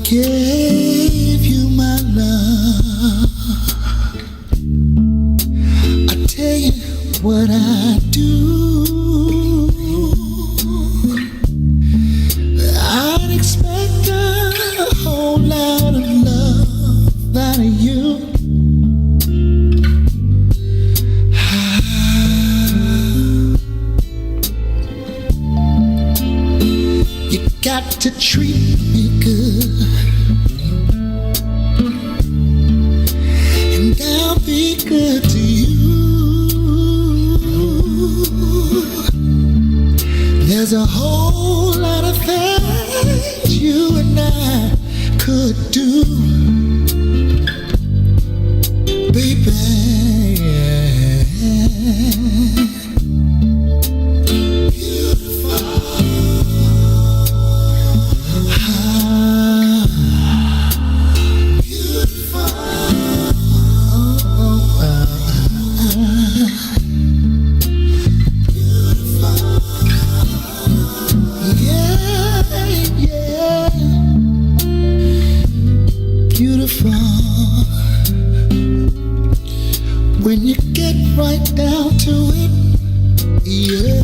gave you my love. I tell you what I do. I'd expect a whole lot of love out of you. You got to treat me good, and I'll be good to you. There's a whole lot of things you and I could do, baby. When you get right down to it, yeah.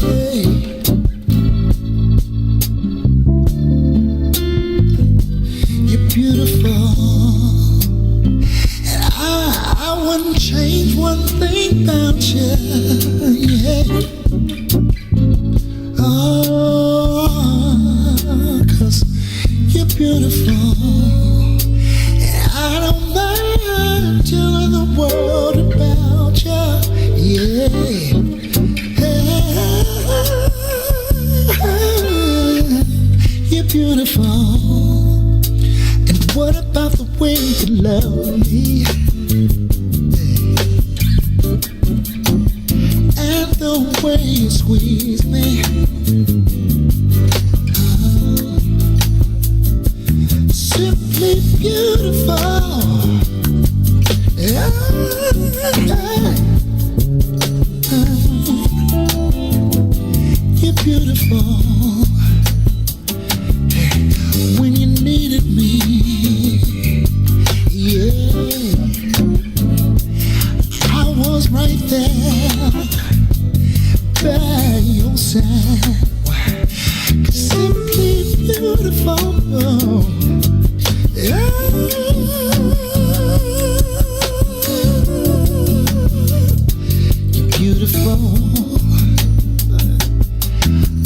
You're beautiful, and I wouldn't change one thing about you, yeah. Oh, 'cause you're beautiful, and I don't mind telling the world about you, yeah. You're beautiful. And what about the way you love me? And the way you squeeze me. Simply beautiful. You're beautiful. When you needed me, yeah, I was right there by your side. Simply beautiful, yeah. Beautiful.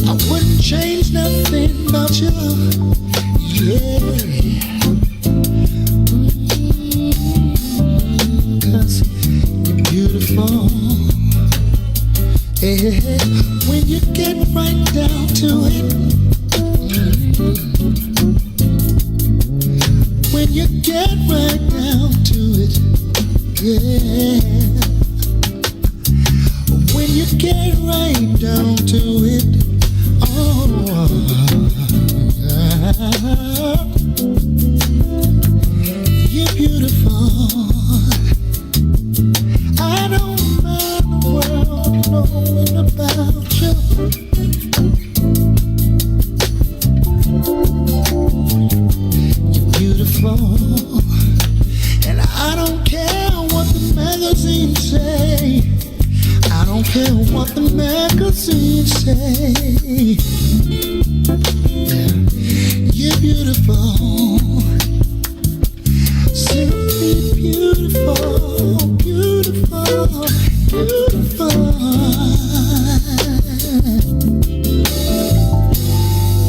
I wouldn't change nothing about you, yeah. 'Cause you're beautiful, yeah. When you get right down to it, when you get right down to it, yeah. When you get right down to it, oh, you're beautiful. I don't mind the world knowing about you. You're beautiful, and I don't care what the magazines say. I don't care what the magazines say. Yeah. You're beautiful, simply beautiful, beautiful, beautiful.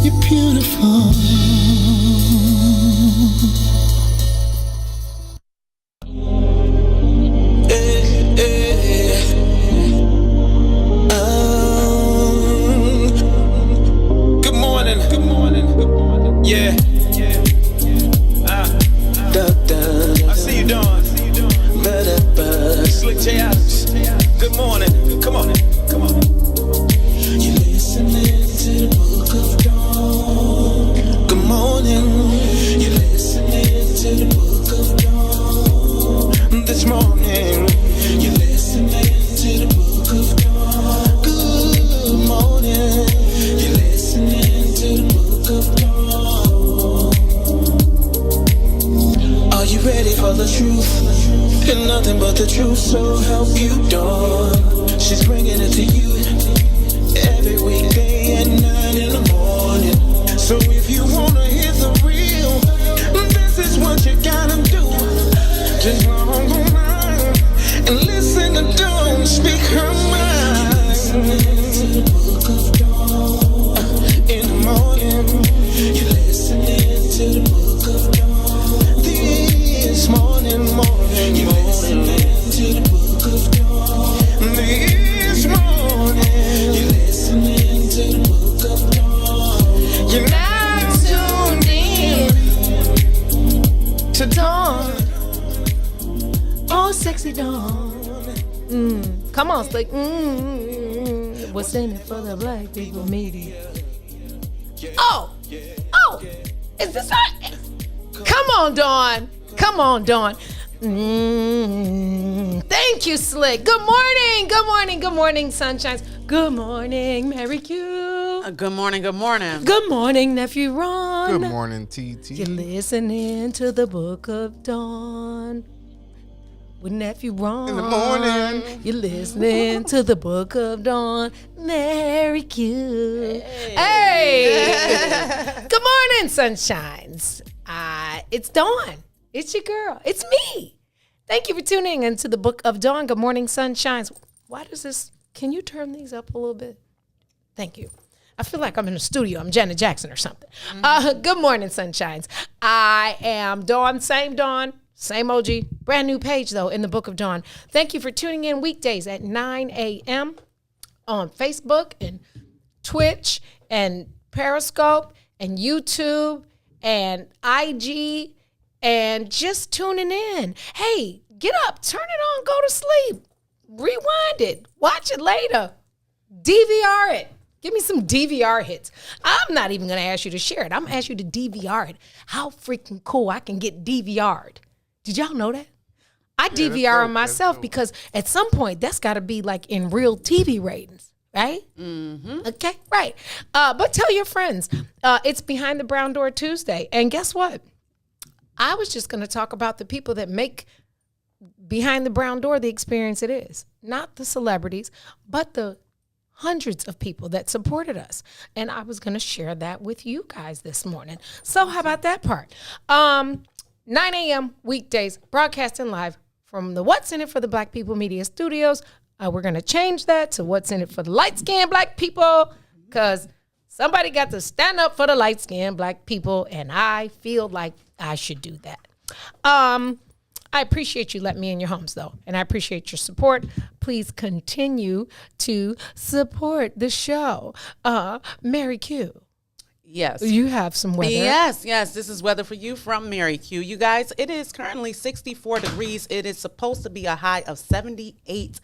You're beautiful. You're listening to the book of Dawn. the truth, so help you, Dawn. She's bringing it to you every weekday at 9 in the morning. So if you wanna hear the real, this is what you gotta do. Just log online and listen to Dawn speak her mind. To the book of Dawn in the morning. You're listening to the book of Dawn. This morning. You're listening to the book of Dawn. This morning. You're listening to the book of Dawn. You're now tuned in to Dawn. Oh, sexy Dawn. Come on, Slick. What's in it for the black people media? Oh, is this right? Come on, Dawn. Thank you, Slick. Good morning, sunshines. Good morning, Mary Q. Good morning. Good morning, Nephew Ron. Good morning, TT. You're listening to the Book of Dawn with Nephew Ron. In the morning. You're listening to the Book of Dawn, Mary Q. Hey. Good morning, sunshines. It's Dawn. It's your girl. It's me. Thank you for tuning into the Book of Dawn. Good morning, sunshines. Why does this? Can you turn these up a little bit? Thank you. I feel like I'm in the studio. I'm Janet Jackson or something. Good morning, sunshines. I am Dawn, same OG, brand new page, though, in the Book of Dawn. Thank you for tuning in weekdays at 9 a.m. on Facebook and Twitch and Periscope and YouTube and IG and just tuning in. Hey, get up, turn it on, go to sleep, rewind it, watch it later, DVR it. Give me some DVR hits. I'm not even going to ask you to share it. I'm going to ask you to DVR it. How freaking cool I can get DVR'd. Did y'all know that? I DVR on myself because at some point that's got to be like in real TV ratings, right? Mm-hmm. Okay, right. But tell your friends, it's Behind the Brown Door Tuesday. And guess what? I was just going to talk about the people that make Behind the Brown Door the experience it is. Not the celebrities, but the hundreds of people that supported us. And I was going to share that with you guys this morning. So how about that part? 9 a.m. weekdays, broadcasting live from the What's in It for the Black People Media Studios. We're going to change that to What's in It for the light-skinned black people, because somebody got to stand up for the light-skinned black people, and I feel like I should do that. I appreciate you letting me in your homes, though, and I appreciate your support. Please continue to support the show. Mary Q. Yes. You have some weather. Yes. This is weather for you from Mary Q. You guys, it is currently 64 degrees. It is supposed to be a high of 78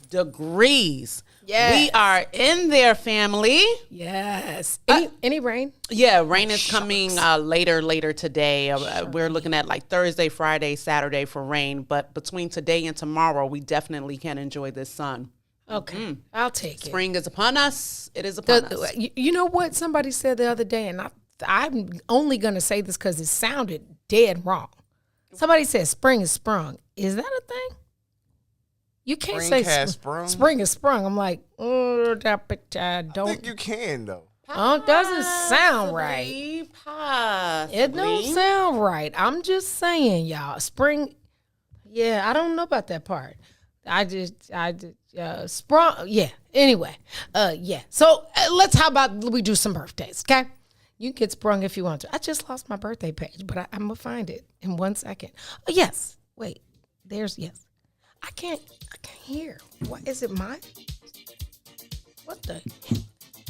degrees. Yes. We are in there, family. Yes. Any rain? Yeah, rain is coming later today. We're looking at like Thursday, Friday, Saturday for rain. But between today and tomorrow, we definitely can enjoy this sun. Okay, I'll take it. Spring is upon us. It is upon us. You know what somebody said the other day, and I'm only going to say this because it sounded dead wrong. Somebody said spring is sprung. Is that a thing? You can't say spring is sprung. I'm like, I don't. I think you can, though. It doesn't sound right. Possibly. It don't sound right. I'm just saying, y'all. Spring, yeah, I don't know about that part. I just sprung. Yeah. Anyway, yeah. So how about we do some birthdays, okay? You can get sprung if you want to. I just lost my birthday page, but I'm gonna find it in 1 second. Oh, yes. Wait. There's yes. I can't hear. What is it? Mine? What the?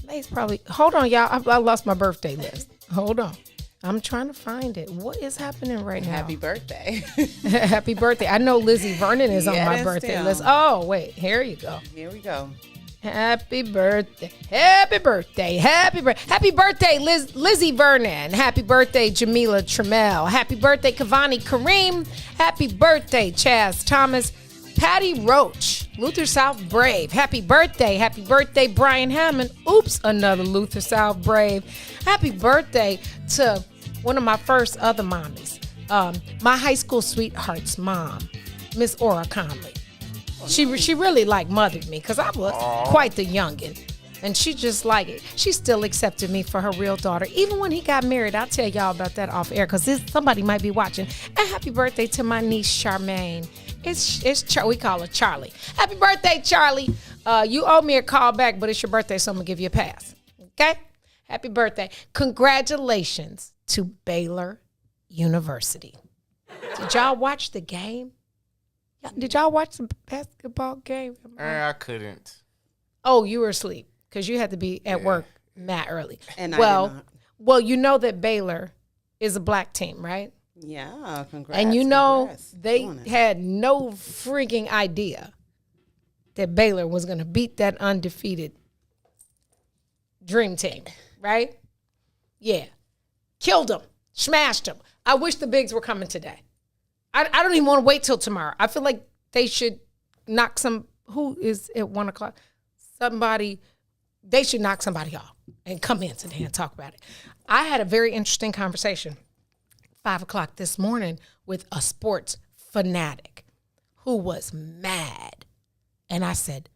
Lay's probably. Hold on, y'all. I lost my birthday list. Hold on. I'm trying to find it. What is happening right now? Happy birthday. Happy birthday. I know Lizzie Vernon is on my birthday list. Oh, wait. Here you go. Here we go. Happy birthday. Happy birthday. Happy birthday, Lizzie Vernon. Happy birthday, Jamila Trammell. Happy birthday, Kavani Kareem. Happy birthday, Chaz Thomas. Patty Roach, Luther South Brave. Happy birthday, Brian Hammond. Oops, another Luther South Brave. Happy birthday to one of my first other mommies, my high school sweetheart's mom, Miss Aura Conley. She really like mothered me because I was quite the youngin'. And she just like it. She still accepted me for her real daughter. Even when he got married, I'll tell y'all about that off air because somebody might be watching. And happy birthday to my niece, Charmaine. We call her Charlie. Happy birthday, Charlie. You owe me a call back, but it's your birthday, so I'm going to give you a pass. Okay? Happy birthday. Congratulations to Baylor University. Did y'all watch the game? Did y'all watch the basketball game? I couldn't. Oh, you were asleep because you had to be at work mad early. And well, you know that Baylor is a black team, right? Yeah, congrats. And you know they Doing it. had no freaking idea that Baylor was going to beat that undefeated dream team, right? Yeah. Killed them. Smashed them. I wish the bigs were coming today. I don't even want to wait till tomorrow. I feel like they should knock who is at 1 o'clock? They should knock somebody off and come in today and talk about it. I had a very interesting conversation 5 o'clock this morning with a sports fanatic who was mad. And I said,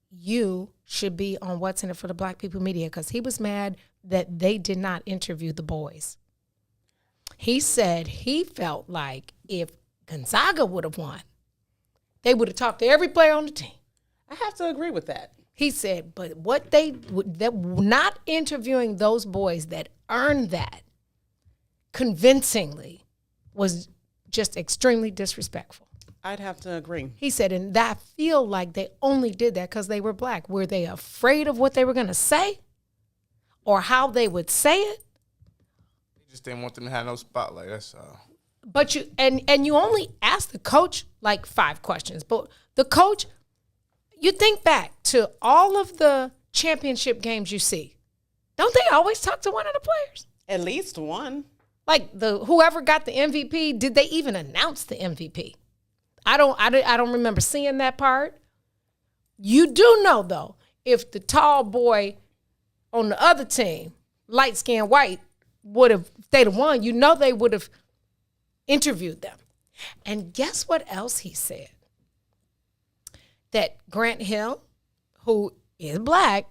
you should be on What's in It for the Black People Media because he was mad that they did not interview the boys. He said he felt like if Gonzaga would have won, they would have talked to every player on the team. I have to agree with that. He said, but what they not interviewing those boys that earned that convincingly was just extremely disrespectful. I'd have to agree. He said, and I feel like they only did that because they were black. Were they afraid of what they were going to say or how they would say it? You just didn't want them to have no spotlight, that's all. But you only asked the coach like 5 questions. But the coach, you think back to all of the championship games you see. Don't they always talk to one of the players? At least one. Like whoever got the MVP, did they even announce the MVP? I don't remember seeing that part. You do know though, if the tall boy on the other team, light skinned white, they'd have won, you know they would have interviewed them. And guess what else he said? That Grant Hill, who is black,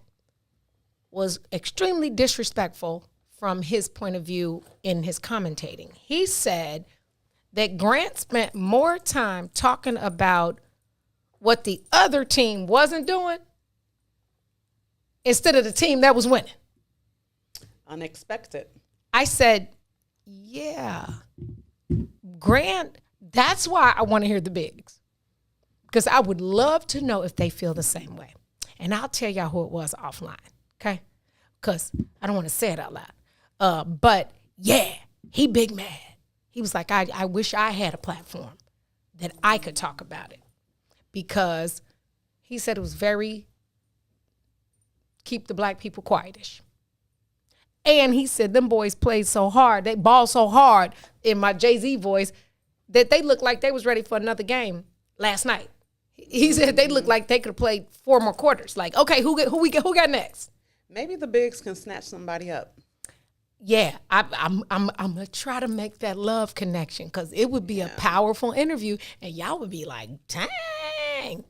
was extremely disrespectful from his point of view in his commentating. He said that Grant spent more time talking about what the other team wasn't doing instead of the team that was winning. Unexpected. I said, yeah, Grant, that's why I want to hear the bigs. Because I would love to know if they feel the same way. And I'll tell y'all who it was offline, okay? Because I don't want to say it out loud. But yeah, he big mad. He was like, I wish I had a platform that I could talk about it. Because he said it was very keep the black people quietish. And he said them boys played so hard, they balled so hard, in my Jay-Z voice, that they looked like they was ready for another game last night. He said they looked like they could have played 4 more quarters. Like, okay, who got next? Maybe the bigs can snatch somebody up. Yeah, I'm gonna try to make that love connection because it would be a powerful interview, and y'all would be like, dang,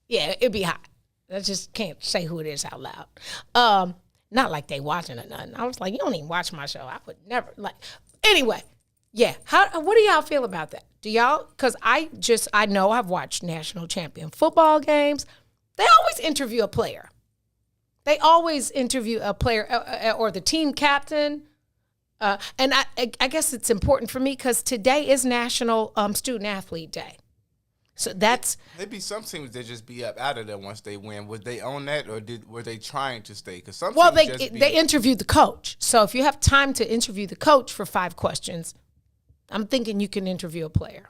yeah, it'd be hot. I just can't say who it is out loud. Not like they watching or nothing. I was like, you don't even watch my show. I would never like. Anyway, yeah. What do y'all feel about that? Do y'all? Because I know I've watched national champion football games. They always interview a player. They always interview a player or the team captain. And I guess it's important for me because today is National Student Athlete Day. So that's... Maybe some teams that just be up out of there once they win. Would they own that or were they trying to stay? Because some teams they interviewed the coach. So if you have time to interview the coach for 5 questions, I'm thinking you can interview a player.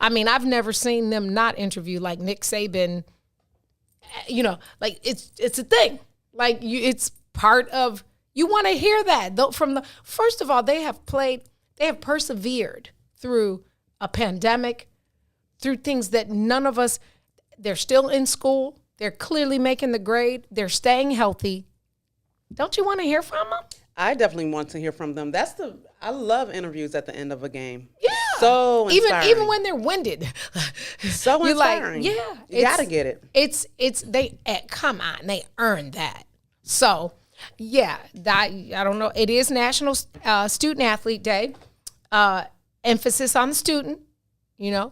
I mean, I've never seen them not interview like Nick Saban. You know, like it's a thing. Like it's part of. You want to hear that though. First of all, they have persevered through a pandemic, through things that none of us. They're still in school. They're clearly making the grade. They're staying healthy. Don't you want to hear from them? I definitely want to hear from them. I love interviews at the end of a game. Yeah. So inspiring. Even when they're winded. So you're inspiring. like, yeah. You gotta get it. Come on, they earned that. So, yeah, I don't know. It is National Student Athlete Day. Emphasis on the student.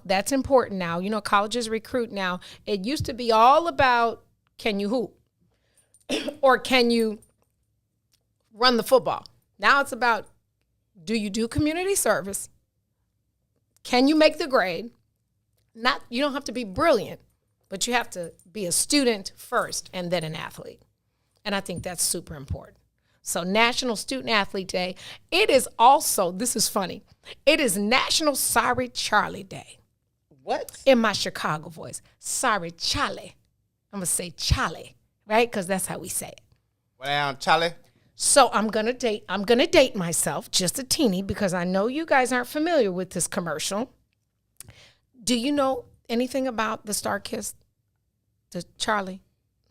That's important now. Colleges recruit now. It used to be all about, can you hoop? Or can you run the football? Now it's about, do you do community service? Can you make the grade? You don't have to be brilliant, but you have to be a student first and then an athlete. And I think that's super important. So National Student Athlete Day. It is also, this is funny, it is National Sorry Charlie Day. What? In my Chicago voice. Sorry, Charlie. I'm going to say Charlie, right? Because that's how we say it. Well, Charlie. So I'm gonna date myself just a teeny because I know you guys aren't familiar with this commercial. Do you know anything about the Star Kiss? The Charlie?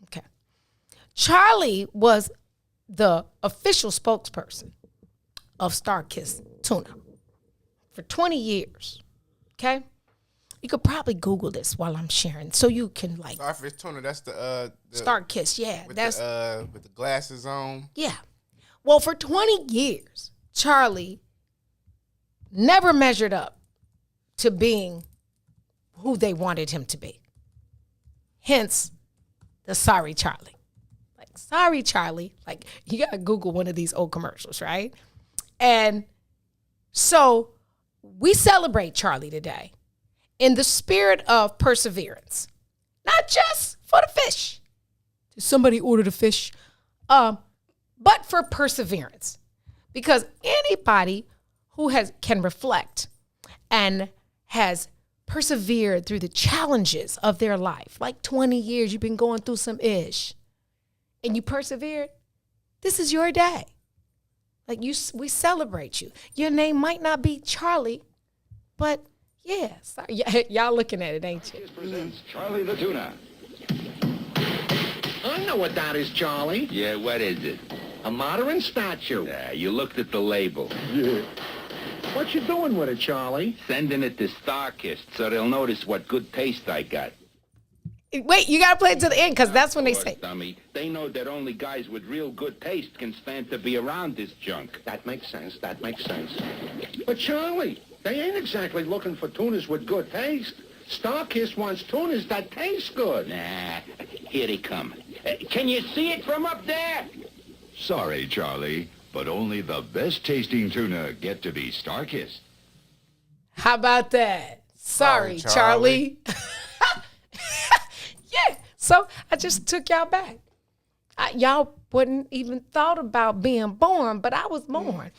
Okay. Charlie was the official spokesperson of Star Kiss Tuna for 20 years. Okay? You could probably Google this while I'm sharing so you can Starfish Tuna, that's the Star Kiss, yeah. With That's with the glasses on. Yeah. Well, for 20 years, Charlie never measured up to being who they wanted him to be. Hence, the Sorry Charlie. Sorry, Charlie. You got to Google one of these old commercials, right? And so we celebrate Charlie today in the spirit of perseverance. Not just for the fish. Did somebody order the fish? But for perseverance. Because anybody who can reflect and has persevered through the challenges of their life, like 20 years, you've been going through some ish, and you persevered, this is your day. We celebrate you. Your name might not be Charlie, but yeah, sorry. Y'all looking at it, ain't you? Presents Charlie the Tuna. I know what that is, Charlie. Yeah, what is it? A modern statue. Yeah, you looked at the label. Yeah. What you doing with it, Charlie? Sending it to Starkist so they'll notice what good taste I got. Wait, you got to play it to the end because that's when they say. Dummy. They know that only guys with real good taste can stand to be around this junk. That makes sense. But, Charlie, they ain't exactly looking for tunas with good taste. Starkist wants tunas that taste good. Nah, here they come. Can you see it from up there? Sorry, Charlie, but only the best-tasting tuna get to be Starkist. How about that? Sorry, Charlie. Yeah, so I just took y'all back. Y'all wouldn't even thought about being born, but I was born.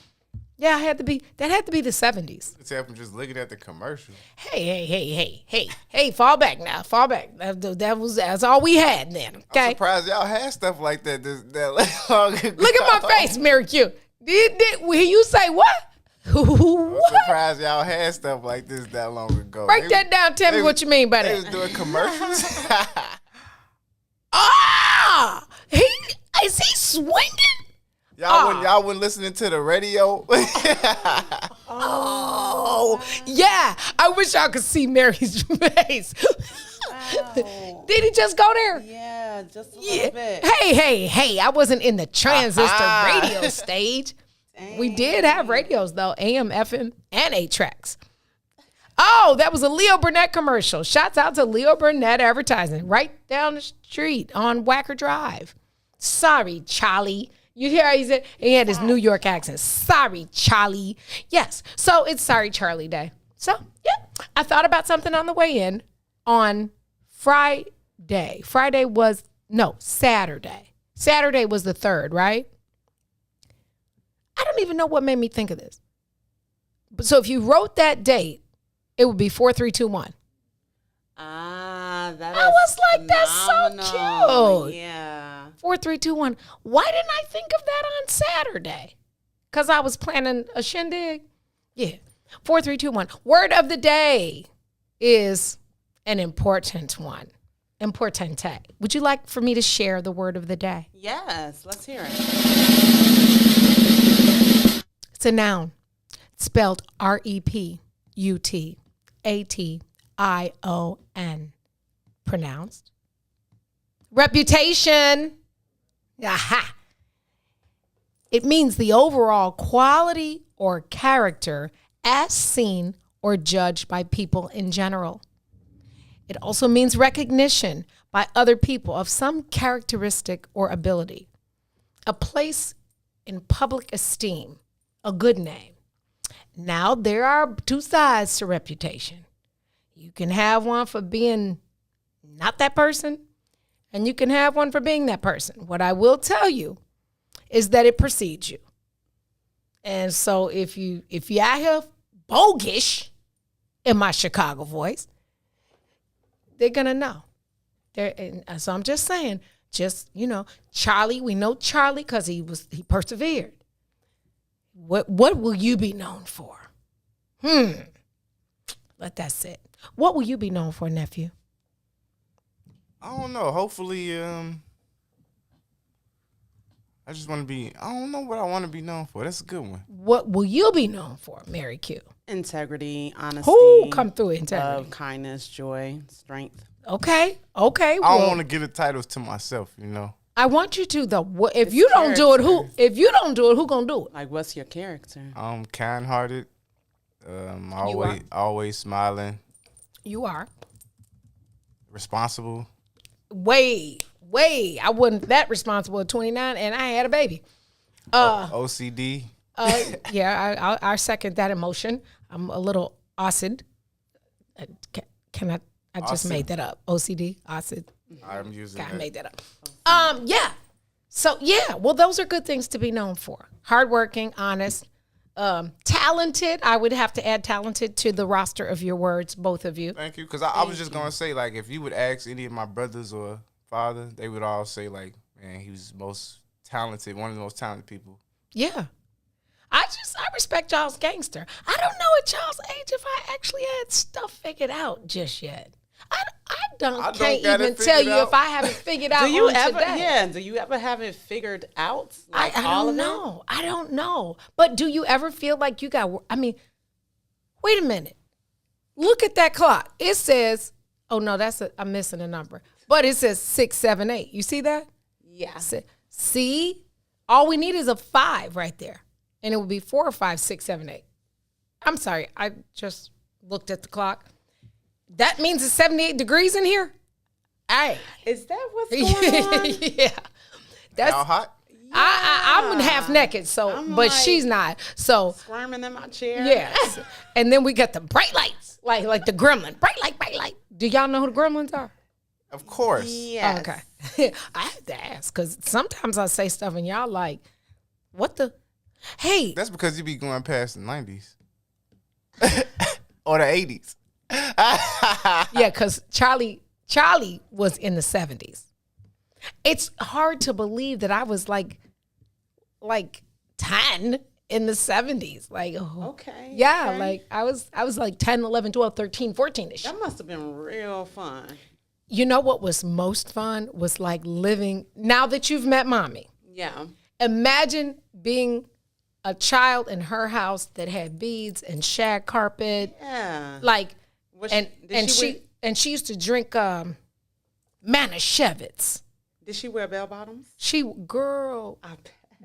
Yeah, that had to be the 70s. It's from just looking at the commercial. Hey, fall back now. Fall back. That's all we had then, okay? I'm surprised y'all had stuff like that that long ago. Look at my face, Mary Q. Did you say what? I'm surprised y'all had stuff like this that long ago. Break that down. Tell me what you mean by that. They was doing commercials. Is he swinging? Y'all wasn't listening to the radio. Oh, yeah. I wish y'all could see Mary's face. Wow. Did he just go there? Yeah, just a little bit. Hey. I wasn't in the transistor radio stage. Dang. We did have radios, though. AM, FM, and 8 tracks. Oh, that was a Leo Burnett commercial. Shouts out to Leo Burnett Advertising right down the street on Wacker Drive. Sorry, Charlie. You hear how he had his New York accent. Sorry, Charlie. Yes. So it's Sorry Charlie Day. So, yeah. I thought about something on the way in on Friday. Saturday was the 3rd, right? I don't even know what made me think of this. But so if you wrote that date, it would be 4321. That I was like, that's so cute. Yeah. 4321. Why didn't I think of that on Saturday? Because I was planning a shindig. Yeah. 4321. Word of the day is an important one. Importante. Would you like for me to share the word of the day? Yes, let's hear it. It's a noun. It's spelled REP. Pronounced. Reputation. Aha. It means the overall quality or character as seen or judged by people in general. It also means recognition by other people of some characteristic or ability, a place in public esteem, a good name. Now, there are two sides to reputation. You can have one for being not that person, and you can have one for being that person. What I will tell you is that it precedes you. And so if you out here bogish, in my Chicago voice, they're gonna know. And so I'm just saying, Charlie, we know Charlie because he persevered. What will you be known for? Let that sit. What will you be known for, nephew? I don't know. Hopefully, I just want to be. I don't know what I want to be known for. That's a good one. What will you be known for, Mary Q? Integrity, honesty. Who come through integrity? Love, kindness, joy, strength. Okay. I don't want to give the titles to myself. I want you to though. If you don't do it, who gonna do it? Like, what's your character? I'm kind-hearted. Always smiling. You are. Responsible. Way. I wasn't that responsible at 29, and I had a baby. OCD. Yeah, I second that emotion. I'm a little acid. Can I? I just made that up. OCD, acid. I'm using I that. made that up. Yeah. So yeah, well, those are good things to be known for. Hardworking, honest, talented. I would have to add talented to the roster of your words, both of you. Thank you. Because I was just going to say, like, if you would ask any of my brothers or father, they would all say, like, man, he was most talented, one of the most talented people. Yeah. I respect y'all's gangster. I don't know at y'all's age if I actually had stuff figured out just yet. I can't even tell you if I haven't figured out. Do you ever have it figured out? Like I don't know. I don't know. But do you ever feel like you got? I mean, wait a minute. Look at that clock. It says, oh no, I'm missing a number. But it says 6, 7, 8. You see that? Yeah. See, all we need is a 5 right there, and it would be 4 or 5, 6, 7, 8. I'm sorry. I just looked at the clock. That means it's 78 degrees in here? Hey. Is that what's going on? Yeah. That's How hot? I'm half naked, but like, she's not. So squirming in my chair. Yes. And then we got the bright lights, like the gremlin. Bright light. Do y'all know who the gremlins are? Of course. Yes. Okay. I have to ask because sometimes I say stuff and y'all like, what the? Hey. That's because you be going past the 90s. Or the 80s. Yeah, because Charlie was in the 70s. It's hard to believe that I was like 10 in the 70s. Like, okay. Yeah, okay. like I was like 10, 11, 12, 13, 14-ish. That must have been real fun. You know what was most fun was like living, now that you've met mommy. Yeah. Imagine being a child in her house that had beads and shag carpet. Yeah. Like, she used to drink Manischewitz. Did she wear bell bottoms?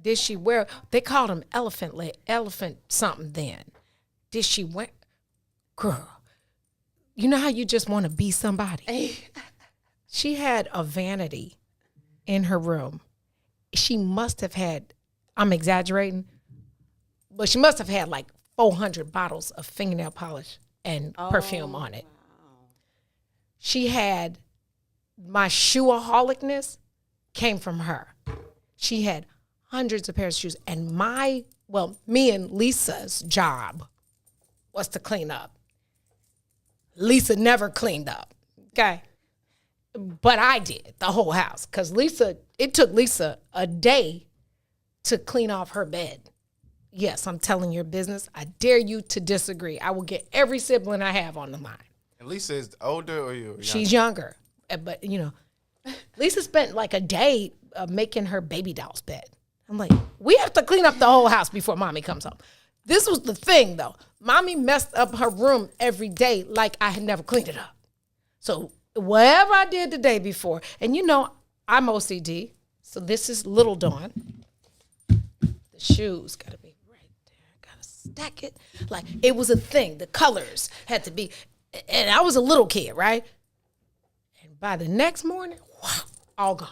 Did she wear? They called them elephant something then. Did she wear? Girl, you know how you just want to be somebody. She had a vanity in her room. She must have had. I'm exaggerating, but she must have had like 400 bottles of fingernail polish and perfume on it. Wow. She had my shoeaholicness came from her. She had hundreds of pairs of shoes. And me and Lisa's job was to clean up. Lisa never cleaned up. Okay. But I did the whole house. Because it took Lisa a day to clean off her bed. Yes, I'm telling your business. I dare you to disagree. I will get every sibling I have on the line. And Lisa is older or younger? She's younger. But, Lisa spent like a day making her baby doll's bed. I'm like, we have to clean up the whole house before mommy comes home. This was the thing, though. Mommy messed up her room every day like I had never cleaned it up. So whatever I did the day before, and I'm OCD, so this is little Dawn. The shoes got to be right there. Got to stack it. Like, it was a thing. The colors had to be, and I was a little kid, right? And by the next morning, wow, all gone.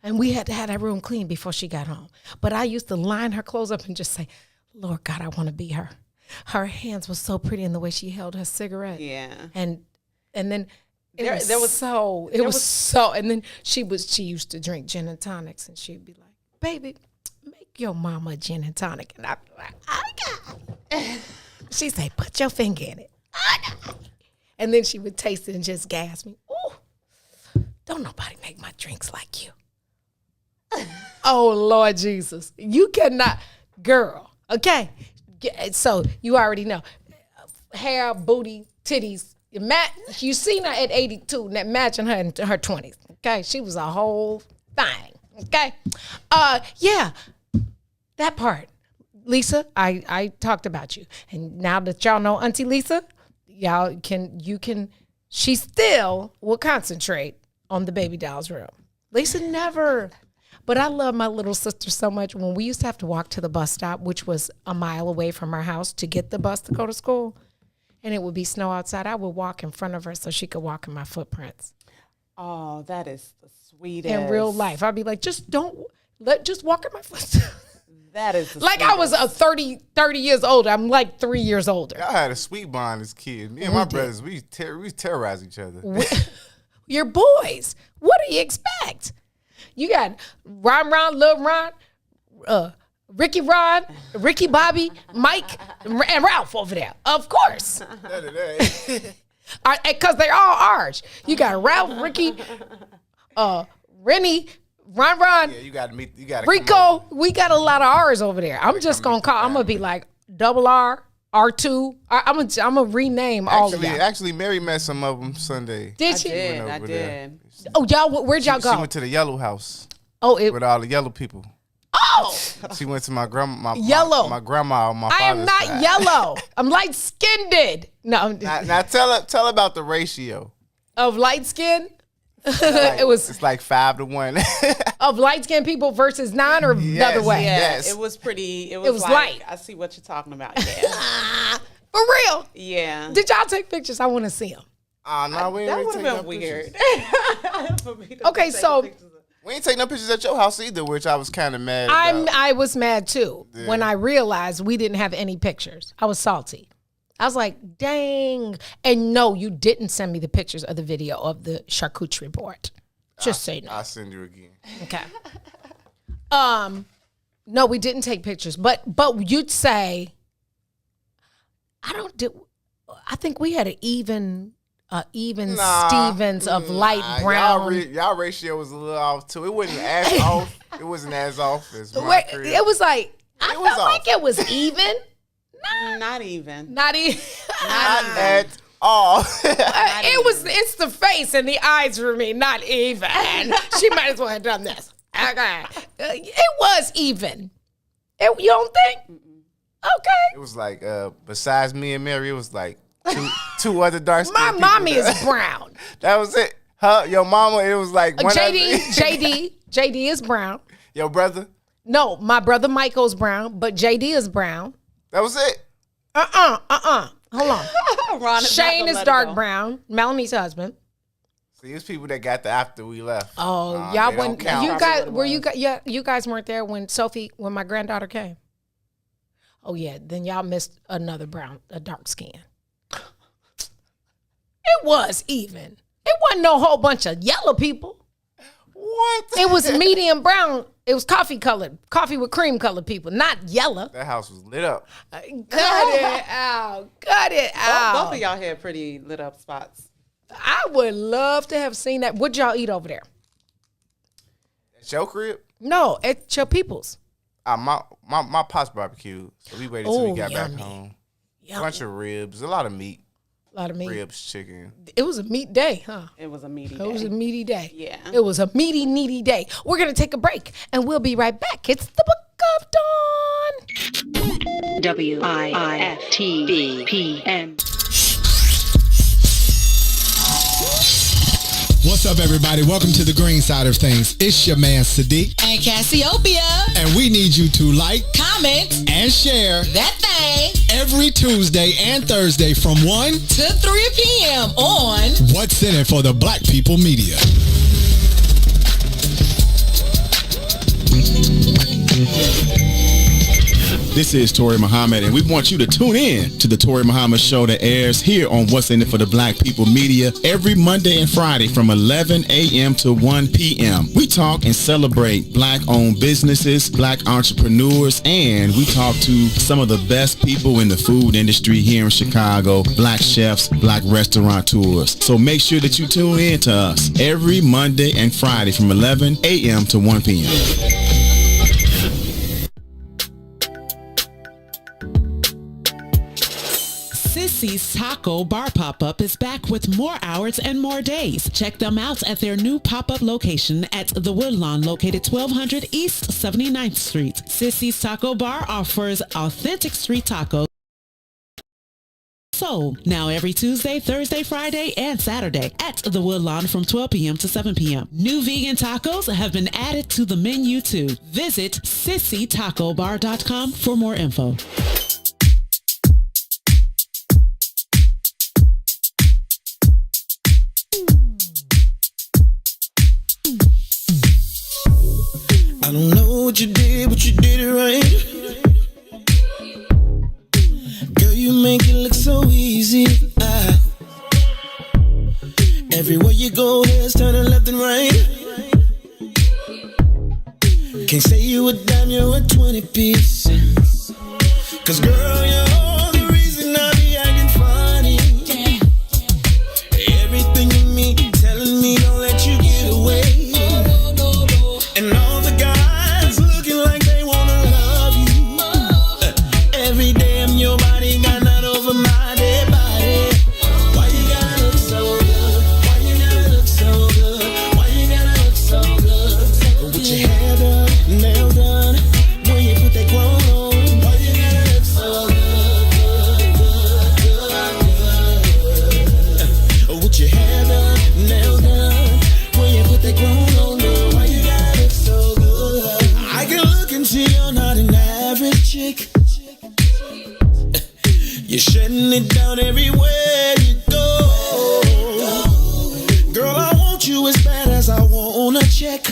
And we had to have that room clean before she got home. But I used to line her clothes up and just say, Lord God, I want to be her. Her hands were so pretty in the way she held her cigarette. Yeah. And then and then she used to drink gin and tonics, and she'd be like, baby, make your mama a gin and tonic. And I'd be like, I got it. She'd say, put your finger in it. I got it. And then she would taste it and just gas me. Ooh, don't nobody make my drinks like you. Oh, Lord Jesus. You cannot, girl, okay? So you already know. Hair, booty, titties. You seen her at 82, matching her in her 20s, okay? She was a whole thing, okay? Yeah, that part. Lisa, I talked about you. And now that y'all know Auntie Lisa, she still will concentrate on the baby doll's room. Lisa never. But I love my little sister so much. When we used to have to walk to the bus stop, which was a mile away from our house to get the bus to go to school, and it would be snow outside, I would walk in front of her so she could walk in my footprints. Oh, that is the sweetest. In real life, I'd be like, just walk in my footsteps. That is the like sweetest. I was a 30 years older. I'm like 3 years older. Y'all had a sweet bond as kids. Me and my brothers, we terrorize each other. You're boys. What do you expect? You got Ron, Lil Ron, Ricky Ron, Ricky Bobby, Mike, and Ralph over there. Of course. Because they're all ours. You got Ralph, Ricky, Rennie, Ron. Yeah, you got Rico. We got a lot of R's over there. I'm just going to call. I'm going to be like double R, R2. I'm gonna rename all of y'all. Actually, Mary met some of them Sunday. Did she? I did. Oh, y'all, where'd y'all go? She went to the Yellow House. Oh, with all the yellow people. Oh, she went to my grandma. Yellow. My grandma on my father's I am not side. yellow. I'm light skinned. No. Now tell about the ratio of light skin. It's like 5-1 of light skinned people versus 9, or the other way. Yes. It was pretty. It was like, light. I see what you're talking about. Yeah. For real. Yeah. Did y'all take pictures? I want to see them. No, we ain't that would have been no weird. Okay, so we ain't taking no pictures at your house either, which I was kind of mad. I was mad too when I realized we didn't have any pictures. I was salty. I was like, dang. And no, you didn't send me the pictures of the video of the charcuterie board. Just say no. I'll send you again. Okay. No, we didn't take pictures, but you'd say, I think we had an even Stevens of light brown. Y'all ratio was a little off too. It wasn't as off. It wasn't as off as my crib. It was like I felt like it was even. Not even. Not at all. It's the face and the eyes for me. Not even. She might as well have done this. Okay. It was even. You don't think? Okay. It was like besides me and Mary, it was like two other dark skinned My people. mommy is brown. That was it. Your mama, it was like one JD is brown. Your brother? No, my brother Michael's brown, but JD is brown. That was it. Hold on. Shane is dark brown. Melanie's husband. See, it's people that got the after we left. Oh, y'all went. You guys weren't there when my granddaughter came. Oh yeah, then y'all missed another dark skin. It was even. It wasn't no whole bunch of yellow people. What? It was medium brown. It was coffee with cream colored people, not yellow. That house was lit up. Cut it out. Both of y'all had pretty lit up spots. I would love to have seen that. What'd y'all eat over there? At your crib? No, at your people's. My pops barbecued, so we waited till we got back home. Yummy. Bunch of ribs, a lot of meat. Ribs, chicken. It was a meat day, huh? It was a meaty day. It was a meaty day. Yeah. It was a meaty, needy day. We're going to take a break, and we'll be right back. It's the Book of Dawn. WIFTV-PM. What's up, everybody? Welcome to the green side of things. It's your man, Sadiq. And Cassiopeia. And we need you to like, comment, and share that thing every Tuesday and Thursday from 1 to 3 p.m. on What's in It for the Black People Media. This is Tori Muhammad, and we want you to tune in to the Tori Muhammad Show that airs here on What's in It for the Black People Media every Monday and Friday from 11 a.m. to 1 p.m. We talk and celebrate Black-owned businesses, Black entrepreneurs, and we talk to some of the best people in the food industry here in Chicago, Black chefs, Black restaurateurs. So make sure that you tune in to us every Monday and Friday from 11 a.m. to 1 p.m. Sissy's Taco Bar Pop-Up is back with more hours and more days. Check them out at their new pop-up location at The Woodlawn, located 1200 East 79th Street. Sissy's Taco Bar offers authentic street tacos. So, now every Tuesday, Thursday, Friday, and Saturday at The Woodlawn from 12 p.m. to 7 p.m. New vegan tacos have been added to the menu too. Visit sissytacobar.com for more info. I don't know what you did, but you did it right. Girl, you make it look so easy. Everywhere you go, heads turning left and right. Can't say you a dime, you're a 20 piece. Cause girl, you're the reason I be acting funny. Everything in me telling me don't let you get away. And all the guys looking like they wanna love you. Every day I'm your body, got not over my dead body. Why you gotta look so good? Why you gotta look so good? Why you gotta look so good? With your hair done, nails done, when you put that grown on. Why you gotta look so good? With your hair done, nails done, when you put that grown on. Why you gotta look so good? I can look and see you're not an average chick. You're shutting it down everywhere you go. Girl, I want you as bad as I want a check.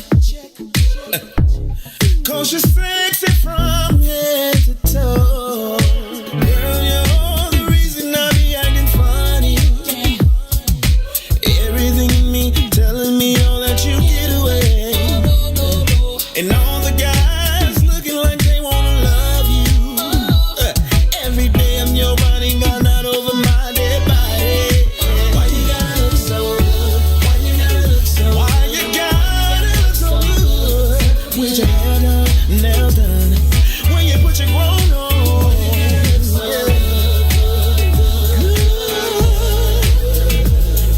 Cause you're sexy from head to toe. Girl, you're the reason I be acting funny. Everything in me telling me all that you get away. And all the guys looking like they wanna love you. Every day I'm your body, got not over my dead body. Why you gotta look so good? Why you gotta look so good? Why you gotta look so good? With your hair done, nails done, when you put your grown on.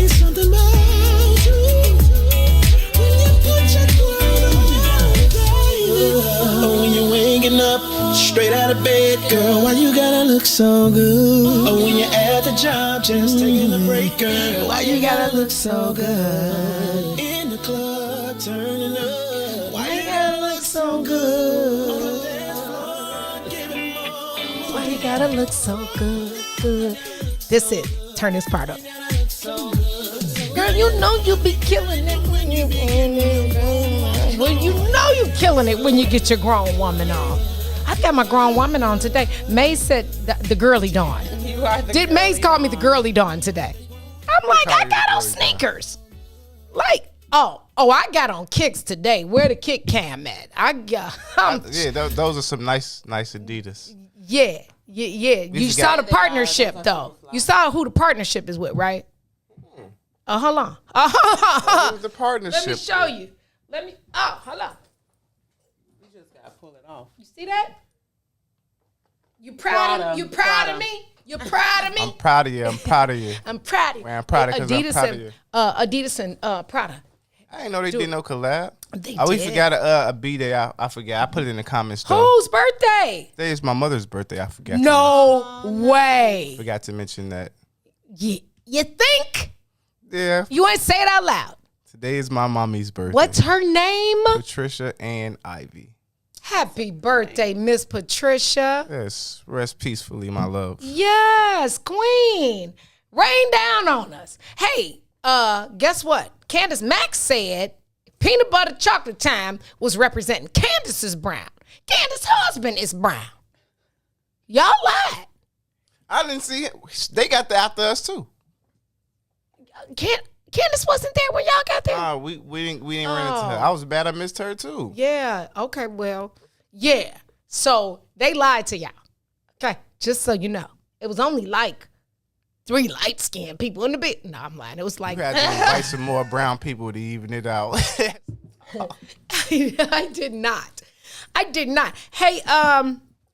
It's something about you when you put your grown on. Oh, when you're waking up straight out of bed, girl, why you gotta look so good? Oh, when you're at the job just taking a break, girl, why you gotta look so good? In the club turning up, why you gotta look so good? On the dance floor, giving more. Why you gotta look so good, good? This it. Turn this part up. Girl, you know you be killing it when you well, you know you killing it when you get your grown woman on. I got my grown woman on today. May said the girly Dawn. You are the Did Maze call me the girly Dawn today? I'm like, I got on sneakers. Like, oh, I got on kicks today. Where the kick cam at? Those are some nice Adidas. Yeah. You saw the partnership though. You saw who the partnership is with, right? Hold on. What was the partnership? Let me show you. Hold on. You just gotta pull it off. You see that? You proud of me? You're proud of me? I'm proud of you. I'm proud of you. Man, I'm proud of you because I'm proud of you. Adidas and Prada. I didn't know they did no collab. We forgot a B-day. I forgot. I put it in the comments, though. Whose birthday? Today is my mother's birthday. I forgot. No way. Forgot to mention that. You think? Yeah. You ain't say it out loud. Today is my mommy's birthday. What's her name? Patricia Ann Ivy. Happy birthday, Miss Patricia. Yes. Rest peacefully, my love. Yes, queen. Rain down on us. Hey, guess what? Candace Max said peanut butter chocolate time was representing Candace's brown. Candace's husband is brown. Y'all lied. I didn't see it. They got that after us too. Candace wasn't there when y'all got there. Nah, we didn't run into her. I was bad. I missed her too. Yeah. Okay. Well. Yeah. So they lied to y'all. Okay. Just so you know, it was only like 3 light skinned people in the bit. No, I'm lying. It was like you had to invite some more brown people to even it out. I did not. Hey,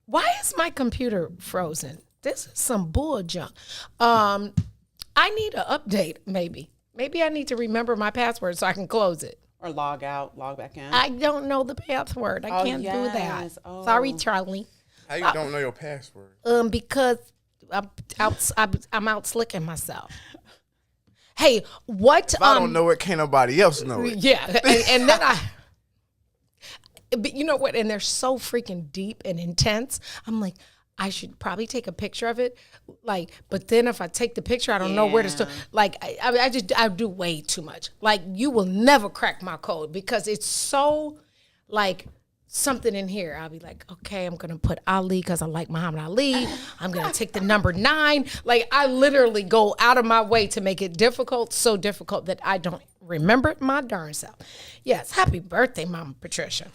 why is my computer frozen? This is some bull junk. I need an update, maybe. Maybe I need to remember my password so I can close it. Or log out, log back in. I don't know the password. I can't do that. Oh. Sorry, Charlie. How you don't know your password? Because I'm out slicking myself. Hey, what? If I don't know it, can't nobody else know it. Yeah, and then but you know what? And they're so freaking deep and intense. I'm like, I should probably take a picture of it. Like, but then if I take the picture, I don't know where to start. Like, I do way too much. Like, you will never crack my code because it's so like something in here. I'll be like, okay, I'm gonna put Ali because I like Muhammad Ali. I'm gonna take the number 9. Like, I literally go out of my way to make it difficult, so difficult that I don't remember it my darn self. Yes, happy birthday, Mama Patricia.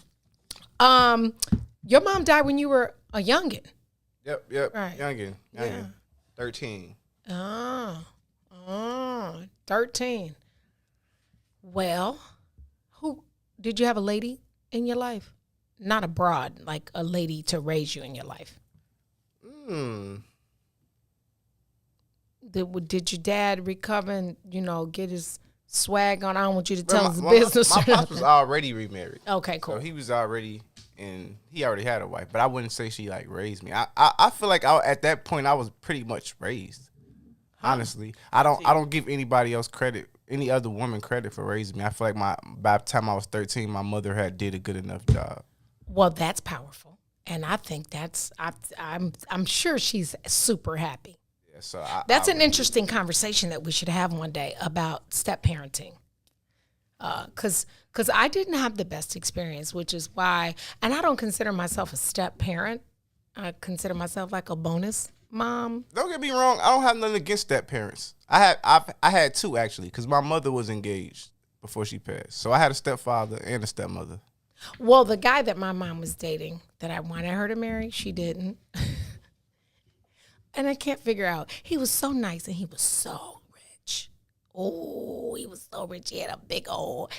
Your mom died when you were a youngin'. Yep. Right. Youngin. Yeah. 13. 13. Well, did you have a lady in your life? Not a broad, like a lady to raise you in your life. Did your dad recover and, get his swag on? I don't want you to tell his business. My pops was already remarried. Okay, cool. So he was already, and he already had a wife. But I wouldn't say she like raised me. I feel like at that point I was pretty much raised. Honestly, I don't give anybody else credit, any other woman credit for raising me. I feel like by the time I was 13, my mother had did a good enough job. Well, that's powerful, and I think I'm sure she's super happy. Yeah, so that's an interesting conversation that we should have one day about step parenting. Because I didn't have the best experience, which is why, and I don't consider myself a step parent. I consider myself like a bonus mom. Don't get me wrong. I don't have nothing against step parents. I had 2 actually, because my mother was engaged before she passed. So I had a stepfather and a stepmother. Well, the guy that my mom was dating that I wanted her to marry, she didn't. And I can't figure out. He was so nice and he was so rich. Oh, he was so rich. He had a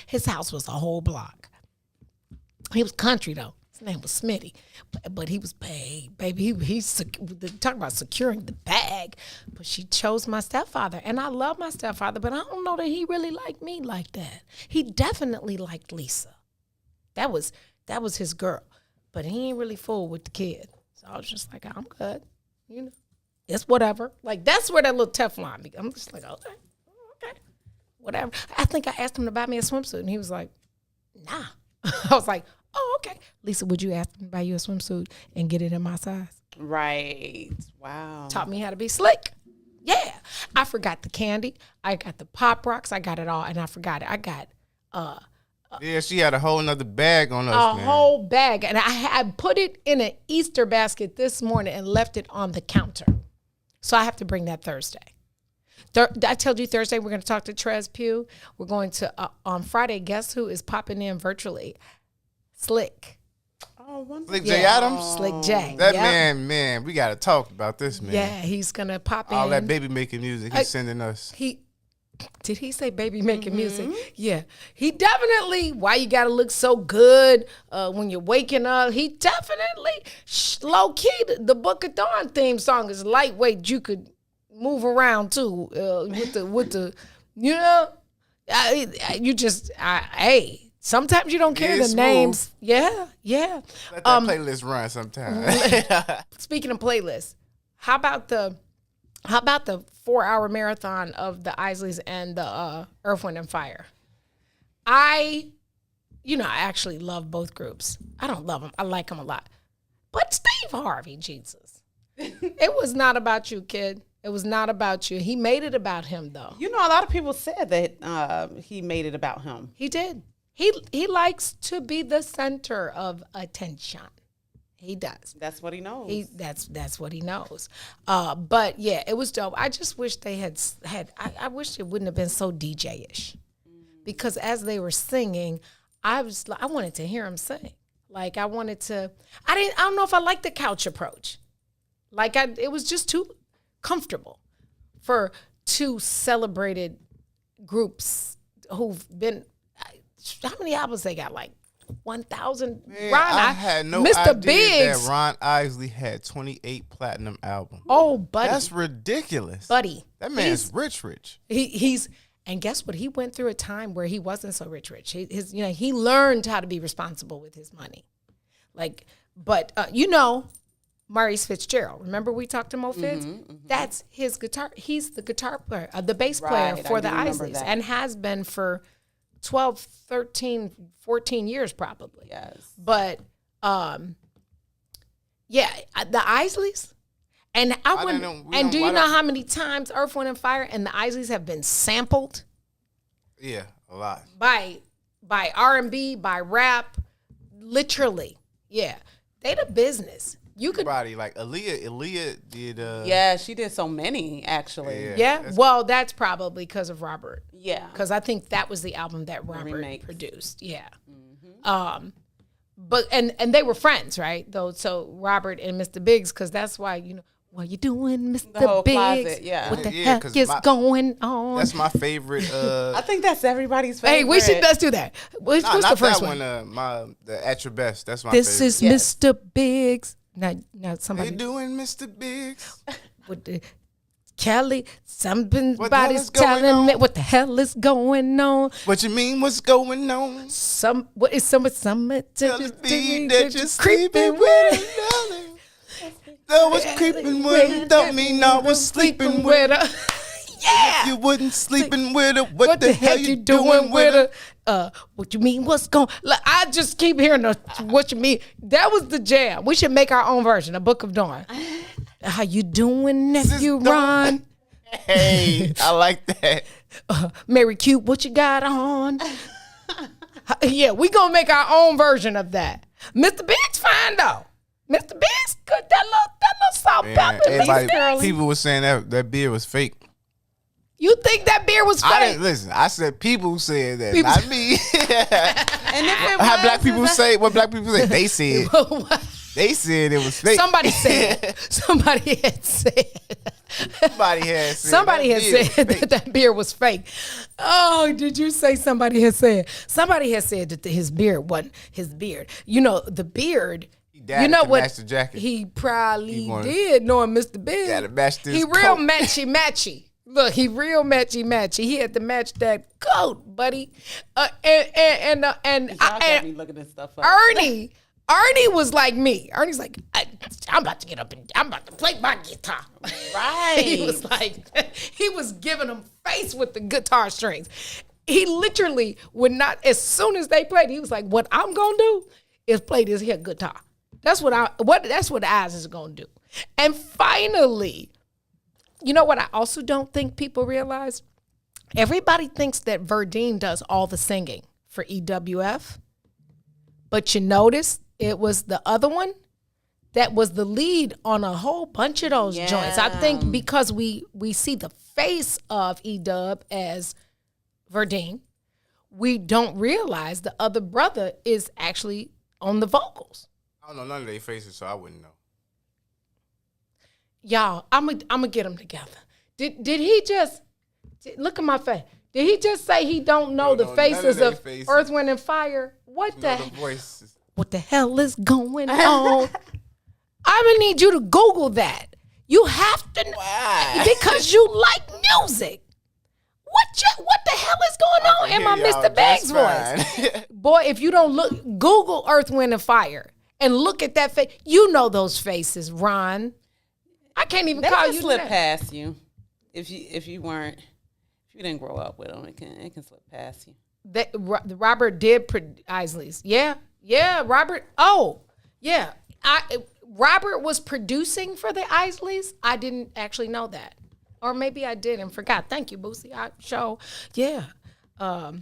his house was a whole block. He was country though. His name was Smitty. But he was paid, baby. He's talking about securing the bag. But she chose my stepfather. And I love my stepfather, but I don't know that he really liked me like that. He definitely liked Lisa. That was his girl. But he ain't really fool with the kid. So I was just like, I'm good. It's whatever. Like, that's where that little Teflon be. I'm just like, okay, whatever. I think I asked him to buy me a swimsuit, and he was like, nah. I was like, oh, okay. Lisa, would you ask him to buy you a swimsuit and get it in my size? Right. Wow. Taught me how to be slick. Yeah. I forgot the candy. I got the Pop Rocks. I got it all, and I forgot it. I got yeah, she had a whole nother bag on us, man. Whole bag. And I put it in an Easter basket this morning and left it on the counter. So I have to bring that Thursday. I told you Thursday we're going to talk to Trez Pugh. We're going to, on Friday, guess who is popping in virtually? Slick. Oh, Slick J. Adams? Slick J. That man, we got to talk about this, man. Yeah, he's going to pop in. All that baby making music he's sending us. Did he say baby making music? Yeah. He definitely, why you got to look so good when you're waking up? He definitely, low key, the Book of Dawn theme song is lightweight. You could move around too with the hey, Sometimes you don't care the It's names. Yeah, yeah. Let that playlist run sometime. Speaking of playlists, how about the 4-hour marathon of the Isleys and the Earth, Wind, and Fire? I actually love both groups. I don't love them. I like them a lot. But Steve Harvey, Jesus. It was not about you, kid. It was not about you. He made it about him, though. You know, a lot of people said that he made it about him. He did. He likes to be the center of attention. He does. That's what he knows. That's what he knows. But yeah, it was dope. I just wish they had. I wish it wouldn't have been so DJ-ish, because as they were singing, I wanted to hear him sing. Like I wanted to. I don't know if I liked the couch approach. Like it was just too comfortable for two celebrated groups who've been. How many albums they got? Like 1,000. I had no Mr. idea Biggs. that Ron Isley had 28 platinum albums. Oh, buddy, that's ridiculous. buddy. That man's rich. He's and guess what? He went through a time where he wasn't so rich. He learned how to be responsible with his money. Maurice Fitzgerald. Remember we talked to Mo Fitz? That's his guitar. He's the guitar player, the bass player for the Isleys, and has been for 12, 13, 14 years probably. Yes. But, the Isleys, and do you know how many times Earth, Wind, and Fire and the Isleys have been sampled? Yeah, a lot. By R&B, by rap, literally. Yeah. They the business. You could Everybody, like Aaliyah did. Yeah, she did so many actually. Yeah. Well, that's probably because of Robert. Yeah. Because I think that was the album that Robert remake. produced. Yeah. But and they were friends, right? Though, so Robert and Mr. Biggs, because that's why what you doing, Mr. The whole Biggs? closet, yeah. What the Yeah, heck is going on? That's my favorite. I think that's everybody's favorite. Hey, let's do that. What's not the first that one? The At Your Best. That's my This favorite. is Mr. Biggs. Now somebody. How you doing, Mr. Biggs? With the Kelly, somebody's is going telling me on? what the hell is going on. What you mean? What's going on? Some Tell me that you're sleeping with another. I was creeping with her, don't mean I was sleeping with her. Yeah. You wasn't sleeping with her. What the hell you doing with her? What you mean? What's going? I just keep hearing what you mean. That was the jam. We should make our own version, a Book of Dawn. How you doing, nephew Ron? Hey, I like that. Mary Cute, what you got on? Yeah, we gonna make our own version of that. Mr. Biggs fine though. Mr. Biggs, good. That little salt pepper. People were saying that beer was fake. You think that beer was fake? I didn't listen. I said people said that, People- not me. And if it How was, black people say? What black people say? They said. They said it was fake. Somebody said. Somebody had said. Somebody had said. Somebody had said that beer was fake. Oh, did you say somebody had said? Somebody had said that his beard wasn't his beard. You know, the beard. Died You know to what? match the jacket. He probably He wanted- did, knowing Mr. Big. Gotta match this He real coat. matchy. Look, he real matchy. He had to match that coat, buddy. And y'all got me looking this stuff up. Ernie was like me. Ernie's like, I'm about to get up and I'm about to play my guitar. Right. He was like, he was giving them face with the guitar strings. He literally would not, as soon as they played, he was like, what I'm gonna do is play this here guitar. That's what the eyes is gonna do. And finally, you know what I also don't think people realize? Everybody thinks that Verdine does all the singing for EWF. But you notice it was the other one that was the lead on a whole bunch of those joints. I think because we see the face of E-Dub as Verdine, we don't realize the other brother is actually on the vocals. I don't know none of their faces, so I wouldn't know. Y'all, I'm gonna get them together. Did he just look at my face? Did he just say he don't know the faces of Earth, Wind, and Fire? What the voices. What the hell is going on? I'm gonna need you to Google that. You have to, Why? because you like music. what the hell is going on in my Mr. Biggs voice? Boy, if you don't look, Google Earth, Wind, and Fire and look at that face. You know those faces, Ron. I can't even call you. Slip past you if you didn't grow up with them. It can slip past you. Robert did Isleys. Yeah, Robert. Oh, yeah. Robert was producing for the Isleys. I didn't actually know that. Or maybe I did and forgot. Thank you, Boosie. Yeah. I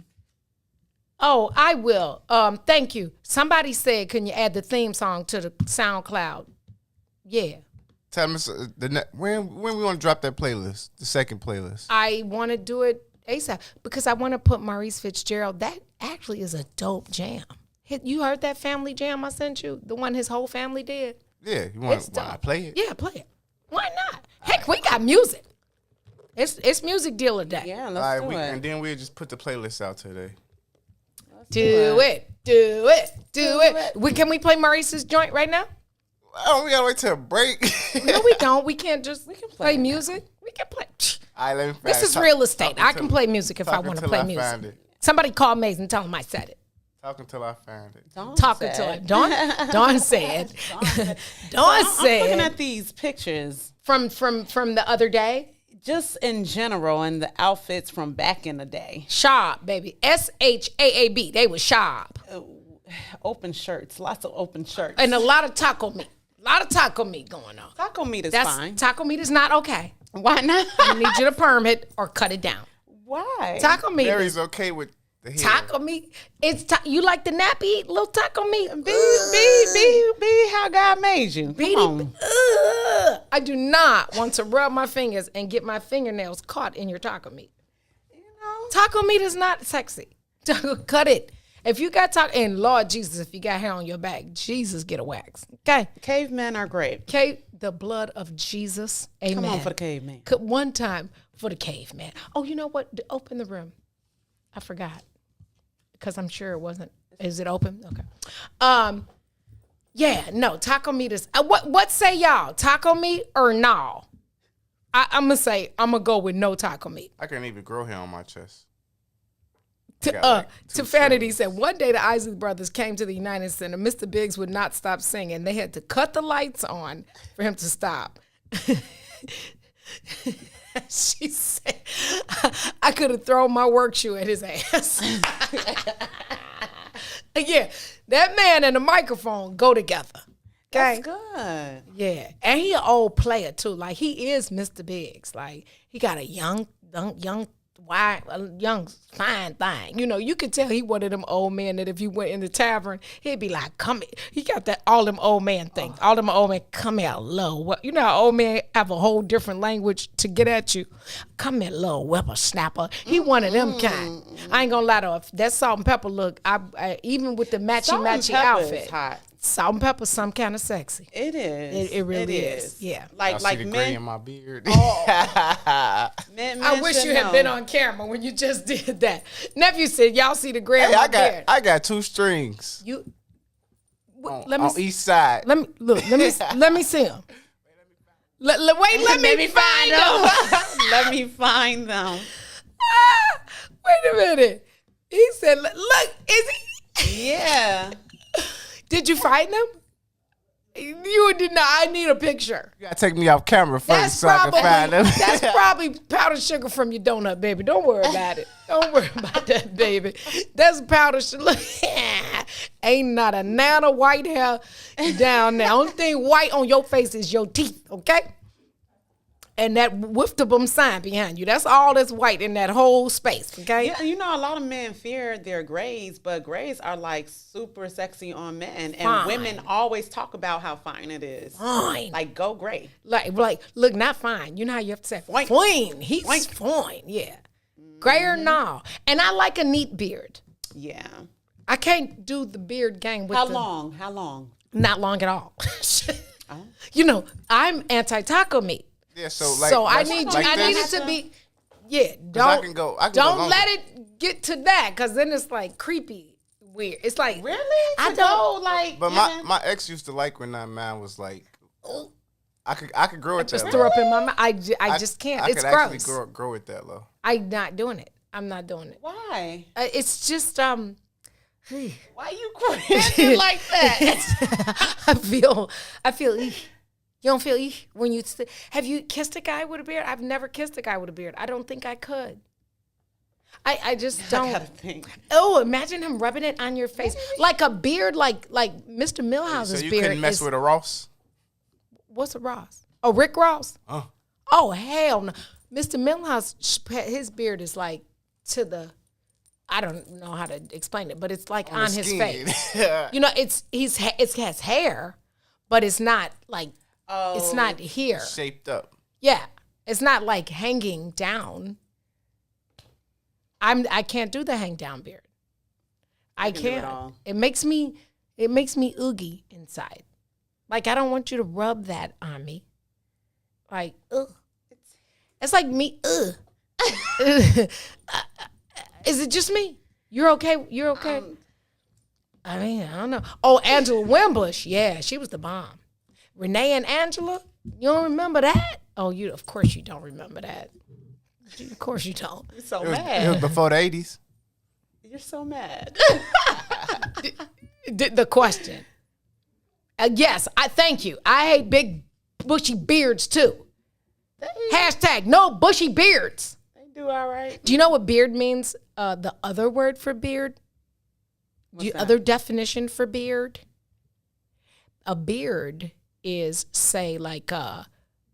will. Thank you. Somebody said, can you add the theme song to the SoundCloud? Yeah. Tell me when we want to drop that playlist, the second playlist. I want to do it ASAP because I want to put Maurice Fitzgerald. That actually is a dope jam. You heard that family jam I sent you? The one his whole family did? Yeah. You want to play it? Yeah, play it. Why not? Heck, we got music. It's music dealer day. Yeah, let's do it. And then we'll just put the playlist out today. Do it. Can we play Maurice's joint right now? Oh, we gotta wait till a break. No, we don't. We can play music. We can play. All right, let me this is real estate. I can play music if I want to play music. Somebody call Maze and tell him I said it. Talk until I find it. Dawn said. Dawn said. I'm looking at these pictures from the other day. Just in general, and the outfits from back in the day. Sharp, baby. SHAAB. They were sharp. Open shirts. Lots of open shirts. And a lot of taco meat. A lot of taco meat going on. Taco meat is fine. Taco meat is not okay. Why not? I need you to perm it or cut it down. Why? Taco meat. Mary's okay with the hair. Taco meat. You like the nappy little taco meat? Be how God made you. Come on. I do not want to rub my fingers and get my fingernails caught in your taco meat. Taco meat is not sexy. Cut it. If you got taco, and Lord Jesus, if you got hair on your back, Jesus, get a wax. Okay. Cavemen are great. The blood of Jesus. Amen. Come on for the caveman. One time for the caveman. Oh, you know what? Open the room. I forgot. Because I'm sure it wasn't. Is it open? Okay. Yeah, no, taco meat is. What say y'all? Taco meat or no? I'm going to say, I'm going to go with no taco meat. I can't even grow hair on my chest. Tifanity said, one day the Isley brothers came to the United Center. Mr. Biggs would not stop singing. They had to cut the lights on for him to stop. She said, I could have thrown my work shoe at his ass. Yeah, that man and the microphone go together. Okay? That's good. Yeah, and he an old player too. Like he is Mr. Biggs. Like he got a young fine thing. You know, you could tell he one of them old men that if you went in the tavern, he'd be like, come here. He got that all them old man things. All them old men, come here, low. What you know how old men have a whole different language to get at you. Come here, little whippersnapper. He one of them kind. I ain't gonna lie though, if that salt and pepper look, I even with the matchy outfit. Is hot. Salt and pepper, some kind of sexy. It is. It really is. Yeah. Like the gray in my beard. I wish you had been on camera when you just did that. Nephew said, "Y'all see the gray in my beard." I got 2 strings. On each side. Let me see them. Let me find them. Let me find them. Wait a minute. He said, "Look, is he?" Yeah. Did you find them? You did not. I need a picture. You gotta take me off camera first so I can find them. That's probably powdered sugar from your donut, baby. Don't worry about it. Don't worry about that, baby. That's powdered sugar. Ain't not a nano white hair down there. Only thing white on your face is your teeth, okay? And that whiff-to-boom sign behind you. That's all that's white in that whole space, okay? Yeah, you know, a lot of men fear their grays, but grays are like super sexy on men. And women always talk about how fine it is. Fine. Like, go gray. Like, look, not fine. You know how you have to say fine. He's fine, yeah. Gray or no. And I like a neat beard. Yeah. I can't do the beard game with How long? Not long at all. You know, I'm anti-taco meat. Yeah, so I need it to be. Yeah, don't let it get to that because then it's like creepy, weird. It's like really. I don't like. But my ex used to like when that man was like I could grow with that. Just threw up in my mouth. I just can't. It's could gross. actually grow with that, low. I'm not doing it. I'm not doing it. Why? It's just Why you cringing like that? I feel. You don't feel when you have you kissed a guy with a beard? I've never kissed a guy with a beard. I don't think I could. I just don't. I gotta think. Oh, imagine him rubbing it on your face like a beard, like Mr. Milhouse's So you beard. couldn't mess with a Ross? What's a Ross? Oh, Rick Ross. Oh. Oh, hell no. Mr. Milhouse, his beard is like to the. I don't know how to explain it, but it's like on his face. You know, it has hair, but it's not like it's not here. Shaped up. Yeah, it's not like hanging down. I can't do the hang down beard. I can't. It makes me oogie inside. Like I don't want you to rub that on me. Like ugh. It's like me ugh. Is it just me? You're okay? You're okay? I mean, I don't know. Oh, Angela Wimbush. Yeah, she was the bomb. Renee and Angela. You don't remember that? Oh, of course you don't remember that. Of course you don't. You're so It mad. was before the 80s. You're so mad. The question. Yes, I thank you. I hate big bushy beards too. Hashtag no bushy beards. They do all right. Do you know what beard means? The other word for beard? Other definition for beard? A beard is, say, like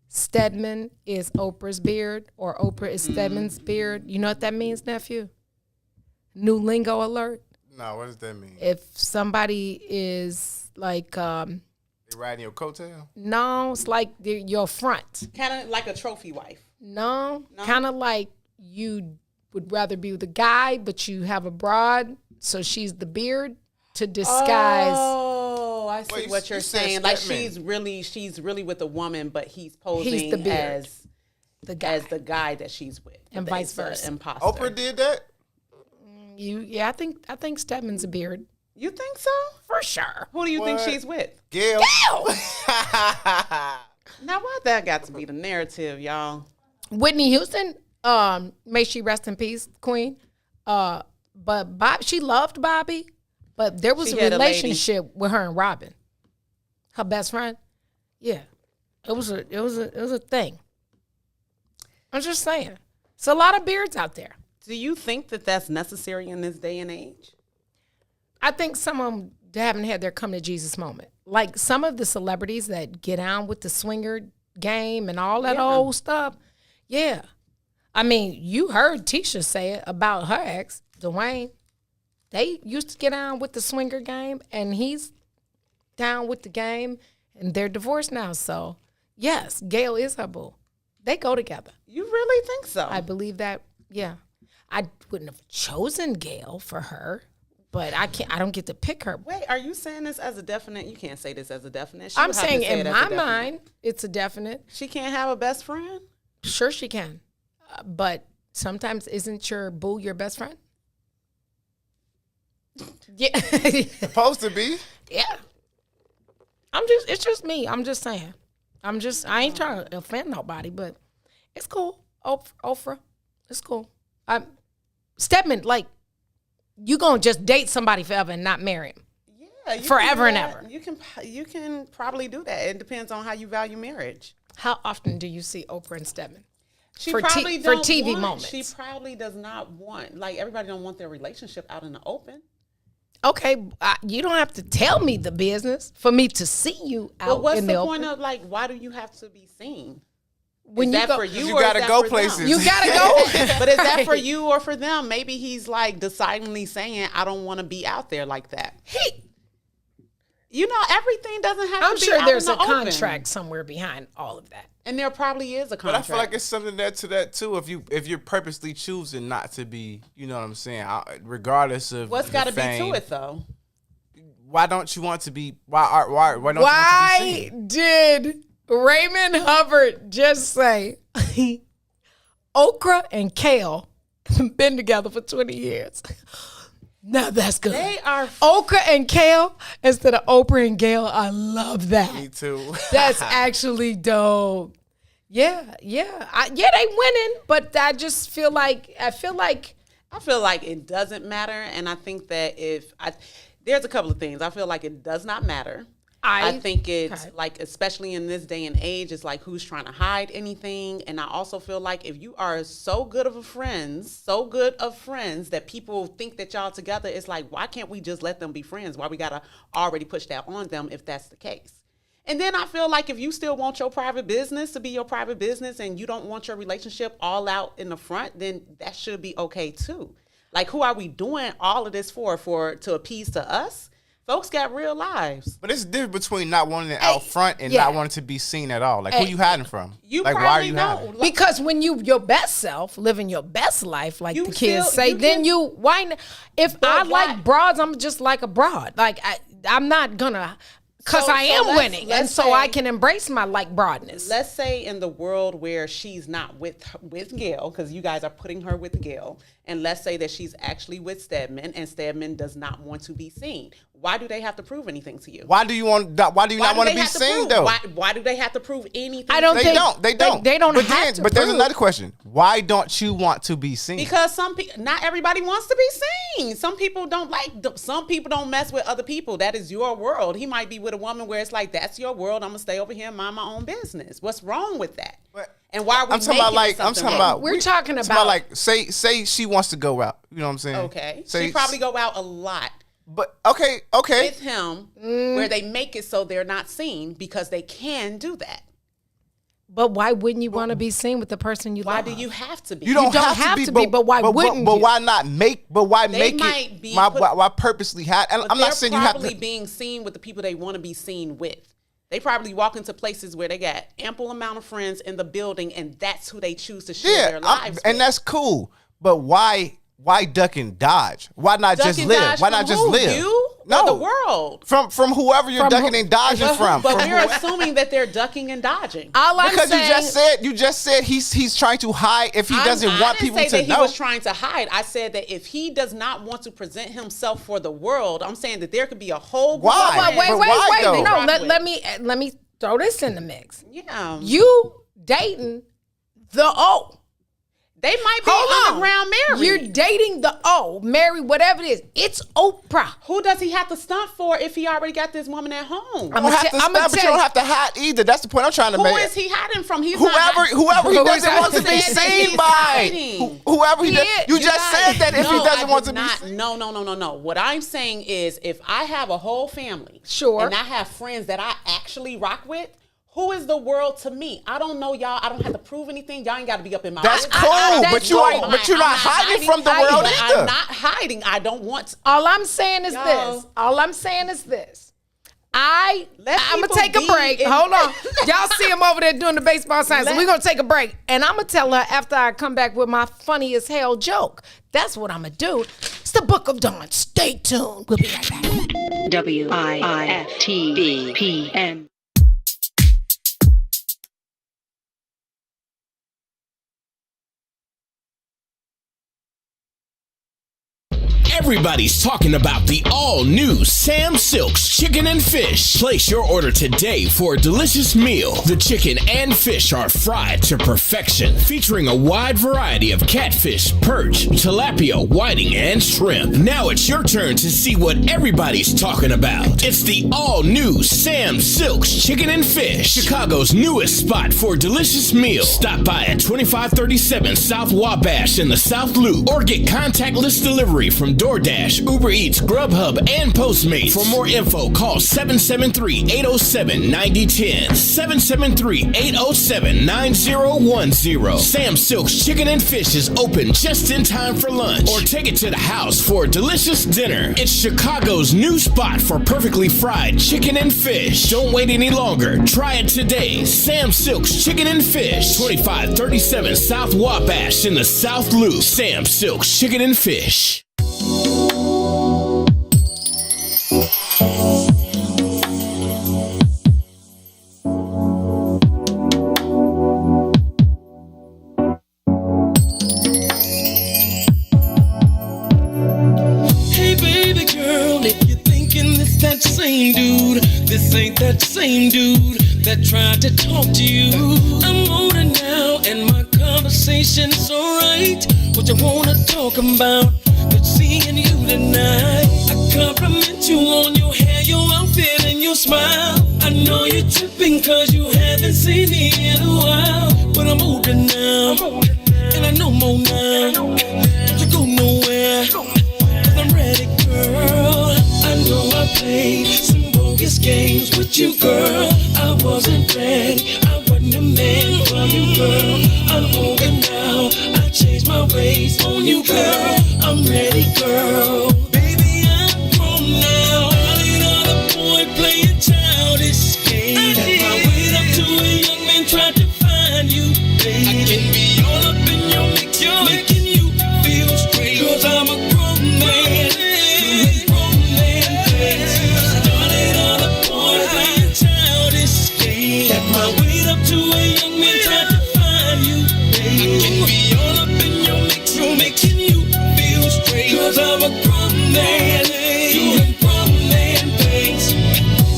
Stedman is Oprah's beard or Oprah is Stedman's beard. You know what that means, nephew? New lingo alert. No, what does that mean? If somebody is like... they riding your coattail? No, it's like your front. Kind of like a trophy wife. No? Kind of like you would rather be with a guy, but you have a broad, so she's the beard to disguise. Oh, I see Wait, what you're you said saying. Like Stedman. she's really with a woman, but he's posing He's the beard. as The guy. as the guy that she's with, And But vice it's a versa. Imposter. Oprah did that? I think Stedman's a beard. You think so? For sure. Who do you think What? she's with? Gail. Now, why that got to be the narrative, y'all? Whitney Houston, may she rest in peace, Queen. But she loved Bobby, but there was She a had a lady. relationship with her and Robin, her best friend. Yeah, it was a thing. I'm just saying, it's a lot of beards out there. Do you think that that's necessary in this day and age? I think some of them haven't had their come to Jesus moment. Like some of the celebrities that get on with the swinger game and all that old stuff. Yeah. I mean, you heard Tisha say it about her ex, Dwayne. They used to get on with the swinger game, and he's down with the game, and they're divorced now. So, yes, Gail is her boo. They go together. You really think so? I believe that, yeah. I wouldn't have chosen Gail for her, but I don't get to pick her. Wait, are you saying this as a definite? You can't say this as a definite. She I'm would have to saying say in it as a my definite. mind, it's a definite. She can't have a best friend? Sure she can. But sometimes isn't your boo your best friend? Yeah. Supposed to be. Yeah. It's just me. I'm just saying. I ain't trying to offend nobody, but it's cool. Oprah, it's cool. Stedman, like, you gonna just date somebody forever and not marry him. Yeah. You Forever can do and that. ever. You can probably do that. It depends on how you value marriage. How often do you see Oprah and Stedman? She For probably for don't TV want, moments. She probably does not want, like, everybody don't want their relationship out in the open. Okay, you don't have to tell me the business for me to see you out But what's in the the point open. of, like, why do you have to be seen? When Is you that go, for you, You or is gotta that go for places. them? you gotta go. But is that for you or for them? Maybe he's like decidingly saying, I don't want to be out there like that. You know, everything doesn't have I'm to be sure out there's in a the open. contract somewhere behind all of that. And there probably is a But I contract. feel like it's something to that too. If you're purposely choosing not to be, you know what I'm saying, regardless of What's the got to be fame, to it, though? Why don't you want to be? Why don't you want to be Why seen? did Raymond Hubbard just say okra and kale been together for 20 years? Now that's good. They are okra and kale instead of Oprah and Gail. I love that. Me too. That's actually dope. Yeah. They winning, but I just feel like it doesn't matter, and I think that there's a couple of things. I feel like it does not matter. I think it's like, especially in this day and age, it's like who's trying to hide anything. And I also feel like if you are so good of friends that people think that y'all together, it's like, why can't we just let them be friends? Why we gotta already push that on them if that's the case? And then I feel like if you still want your private business to be your private business and you don't want your relationship all out in the front, then that should be okay too. Like, who are we doing all of this for to appease to us? Folks got real lives. But it's different between not wanting it out front and not wanting to be seen at all. Like, who you hiding from? You like, probably why are you know. hiding? because when you your best self, living your best life, like the kids say, if I like broads, I'm just like a broad. Like I'm not gonna. Because I am winning, and so I can embrace my broadness. Let's say in the world where she's not with Gail, because you guys are putting her with Gail, and let's say that she's actually with Stedman, and Stedman does not want to be seen. Why do they have to prove anything to you? Why do you not want to be seen though? Why do they have to prove anything? I don't think they don't. They don't have to. But there's another question. Why don't you want to be seen? Because not everybody wants to be seen. Some people don't mess with other people. That is your world. He might be with a woman where it's like, that's your world. I'm gonna stay over here and mind my own business. What's wrong with that? And why are we I'm talking about we're talking about like say she wants to go out. You know what I'm saying? Okay. She probably go out a lot. But okay. With him, where they make it so they're not seen because they can do that. But why wouldn't you want to be seen with the person you love? Why do you have to be? You don't have to be, but why wouldn't you? But why not make? But why make it? Why purposely hide? And I'm not saying you have to. They're probably being seen with the people they want to be seen with. They probably walk into places where they got ample amount of friends in the building, and that's who they choose to share their lives with. And that's cool. But why duck and dodge? Why not just live? Why not just live? You? No, the world. From whoever you're ducking and dodging from. But we're assuming that they're ducking and dodging. Because you just said he's trying to hide if he doesn't want people to know. I didn't say that he was trying to hide. I said that if he does not want to present himself for the world, I'm saying that there could be a whole group of wait. No, let me throw this in the mix. Yeah. You dating the O. They might be underground married. You're dating the married, whatever it is. It's Oprah. Who does he have to stunt for if he already got this woman at home? But you don't have to hide either. That's the point I'm trying to make. Who is he hiding from? Whoever he doesn't want to be seen by. Whoever he does. You just said that if he doesn't want to be seen. No. What I'm saying is if I have a whole family, and I have friends that I actually rock with, who is the world to me? I don't know y'all. I don't have to prove anything. Y'all ain't got to be up in my business. That's cool, but you're not hiding from the world either. I'm not hiding. I don't want. All I'm saying is this. I'm gonna take a break. Hold on, y'all see him over there doing the baseball signs. So we're gonna take a break, and I'm gonna tell her after I come back with my funny as hell joke. That's what I'm gonna do. It's the Book of Dawn. Stay tuned. We'll be right back. WIFTBPM. Everybody's talking about the all-new Sam Silk's Chicken and Fish. Place your order today for a delicious meal. The chicken and fish are fried to perfection, featuring a wide variety of catfish, perch, tilapia, whiting, and shrimp. Now it's your turn to see what everybody's talking about. It's the all-new Sam Silk's Chicken and Fish, Chicago's newest spot for delicious meals. Stop by at 2537 South Wabash in the South Loop, or get contactless delivery from DoorDash, Uber Eats, Grubhub, and Postmates. For more info, call 773-807-9010. 773-807-9010. Sam Silk's Chicken and Fish is open just in time for lunch, or take it to the house for a delicious dinner. It's Chicago's new spot for perfectly fried chicken and fish. Don't wait any longer. Try it today. Sam Silk's Chicken and Fish, 2537 South Wabash in the South Loop. Sam Silk's Chicken and Fish. Hey that same dude that tried to talk to you. I'm older now and my conversation's alright. What you wanna talk about? But seeing you tonight, I compliment you on your hair, your outfit, and your smile. I know you're tripping cause you haven't seen me in a while. But I'm older now, and I know more now. Don't you go nowhere, cause I'm ready, girl. I know I played some bogus games with you, girl. I wasn't ready, I wasn't a man for you, girl. I'm older now, I changed my ways on you, girl. I'm ready, girl. Baby, I'm grown now. I ain't another boy playing childish games. Had my weight up to a young man tried to find you, baby. I can be all up in your mix, making you feel straight. Cause I'm a grown man, doing grown man things. Started on a boy playing childish games. Had my weight up to a young man tried to find you, baby. I can be all up in your mix, making you feel straight. Cause I'm a grown man, doing grown man things.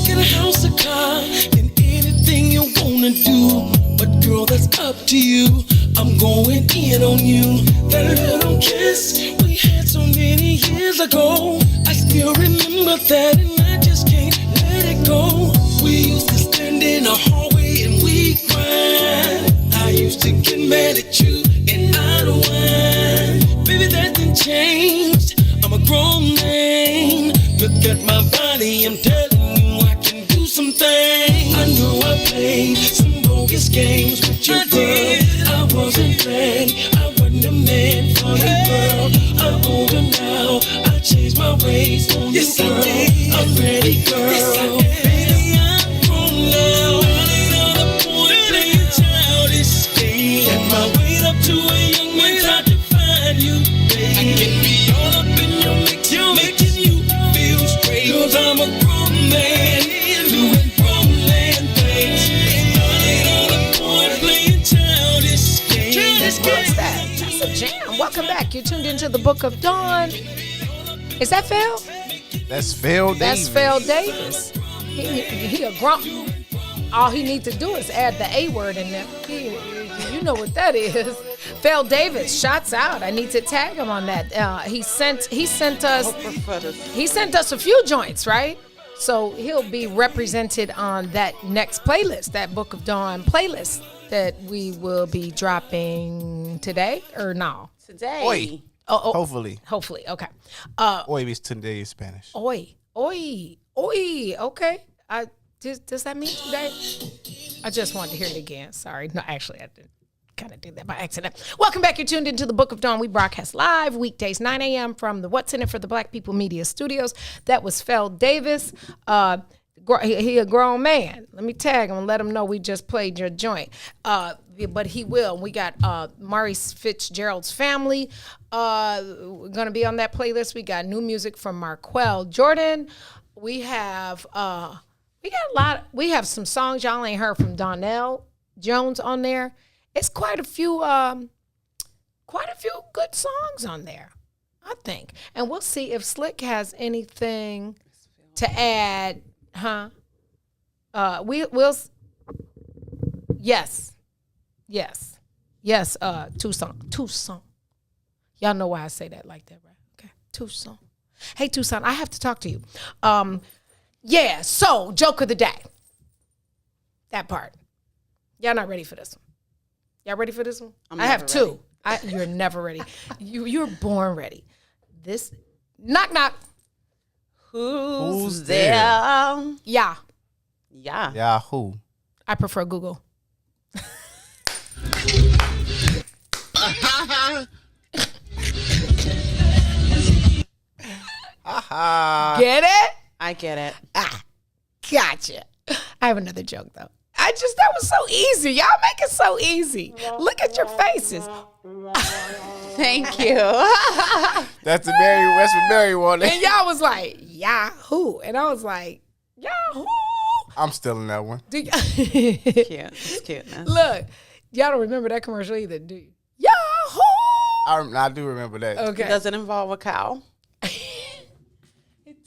Get a house, a car, and anything you wanna do. But girl, that's up to you. I'm going in on you. That little kiss we had so many years ago, I still remember that and I just can't let it go. We used to stand in a hallway and we cried. I used to get mad at you and I'd whine. Baby, that didn't change. I'm a grown man. Look at my body, I'm telling you I can do some things. I know I played some bogus games with you, girl. I wasn't ready, I wasn't a man for you, girl. I'm older now, I changed my ways on you, girl. I'm ready, girl. Baby, I'm grown now. I ain't another boy playing childish games. Had my weight up to a young man tried to find you, baby. I can be all up in your mix, making you feel straight. Cause I'm a grown man, doing grown man things. I ain't another boy playing childish games. What's that? That's a jam. Welcome back. You're tuned into the Book of Dawn. Is that Phil? That's Phil Davis. That's Phil Davis. He a grump. All he needs to do is add the A word in there. You know what that is. Phil Davis, shots out. I need to tag him on that. He sent us a few joints, right? So he'll be represented on that next playlist, that Book of Dawn playlist that we will be dropping today or no? Today. Oi. Oh, hopefully. Hopefully, okay. Oi is today in Spanish. Oi. Okay. Does that mean today? I just wanted to hear it again. Sorry. No, actually, I didn't. Kind of did that by accident. Welcome back. You're tuned into the Book of Dawn. We broadcast live weekdays 9 a.m. from the What's in It for the Black People Media Studios. That was Phil Davis. He a grown man. Let me tag him and let him know we just played your joint. But he will. We got Maurice Fitzgerald's Family going to be on that playlist. We got new music from Marquel Jordan. We have we have some songs y'all ain't heard from Donnell Jones on there. It's quite a few good songs on there, I think. And we'll see if Slick has anything to add, huh? We'll yes. Tucson. Y'all know why I say that like that, right? Okay, Tucson. Hey, Tucson, I have to talk to you. Yeah, so joke of the day. That part. Y'all not ready for this one. Y'all ready for this one? I have two. You're never ready. You're born ready. This knock knock. Who's there? Yeah. Yahoo. I prefer Google. Get it? I get it. Gotcha. I have another joke though. That was so easy. Y'all make it so easy. Look at your faces. Thank you. That's what Mary wanted. And y'all was like, Yahoo. And I was like, Yahoo. I'm still in that one. Cute. It's cuteness. Look, y'all don't remember that commercial either, do you? Yahoo. I do remember that. Okay. Does it involve a cow? It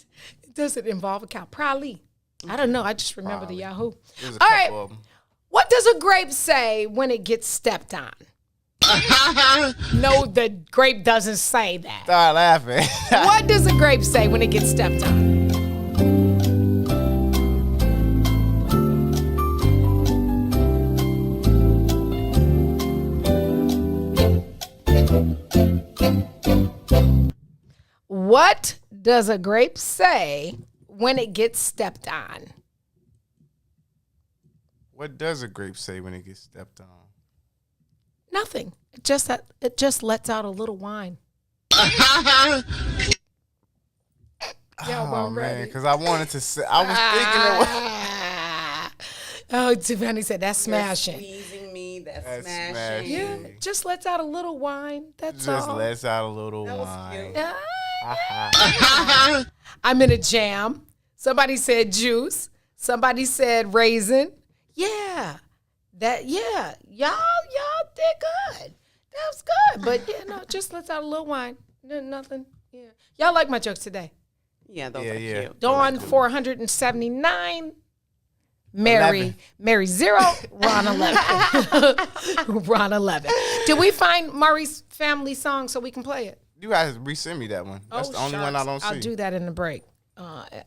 doesn't involve a cow. Probably. I don't know. I just remember the Yahoo. There's a All couple right. of them. What does a grape say when it gets stepped on? No, the grape doesn't say that. Start laughing. What does a grape say when it gets stepped on? What does a grape say when it gets stepped on? What does a grape say when it gets stepped on? Nothing. It just lets out a little wine. Oh man, because I wanted to say, I was thinking Oh, Tiffany said that's smashing. Squeezing me, that's That's smashing. smashing. Yeah, just lets out a little wine. That's just all. lets out a little That was wine. cute. I'm in a jam. Somebody said juice. Somebody said raisin. Yeah. Y'all did good. That was good. But just lets out a little wine. Nothing. Yeah. Y'all like my jokes today. Yeah, those Yeah, are yeah. cute. Dawn 479. Mary 0, Ron 11. Ron 11. Did we find Murray's family song so we can play it? You guys resend me that one. That's the only one I don't see. I'll do that in the break.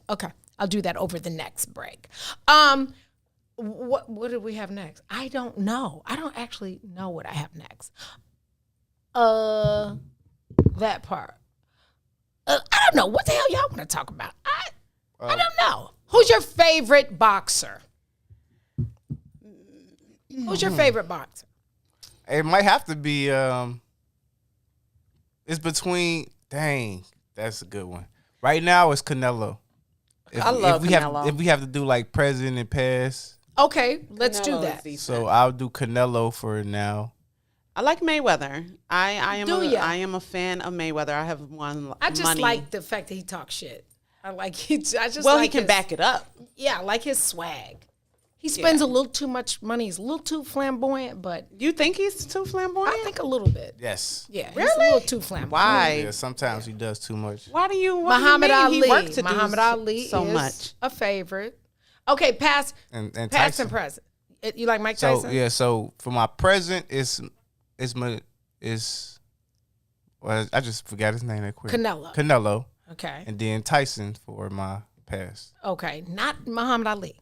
Okay. I'll do that over the next break. What do we have next? I don't know. I don't actually know what I have next. That part. I don't know. What the hell y'all want to talk about? I don't know. Who's your favorite boxer? Who's your favorite boxer? It might have to be. It's between. Dang, that's a good one. Right now, it's Canelo. I love Canelo. If we have to do like present and past, Okay, let's do Canelo is that. decent. so I'll do Canelo for now. I like Mayweather. I am a fan of Mayweather. I have won I just money. like the fact that he talks shit. I like it. I just Well, like he can his- back it up. Yeah, I like his swag. He spends a little too much money. He's a little too flamboyant, but You think he's too flamboyant? I think a little bit. Yes. Yeah, he's a little too flamboyant. Why? Yeah. Sometimes he does too much. Why do you? Muhammad Ali. He worked to Muhammad do Ali so is much. a favorite. Okay, past And and Tyson. present. You like Mike So Tyson? yeah. So for my present, well, I just forgot his name that quick. Canelo. Okay. And then Tyson for my past. Okay, not Muhammad Ali.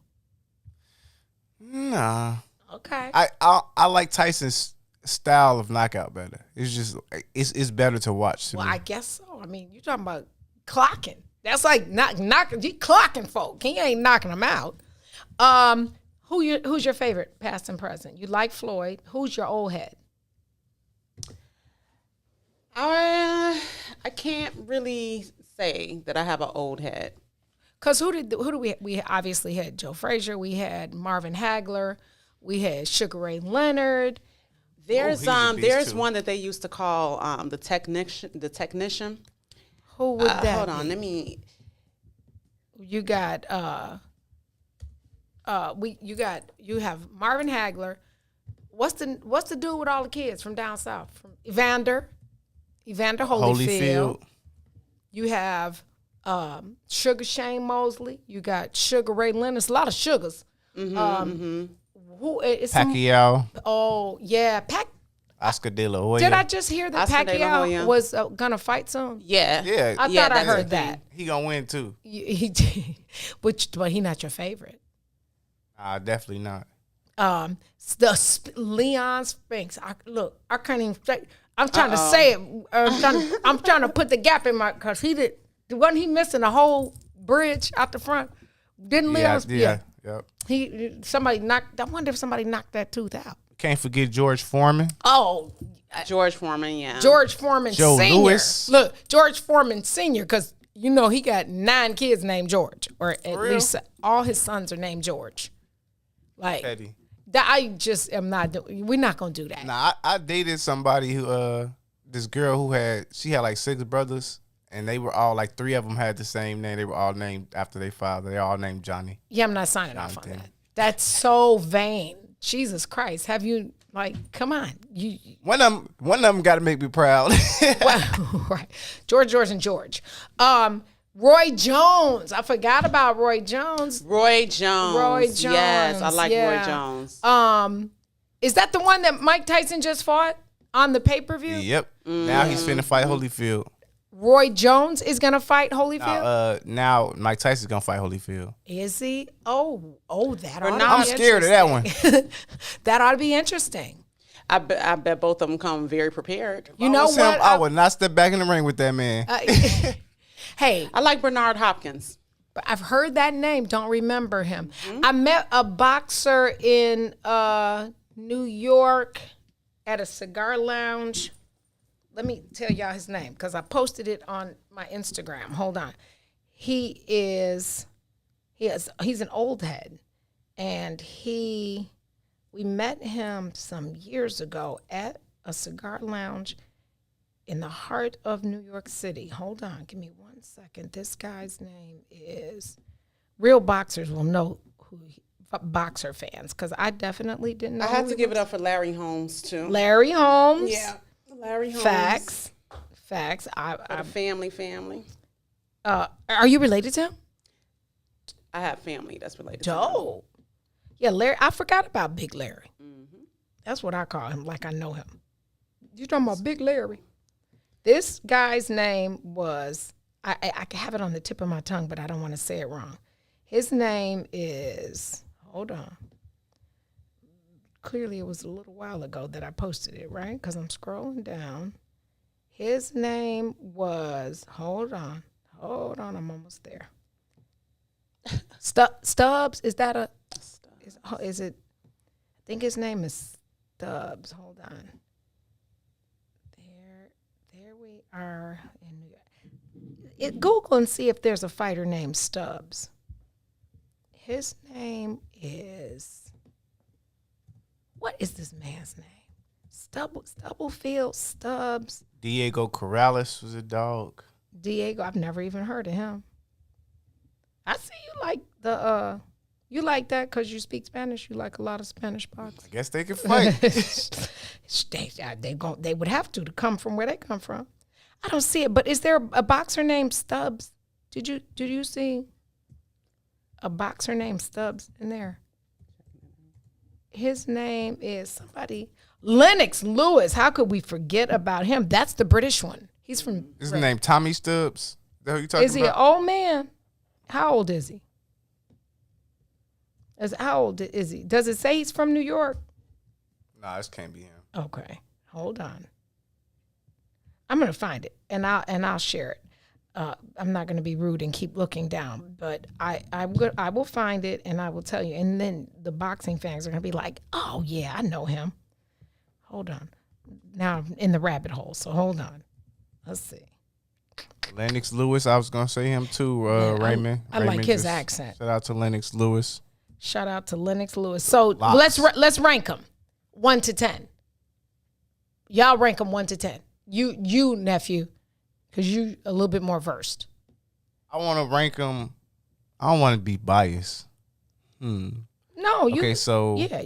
Nah. Okay. I like Tyson's style of knockout better. It's just it's better to watch. To Well, me. I guess so. I mean, you're talking about clocking. That's like knocking. He clocking folk. He ain't knocking them out. Who's your favorite, past and present? You like Floyd. Who's your old head? I can't really say that I have an old head. Because who do we obviously had Joe Frazier. We had Marvin Hagler. We had Sugar Ray Leonard. There's he's a beast, there's too. one that they used to call the technician. Who would that Hold on, be? let me. You got you have Marvin Hagler. What's the dude with all the kids from down south? From Evander Holyfield. You have Sugar Shane Mosley. You got Sugar Ray Leonard. It's a lot of sugars. Who is Pacquiao, Oh yeah, Oscar De La Hoya. Did I just hear that Oscar De La Pacquiao Hoya. was gonna fight soon? Yeah, Yeah. I Yeah, thought I that's the heard that. He gonna win too. But he not your favorite. Definitely not. Leon Spinks. I can't even say. I'm trying to say it. I'm trying to put the gap in my because wasn't he missing a whole bridge out the front? Didn't Leon? Yeah. Yep. Somebody knocked. I wonder if somebody knocked that tooth out. Can't forget George Foreman. Oh, George Foreman. Yeah, George Foreman Joe Sr. Louis. Look, George Foreman Sr. Because he got 9 kids named George, or at least all his sons are named George. Like Petty. that, I just am not doing. We're not gonna do that. Nah, I dated somebody who this girl who had like 6 brothers, and they were all like 3 of them had the same name. They were all named after their father. They all named Johnny. Yeah, I'm not signing off on Jonathan. that. That's so vain. Jesus Christ, have you come on? You One of them got to make me proud. well, right? George, and George. Roy Jones. I forgot about Roy Jones. Roy Jones. Yes, I like Roy Jones. Is that the one that Mike Tyson just fought on the pay-per-view? Yep. Now he's finna fight Holyfield. Roy Jones is gonna fight Holyfield? Now Mike Tyson's gonna fight Holyfield. Is he? Oh, that ought to be I'm scared of that one. That ought to be interesting. I bet both of them come very prepared. You know what? I would not step back in the ring with that man. Hey. I like Bernard Hopkins. But I've heard that name. Don't remember him. I met a boxer in New York at a cigar lounge. Let me tell y'all his name because I posted it on my Instagram. Hold on. He's an old head, and we met him some years ago at a cigar lounge in the heart of New York City. Hold on, give me 1 second. This guy's name is, real boxers will know who boxer fans, because I definitely didn't know. I had to give it up for Larry Holmes too. Larry Holmes. Yeah. Larry Holmes. Facts. I family. Are you related to him? I have family that's related to him. Yeah, Larry. I forgot about Big Larry. That's what I call him, like I know him. You talking about Big Larry? This guy's name was, I have it on the tip of my tongue, but I don't want to say it wrong. His name is, hold on. Clearly it was a little while ago that I posted it, right? Because I'm scrolling down. His name was, hold on, I'm almost there. Stubbs, is that a, is it, I think his name is Stubbs. Hold on. There we are in New York. Google and see if there's a fighter named Stubbs. His name is, what is this man's name? Stubblefield, Stubbs. Diego Corrales was a dog. Diego, I've never even heard of him. I see you like the, you like that because you speak Spanish. You like a lot of Spanish boxing. I guess they can fight. They would have to come from where they come from. I don't see it, but is there a boxer named Stubbs? Did you see a boxer named Stubbs in there? His name is somebody, Lennox Lewis. How could we forget about him? That's the British one. He's from. His name Tommy Stubbs. Is that who you talking about? Is he an old man? How old is he? How old is he? Does it say he's from New York? Nah, this can't be him. Okay, hold on. I'm gonna find it and I'll share it. I'm not gonna be rude and keep looking down, but I will find it and I will tell you. And then the boxing fans are gonna be like, "Oh yeah, I know him." Hold on. Now I'm in the rabbit hole, so hold on. Let's see. Lennox Lewis, I was gonna say him too. Raymond. I like his accent. Shout out to Lennox Lewis. Shout out to Lennox Lewis. So let's rank them 1 to 10. Y'all rank them 1 to 10. You nephew, because you a little bit more versed. I want to rank them. I don't want to be biased. No, you. Okay, so yeah,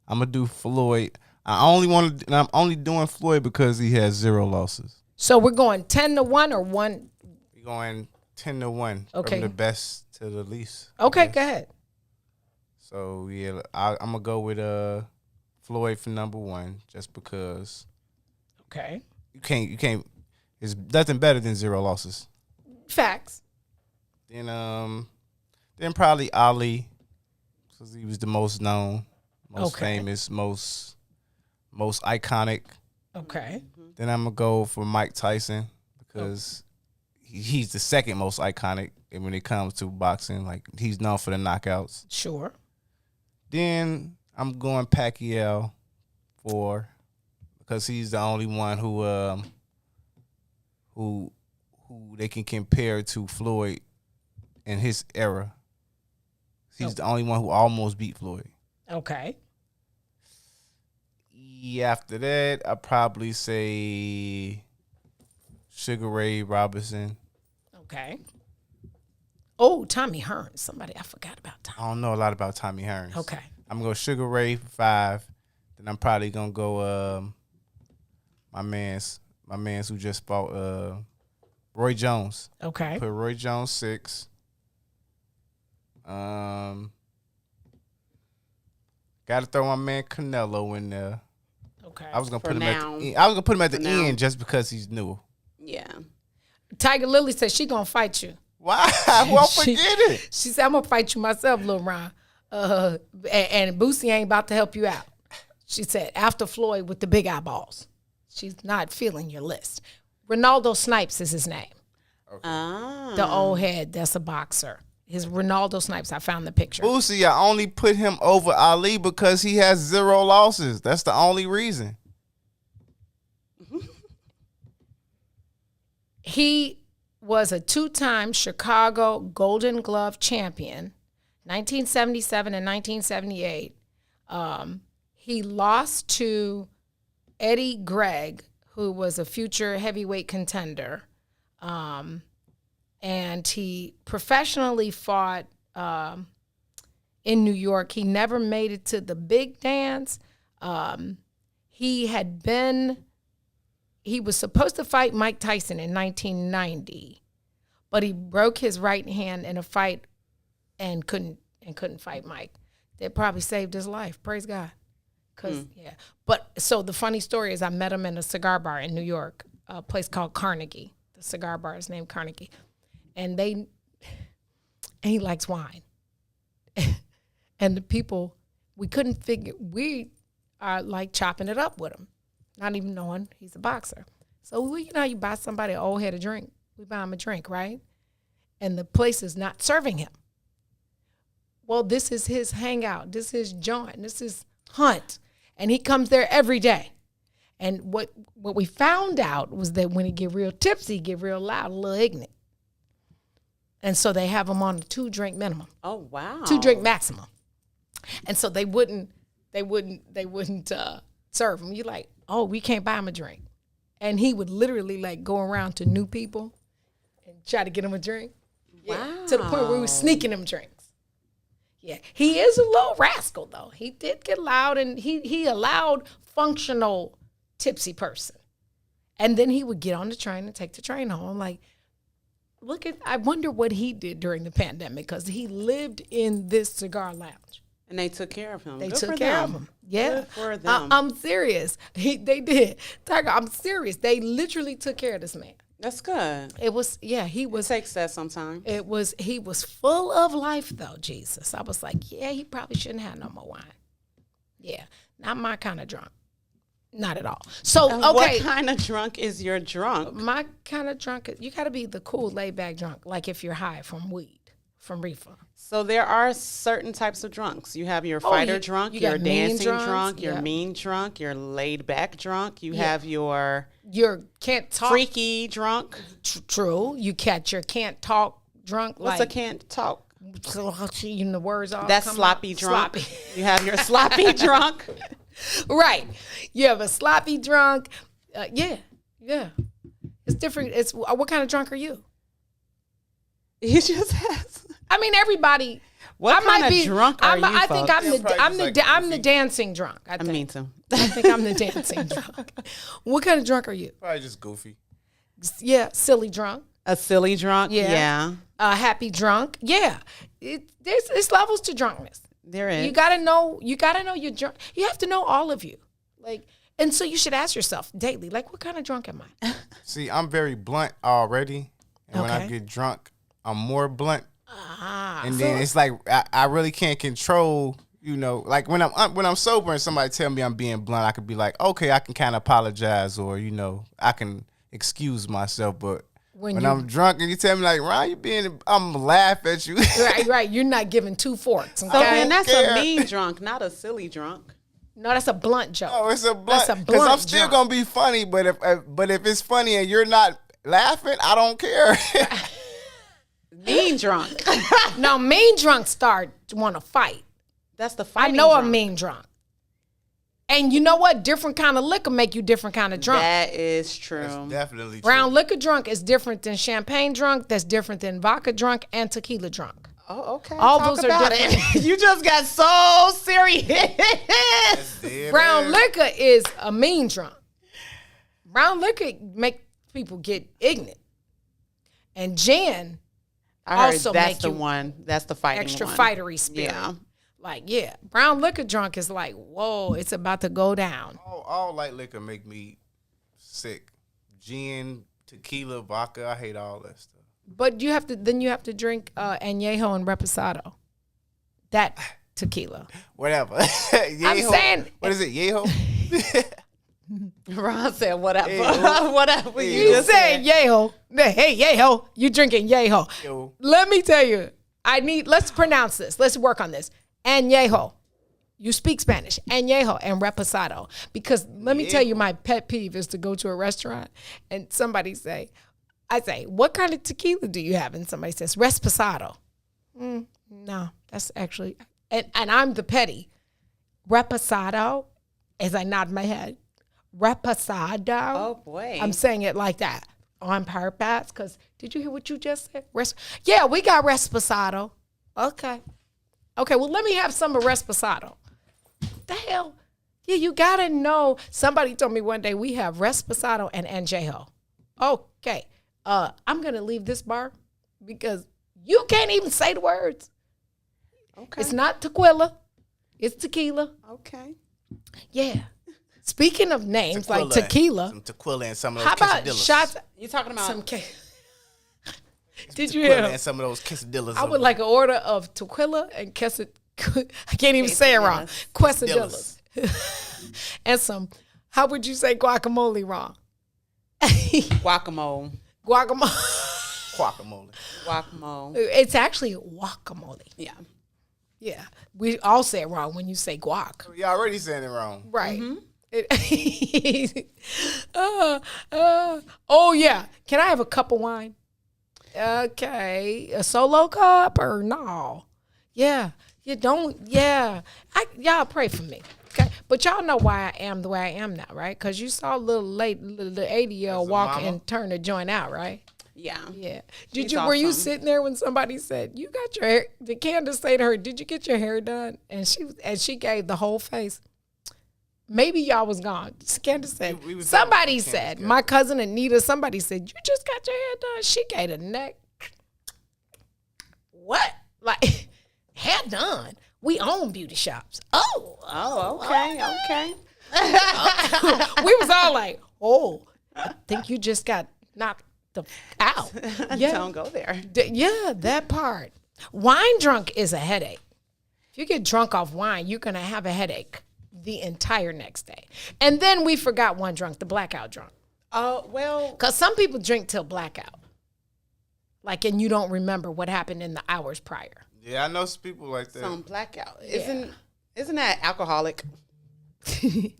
I'm gonna do Floyd. I'm only doing Floyd because he has 0 losses. So we're going 10 to 1 or 1. We're going 10 to 1. Okay. From the best to the least. Okay, go ahead. So yeah, I'm gonna go with Floyd for number 1 just because. Okay. You can't. It's nothing better than 0 losses. Facts. Then probably Ali, because he was the most known, most famous, most iconic. Okay. Then I'm gonna go for Mike Tyson because he's the second most iconic when it comes to boxing. Like, he's known for the knockouts. Sure. Then I'm going Pacquiao because he's the only one who they can compare to Floyd in his era. He's the only one who almost beat Floyd. Okay. Yeah, after that, I'd probably say Sugar Ray Robinson. Okay. Oh, Tommy Hearns. I forgot about Tommy. I don't know a lot about Tommy Hearns. Okay. I'm going to go Sugar Ray for 5. Then I'm probably going to go my man's who just fought Roy Jones. Okay. Put Roy Jones 6. Got to throw my man Canelo in there. Okay. I was gonna put him at the end just because he's new. Yeah. Tiger Lily said she gonna fight you. Why? I won't forget it. She said I'm gonna fight you myself, Lil Ron. And Boosie ain't about to help you out. She said after Floyd with the big eyeballs. She's not feeling your list. Ronaldo Snipes is his name. Okay. The old head, that's a boxer. His Ronaldo Snipes, I found the picture. Boosie, I only put him over Ali because he has 0 losses. That's the only reason. He was a 2-time Chicago Golden Glove champion, 1977 and 1978. He lost to Eddie Gregg, who was a future heavyweight contender. And he professionally fought in New York. He never made it to the big dance. He was supposed to fight Mike Tyson in 1990, but he broke his right hand in a fight and couldn't fight Mike. That probably saved his life. Praise God. But so the funny story is I met him in a cigar bar in New York, a place called Carnegie. The cigar bar is named Carnegie. And he likes wine. And the people, we couldn't figure, we are like chopping it up with him, not even knowing he's a boxer. So you know how you buy somebody an old head a drink? We buy him a drink, right? And the place is not serving him. Well, this is his hangout. This is joint. This is Hunt. And he comes there every day. And what we found out was that when he get real tipsy, he get real loud, a little ignorant. And so they have him on a 2-drink minimum. Oh, wow. 2-drink maximum. And so they wouldn't serve him. You're like, oh, we can't buy him a drink. And he would literally like go around to new people and try to get him a drink. Wow. Yeah, to the point where we were sneaking him drinks. Yeah, he is a little rascal though. He did get loud, and he allowed functional tipsy person. And then he would get on the train and take the train home. I'm like, I wonder what he did during the pandemic, because he lived in this cigar lounge. And they took care of him. They Good took for care them. of him. Yeah. Good for them. I'm serious. They did. Tiger, I'm serious. They literally took care of this man. That's good. He was. It takes that sometimes. He was full of life though, Jesus. I was like, yeah, he probably shouldn't have no more wine. Yeah. Not my kind of drunk. Not at all. So, okay. What kind of drunk is your drunk? My kind of drunk, you got to be the cool, laid-back drunk, like if you're high from weed, from reefer. So there are certain types of drunks. You have your fighter drunk, your dancing drunk, your mean drunk, your laid-back drunk. You have your can't talk. Freaky drunk. True. You catch your can't talk drunk. What's a can't talk? You know, the words all That's come sloppy out. drunk. Sloppy. You have your sloppy drunk. Right. You have a sloppy drunk. Yeah. It's different. It's what kind of drunk are you? You just have. I mean, everybody. What kind of drunk are you? I think I'm the dancing drunk. I think. Me too. I think I'm the dancing drunk. What kind of drunk are you? Probably just goofy. Yeah, silly drunk. A silly drunk. Yeah. A happy drunk. Yeah. There's levels to drunkenness. There is. You gotta know you're drunk. You have to know all of you. And so you should ask yourself daily, what kind of drunk am I? See, I'm very blunt already. And when I get drunk, I'm more blunt. And then it's like I really can't control, like when I'm sober and somebody tell me I'm being blunt, I could be like, okay, I can kind of apologize, or I can excuse myself. But when I'm drunk and you tell me like, Ron, I'm laugh at you. Right. You're not giving 2 forks. Okay? So then that's a mean drunk, not a silly drunk. No, that's a blunt joke. Oh, it's a blunt. Because I'm still gonna be funny, but if it's funny and you're not laughing, I don't care. Mean drunk. No, mean drunk want to fight. That's the fighting I know drunk. a mean drunk. And you know what? Different kind of liquor make you different kind of drunk. That is true. That's definitely true. Brown liquor drunk is different than champagne drunk. That's different than vodka drunk and tequila drunk. Oh, okay. All those are different. You just got so serious. Brown liquor is a mean drunk. Brown liquor make people get ignorant. And gin I heard also that's make the you one. That's the fighting extra one. fightery spirit. Yeah. Like, yeah, brown liquor drunk is like, whoa, it's about to go down. All light liquor make me sick. Gin, tequila, vodka, I hate all that stuff. But you have to drink añejo and reposado. That tequila. Whatever. I'm saying. What is it, Yeho? Ron said whatever. Yeho. Whatever You just say yeho. Hey, yeho. You drinking yeho. Yo. Let me tell you. Let's pronounce this. Let's work on this. Añejo. You speak Spanish. Añejo and reposado. Because let me tell you, my pet peeve is to go to a restaurant and I say, what kind of tequila do you have? And somebody says, reposado. No, that's actually, and I'm the petty. Reposado, as I nod my head. Reposado. Oh, boy. I'm saying it like that on purpose because did you hear what you just said? Yeah, we got reposado. Okay, well, let me have some of reposado. The hell? Yeah, you got to know. Somebody told me one day we have reposado and añejo. Okay, I'm going to leave this bar because you can't even say the words. Okay. It's not tequila. It's tequila. Okay. Yeah. Speaking of names Tequila. like tequila. Some tequila and some of those How about quesadillas. shots? You talking about Some Did you Tequila hear? and some of those quesadillas. I would like an order of tequila and I can't even say it wrong. Quesadillas. And some, how would you say guacamole wrong? guacamole? Guacamole. Guacamole. It's actually guacamole. Yeah. Yeah. We all say it wrong when you say guac. You're already saying it wrong. Right. Oh, yeah. Can I have a cup of wine? Okay. A solo cup or no? Yeah. You don't. Yeah. Y'all pray for me. Okay. But y'all know why I am the way I am now, right? Because you saw the 80-year-old walk and turn the joint out, right? Yeah. Yeah. She's Were you awesome. sitting there when somebody said, you got your hair, did Candace say to her, did you get your hair done? And she gave the whole face. Maybe y'all was gone. Candace said, somebody said, my cousin Anita, somebody said, you just got your hair done. She gave a neck. What? Like, hair done. We own beauty shops. Oh, okay. We was all like, I think you just got knocked out. Yeah. Don't go there. Yeah, that part. Wine drunk is a headache. If you get drunk off wine, you're going to have a headache the entire next day. And then we forgot one drunk, the blackout drunk. Oh, well. Because some people drink till blackout. And you don't remember what happened in the hours prior. Yeah, I know some people like that. Some blackout. Isn't that alcoholic? I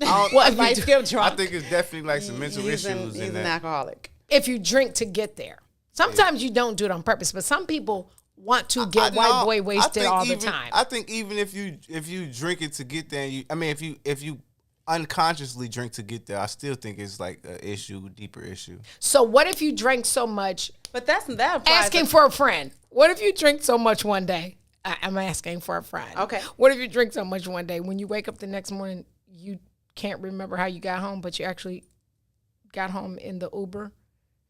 drunk. think it's definitely like some mental issues in He's that. an alcoholic. If you drink to get there. Sometimes you don't do it on purpose, but some people want to get white boy wasted all the time. I think even if you drink it to get there, if you unconsciously drink to get there, I still think it's like an issue, deeper issue. So what if you drank so much? But that asking for a friend. What if you drink so much one day? I'm asking for a friend. Okay. What if you drink so much one day when you wake up the next morning, you can't remember how you got home, but you actually got home in the Uber?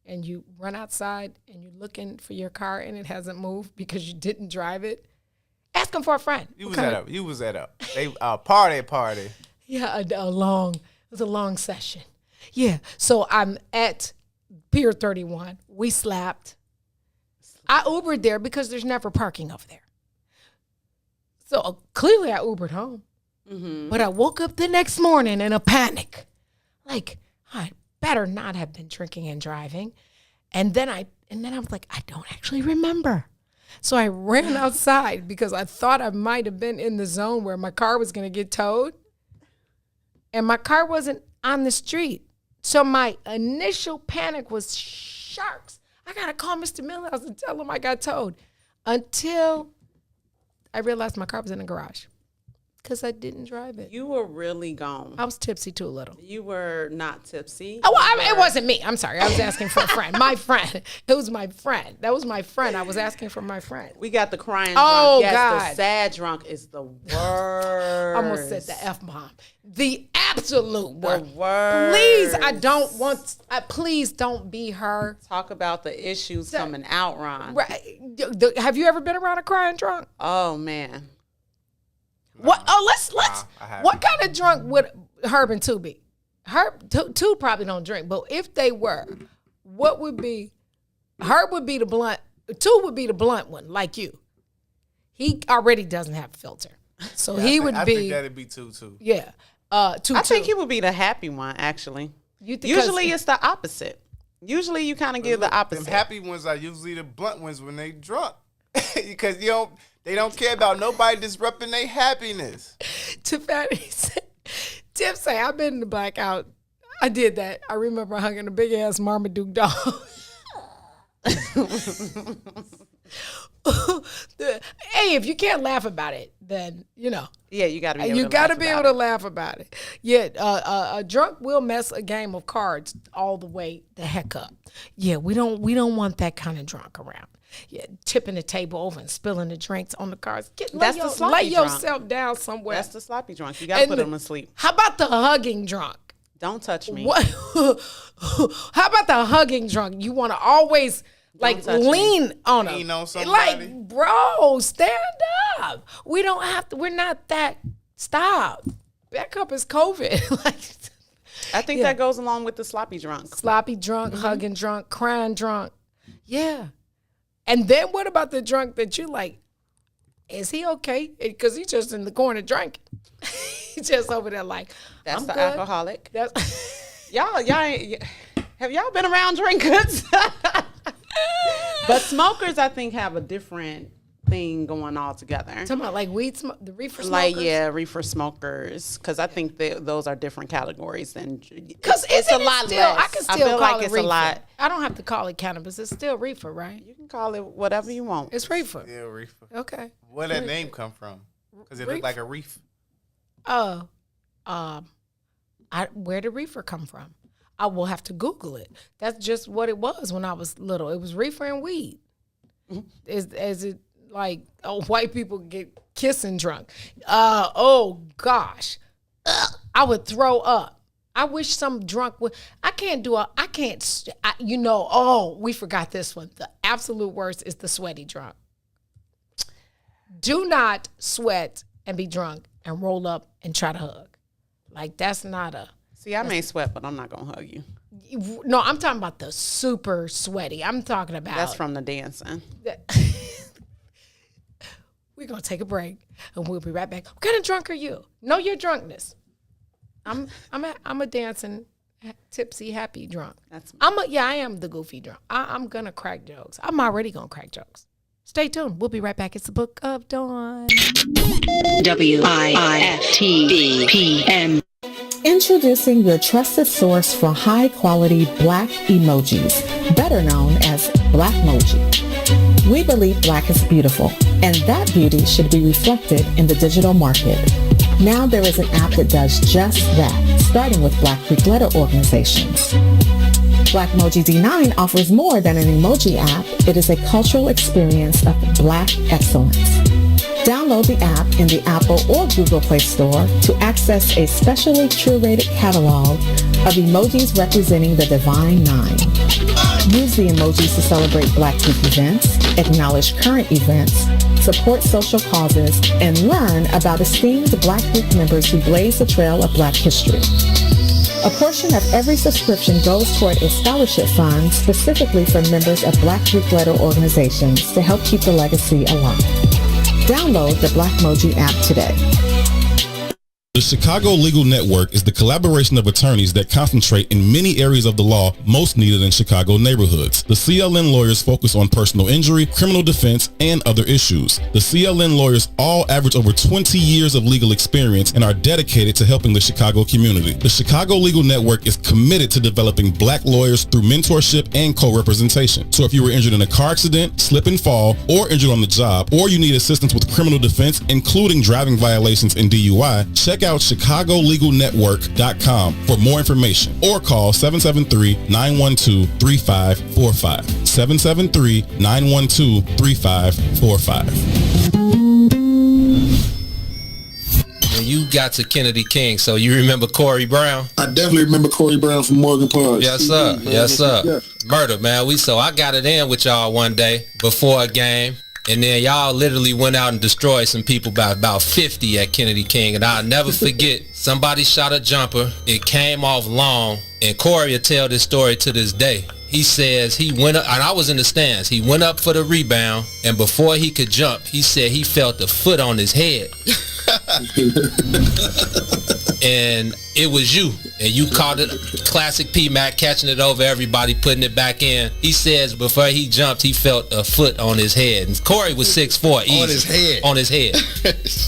And you run outside and you're looking for your car and it hasn't moved because you didn't drive it, ask them for a friend. You was at a party. Yeah, it was a long session. Yeah, so I'm at Pier 31. We slapped. I Ubered there because there's never parking over there. So clearly I Ubered home. Mm-hmm. But I woke up the next morning in a panic. Like, I better not have been drinking and driving. And then I was like, I don't actually remember. So I ran outside because I thought I might have been in the zone where my car was going to get towed. And my car wasn't on the street. So my initial panic was sharks. I got to call Mr. Milhouse and tell him I got towed. Until I realized my car was in the garage. because I didn't drive it. You were really gone. I was tipsy too a little. You were not tipsy. Oh, it wasn't me. I'm sorry. I was asking for a friend. My friend. It was my friend. That was my friend. I was asking for my friend. We got the crying Oh, drunk. Yes, God. the sad drunk is the worst. I almost said the F-bomb. The absolute worst. worst. Please, I don't want. Please don't be her. Talk about the issues coming out, Ron. Right. Have you ever been around a crying drunk? Oh man. What? Oh, let's. I haven't. What kind of drunk would Herb and Two be? Herb, Two probably don't drink, but if they were, what would be? Herb would be the blunt. Two would be the blunt one, like you. He already doesn't have a filter, so he would I be. think that'd be two. Yeah. Two. I think he would be the happy one, actually. Usually it's the opposite. Usually you kind of give the opposite. Them happy ones are usually the blunt ones when they drunk, because they don't care about nobody disrupting their happiness. Tip say, I've been in the blackout. I did that. I remember hugging a big ass Marmaduke dog. Hey, if you can't laugh about it, then Yeah, you got to be. able to laugh about it. Yeah, a drunk will mess a game of cards all the way the heck up. Yeah, we don't want that kind of drunk around. Yeah, tipping the table over and spilling the drinks on the cards. Lay yourself down somewhere. That's the sloppy drunk. You got to put them to sleep. How about the hugging drunk? Don't touch me. What? How about the hugging drunk? You want to always lean on them. Lean on somebody. Like, bro, stand up. We don't have to. We're not that. Stop. Back up is COVID. I think that goes along with the sloppy drunk. Sloppy drunk, hugging drunk, crying drunk. Yeah. And then what about the drunk that you like? Is he okay? Because he's just in the corner drinking. He's just over there like, that's I'm the good. Alcoholic. Y'all have y'all been around drinkers? But smokers, I think, have a different thing going all together. Talking about like the reefer smokers? Like, yeah, reefer smokers. Because I think those are different categories. Because it's a lot less. I can still feel call like it it's reefer. a lot. I don't have to call it cannabis. It's still reefer, right? You can call it whatever you want. It's reefer. Yeah, reefer. Okay. Where that name come from? Because it looked like a reef. Where did reefer come from? I will have to Google it. That's just what it was when I was little. It was reefer and weed. Is it like white people get kissing drunk? Oh gosh, I would throw up. I wish some drunk would. We forgot this one. The absolute worst is the sweaty drunk. Do not sweat and be drunk and roll up and try to hug. Like, that's not a... See, I may sweat, but I'm not going to hug you. No, I'm talking about the super sweaty. I'm talking about... That's from the dancing. We're going to take a break, and we'll be right back. What kind of drunk are you? Know your drunkness. I'm a dancing, tipsy, happy drunk. I am the goofy drunk. I'm going to crack jokes. I'm already going to crack jokes. Stay tuned. We'll be right back. It's the Book of Dawn. WIFTBPM. Introducing your trusted source for high-quality black emojis, better known as Blackmoji. We believe black is beautiful, and that beauty should be reflected in the digital market. Now there is an app that does just that, starting with Black Greek letter organizations. Blackmoji D9 offers more than an emoji app. It is a cultural experience of black excellence. Download the app in the Apple or Google Play Store to access a specially curated catalog of emojis representing the Divine Nine. Use the emojis to celebrate Black Greek events, acknowledge current events, support social causes, and learn about esteemed Black Greek members who blaze the trail of Black history. A portion of every subscription goes toward a scholarship fund specifically for members of Black Greek letter organizations to help keep the legacy alive. Download the Blackmoji app today. The Chicago Legal Network is the collaboration of attorneys that concentrate in many areas of the law most needed in Chicago neighborhoods. The CLN lawyers focus on personal injury, criminal defense, and other issues. The CLN lawyers all average over 20 years of legal experience and are dedicated to helping the Chicago community. The Chicago Legal Network is committed to developing black lawyers through mentorship and co-representation. So if you were injured in a car accident, slip and fall, or injured on the job, or you need assistance with criminal defense, including driving violations and DUI, check out ChicagoLegalNetwork.com for more information or call 773-912-3545. 773-912-3545. You got to Kennedy King, so you remember Corey Brown? I definitely remember Corey Brown from Morgan Park. Yes, sir. Yes, sir. Yeah. Murder, man. So I got it in with y'all one day before a game. And then y'all literally went out and destroyed some people by about 50 at Kennedy King. And I'll never forget, somebody shot a jumper. It came off long. And Corey will tell this story to this day. He says he went up, and I was in the stands. He went up for the rebound, and before he could jump, he said he felt a foot on his head. And it was you. And you caught it, classic P-Mac, catching it over everybody, putting it back in. He says before he jumped, he felt a foot on his head. And Corey was 6'4", easy. On his head. On his head.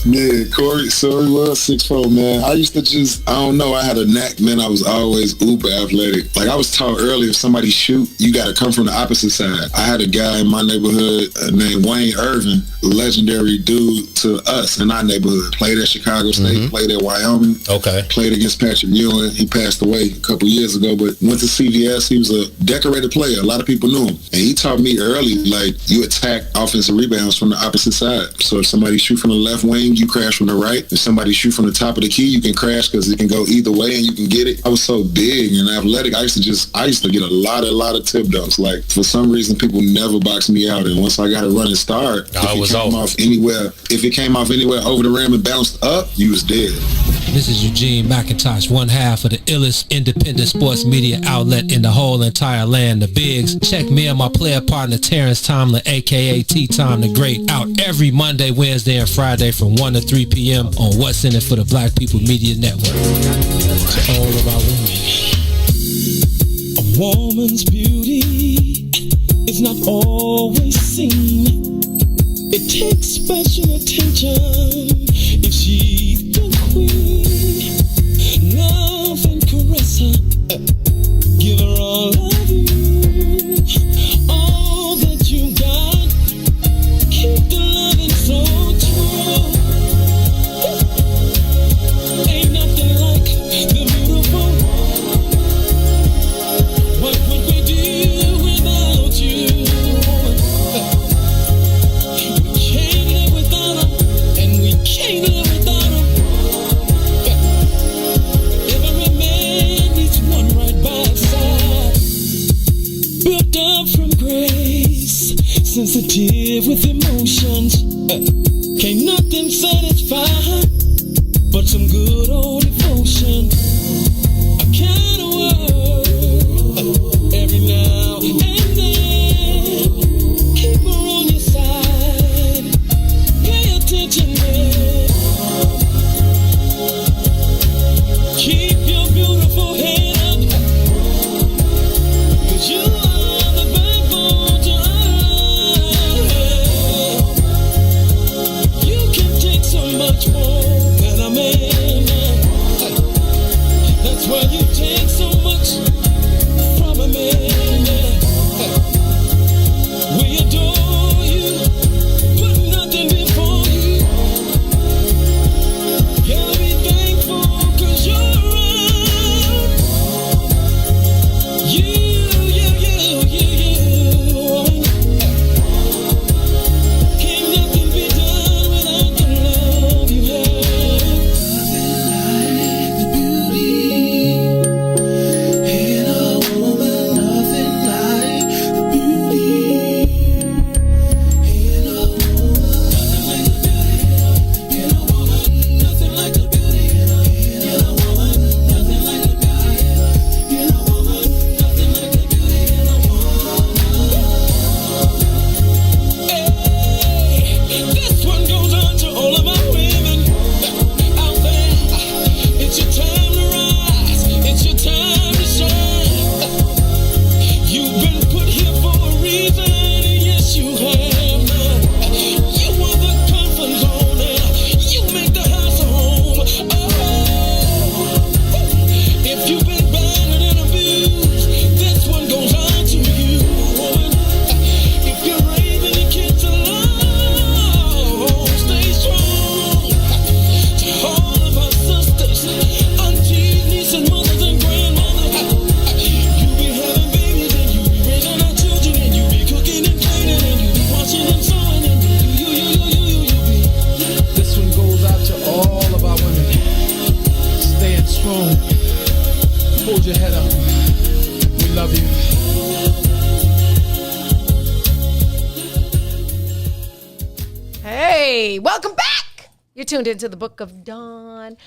Yeah, Corey, so he was 6'4", man. I used to just, I don't know, I had a knack, man. I was always uber athletic. Like I was taught earlier, if somebody shoot, you got to come from the opposite side. I had a guy in my neighborhood named Wayne Irvin, legendary dude to us in our neighborhood. Played at Chicago State, played at Wyoming. Okay. Played against Patrick Ewing. He passed away a couple years ago, but went to CVS. He was a decorated player. A lot of people knew him. And he taught me early, like, you attack offensive rebounds from the opposite side. So if somebody shoot from the left wing, you crash from the right. If somebody shoot from the top of the key, you can crash because it can go either way and you can get it. I was so big and athletic. I used to get a lot of tip dunks. Like, for some reason, people never boxed me out. And once I got a running start, if it came off anywhere over the rim and bounced up, you was dead. This is Eugene McIntosh, one half of the illest independent sports media outlet in the whole entire land, the Bigs. Check me and my player partner Terrence Tomlin, a.k.a. T-Tom the Great, out every Monday, Wednesday, and Friday from 1 to 3 p.m. on What's In It for the Black People Media Network. All about women. A woman's beauty is not always seen. It takes special attention if she's the queen. Love and caress her, give her all of you, all that you got. Keep the loving so true. Ain't nothing like the beautiful. What would we do without you? We can't live without her, and we can't live without her. Every man needs one right by his side. Built up from grace, sensitive with emotions. Can't nothing satisfy but some good old devotion. A kind of word every now and then. Keep her on your side. Pay attention, man. Keep your beautiful head up, 'cause you are the backbone to her. You can take so much more than a man. Hey, welcome back. You're tuned into the Book of Dawn,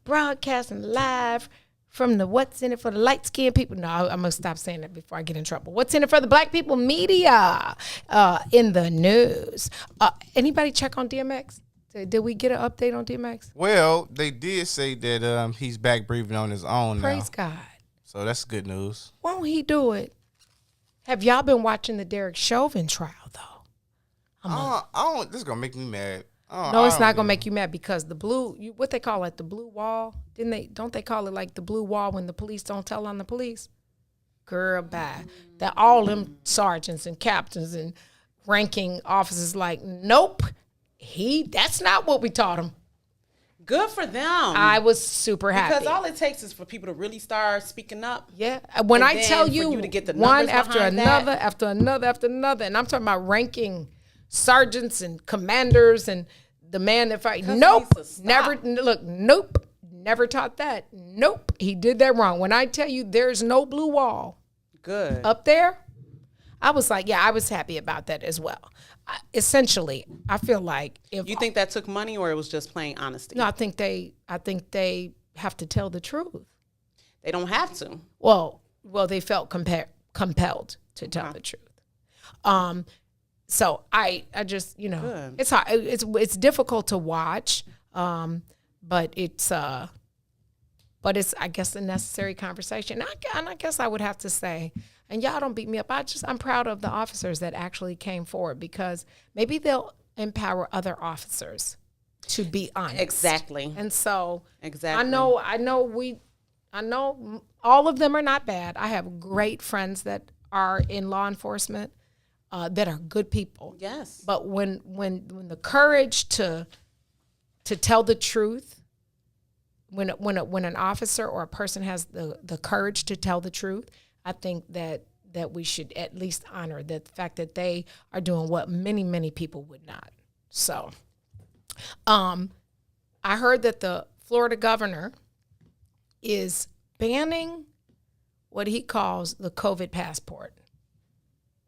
broadcasting live from the What's in It for the Light Skinned People. No, I'm going to stop saying that before I get in trouble. What's in it for the Black People media in the news. Anybody check on DMX? Did we get an update on DMX? Well, they did say that he's back breathing on his own now. Praise God. So that's good news. Won't he do it? Have y'all been watching the Derek Chauvin trial, though? I don't. This is gonna make me mad. No, it's not gonna make you mad because the blue, what they call it, the blue wall. Don't they call it like the blue wall when the police don't tell on the police? Girl, bye. That all them sergeants and captains and ranking officers like, nope. That's not what we taught him. Good for them. I was super happy. Because all it takes is for people to really start speaking up. Yeah. When I tell you to get the one numbers after another, after another, after another, and I'm talking about ranking sergeants and commanders and the man that fight. Nope. Never taught that. Nope. He did that wrong. When I tell you there's no blue wall. Good. Up there, I was like, yeah, I was happy about that as well. Essentially, I feel like if you think that took money or it was just plain honesty. No, I think they have to tell the truth. They don't have to. Well, they felt compelled to tell the truth. So I just Good. it's hard. It's difficult to watch, but it's I guess a necessary conversation. And I guess I would have to say. And y'all don't beat me up. I'm proud of the officers that actually came forward because maybe they'll empower other officers to be honest. Exactly. And so exactly. I know all of them are not bad. I have great friends that are in law enforcement that are good people. Yes. But when the courage to tell the truth, when an officer or a person has the courage to tell the truth, I think that we should at least honor the fact that they are doing what many, many people would not. So I heard that the Florida governor is banning what he calls the COVID passport,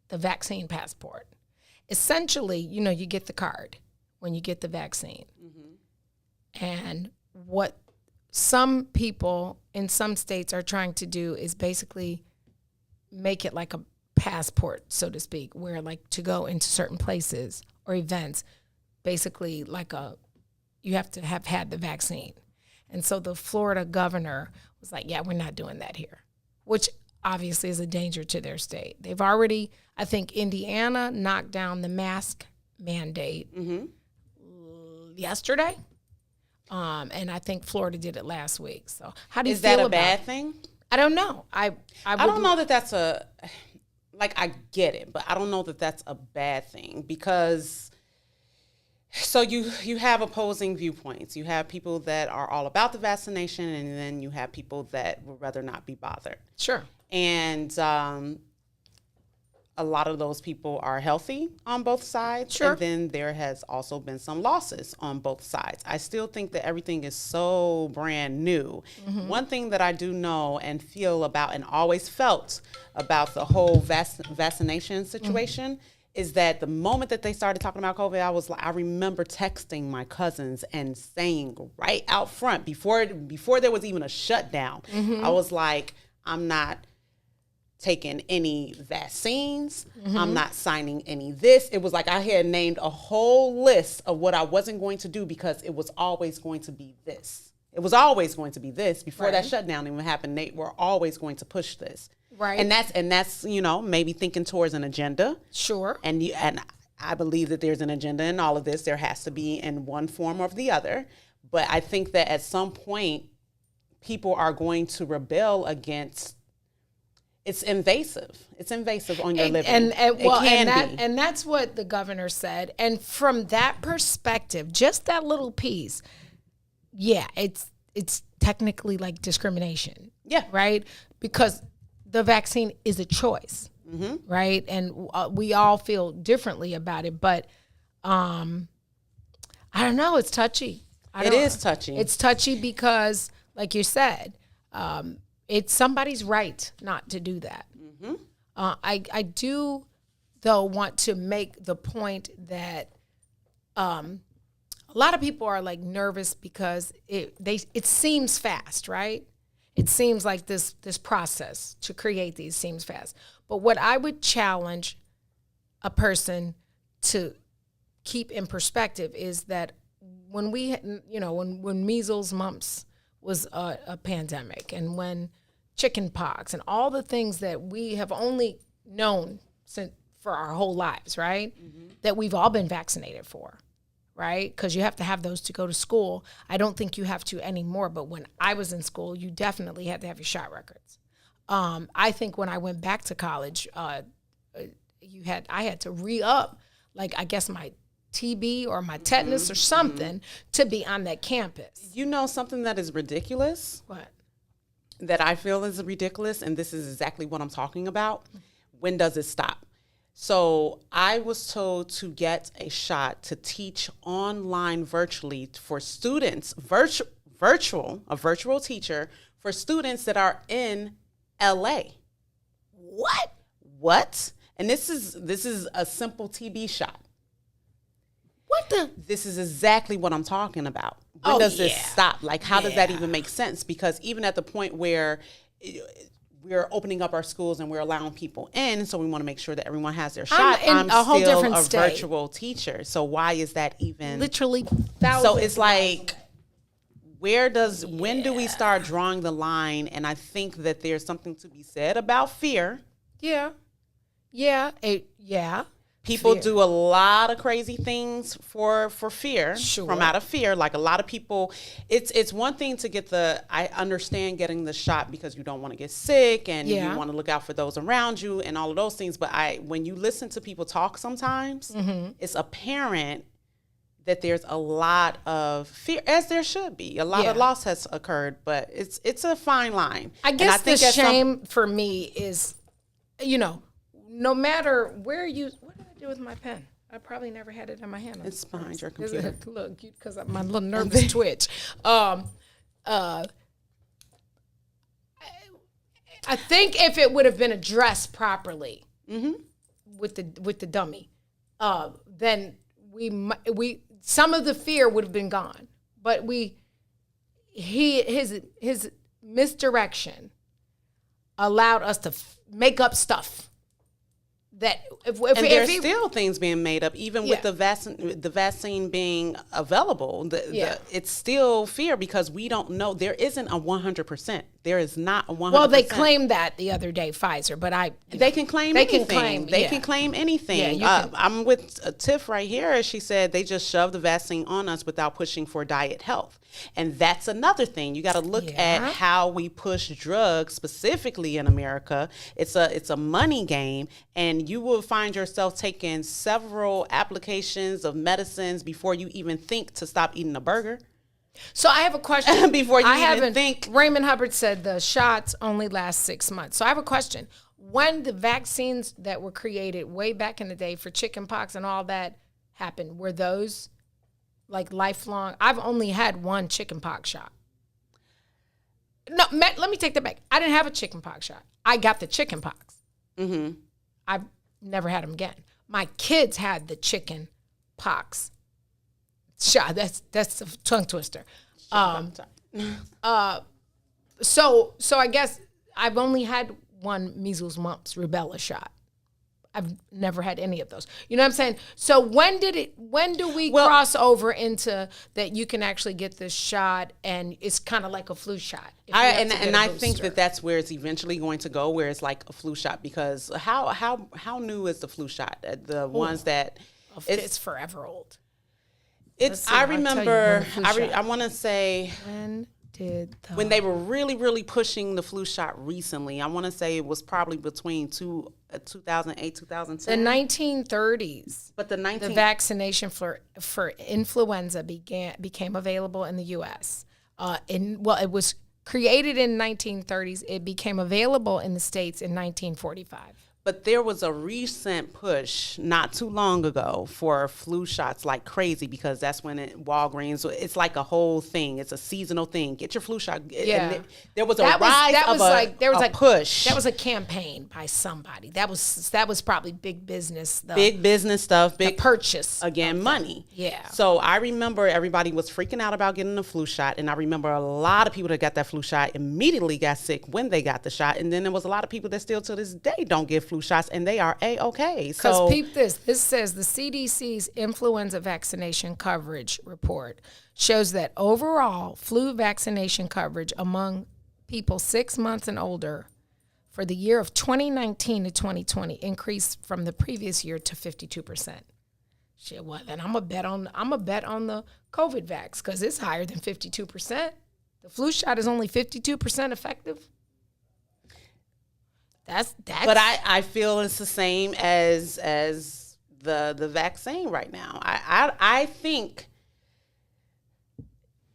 the vaccine passport. Essentially, you get the card when you get the vaccine. Mm-hmm. And what some people in some states are trying to do is basically make it like a passport, so to speak, where like to go into certain places or events, basically you have to have had the vaccine. And so the Florida governor was like, yeah, we're not doing that here, which obviously is a danger to their state. They've already, I think Indiana knocked down the mask mandate yesterday. And I think Florida did it last week. So how do you feel about it? Is that a bad thing? I don't know. I don't know that that's I get it, but I don't know that that's a bad thing because so you have opposing viewpoints. You have people that are all about the vaccination, and then you have people that would rather not be bothered. Sure. And a lot of those people are healthy on both sides. Sure. And then there has also been some losses on both sides. I still think that everything is so brand new. Mm-hmm. One thing that I do know and feel about and always felt about the whole vaccination situation is that the moment that they started talking about COVID, I remember texting my cousins and saying right out front before there was even a shutdown, I was like, I'm not taking any vaccines. I'm not signing any this. It was like I had named a whole list of what I wasn't going to do because it was always going to be this. It was always going to be this. Before that shutdown even happened, they were always going to push this. Right. And that's maybe thinking towards an agenda. Sure. And I believe that there's an agenda in all of this. There has to be in one form or the other. But I think that at some point, people are going to rebel against. It's invasive. It's invasive on your living. And that's what the governor said. And from that perspective, just that little piece, yeah, it's technically like discrimination. Yeah. Right? Because the vaccine is a choice. Mm-hmm. Right? And we all feel differently about it. But I don't know. It's touchy. It is touchy. It's touchy because, like you said, it's somebody's right not to do that. Mm-hmm. I do, though, want to make the point that a lot of people are like nervous because it seems fast, right? It seems like this process to create these seems fast. But what I would challenge a person to keep in perspective is that when when measles, mumps was a pandemic, and when chicken pox and all the things that we have only known for our whole lives, right? Mm-hmm. That we've all been vaccinated for, right? Because you have to have those to go to school. I don't think you have to anymore, but when I was in school, you definitely had to have your shot records. I think when I went back to college, I had to re-up, like I guess my TB or my tetanus or something to be on that campus. You know something that is ridiculous? What? That I feel is ridiculous, and this is exactly what I'm talking about. When does it stop? So I was told to get a shot to teach online virtually for students, a virtual teacher for students that are in LA. What? And this is a simple TB shot. What the? This is exactly what I'm talking about. When does this stop? Like, how does that even make sense? Because even at the point where we're opening up our schools and we're allowing people in, so we want to make sure that everyone has their shot. I'm a whole still different a state. virtual teacher. So why is that even? Literally thousands. So it's like, when do we start drawing the line? And I think that there's something to be said about fear. Yeah. People do a lot of crazy things for fear, from out of fear. Like a lot of people, it's one thing to I understand getting the shot because you don't want to get sick and you want to look out for those around you and all of those things. But when you listen to people talk sometimes, it's apparent that there's a lot of fear, as there should be. A lot of loss has occurred, but it's a fine line. I guess the shame for me is, no matter where what did I do with my pen? I probably never had it in my hand. It's behind your computer. Look, because my little nervous twitch. I think if it would have been addressed properly with the dummy, then we some of the fear would have been gone. But his misdirection allowed us to make up stuff. That there's still things being made up, even with the vaccine being available. It's still fear because we don't know. There isn't a 100%. There is not a 100%. Well, they claimed that the other day, Pfizer, but they can claim anything. They can claim anything. I'm with Tiff right here. She said they just shoved the vaccine on us without pushing for diet health. And that's another thing. You got to look at how we push drugs, specifically in America. It's a money game, and you will find yourself taking several applications of medicines before you even think to stop eating a burger. So I have a question. Before you even think. Raymond Hubbard said the shots only last 6 months. So I have a question. When the vaccines that were created way back in the day for chickenpox and all that happened, were those like lifelong? I've only had one chickenpox shot. No, let me take that back. I didn't have a chickenpox shot. I got the chickenpox. Mm-hmm. I've never had them again. My kids had the chickenpox shot. That's a tongue twister. So I guess I've only had one measles, mumps, rubella shot. I've never had any of those. You know what I'm saying? So when do we cross over into that you can actually get this shot and it's kind of like a flu shot? I think that's where it's eventually going to go, where it's like a flu shot, because how new is the flu shot? The ones that it's forever old. I remember. I want to say when they were really, really pushing the flu shot recently. I want to say it was probably between 2008, 2010. The 1930s. But the vaccination for influenza became available in the U.S. It was created in 1930s. It became available in the States in 1945. But there was a recent push not too long ago for flu shots like crazy, because that's when Walgreens, it's like a whole thing. It's a seasonal thing. Get your flu shot. Yeah. There was a rise of a push. That was a campaign by somebody. That was probably big business. Big business stuff. Big purchase. Again, money. Yeah. So I remember everybody was freaking out about getting the flu shot. And I remember a lot of people that got that flu shot immediately got sick when they got the shot. And then there was a lot of people that still to this day don't get flu shots, and they are A-okay. Because peep this. This says the CDC's influenza vaccination coverage report shows that overall flu vaccination coverage among people 6 months and older for the year of 2019 to 2020 increased from the previous year to 52%. Shit, well, then I'm a bet on the COVID vax, because it's higher than 52%. The flu shot is only 52% effective. That's But I feel it's the same as the vaccine right now. I think,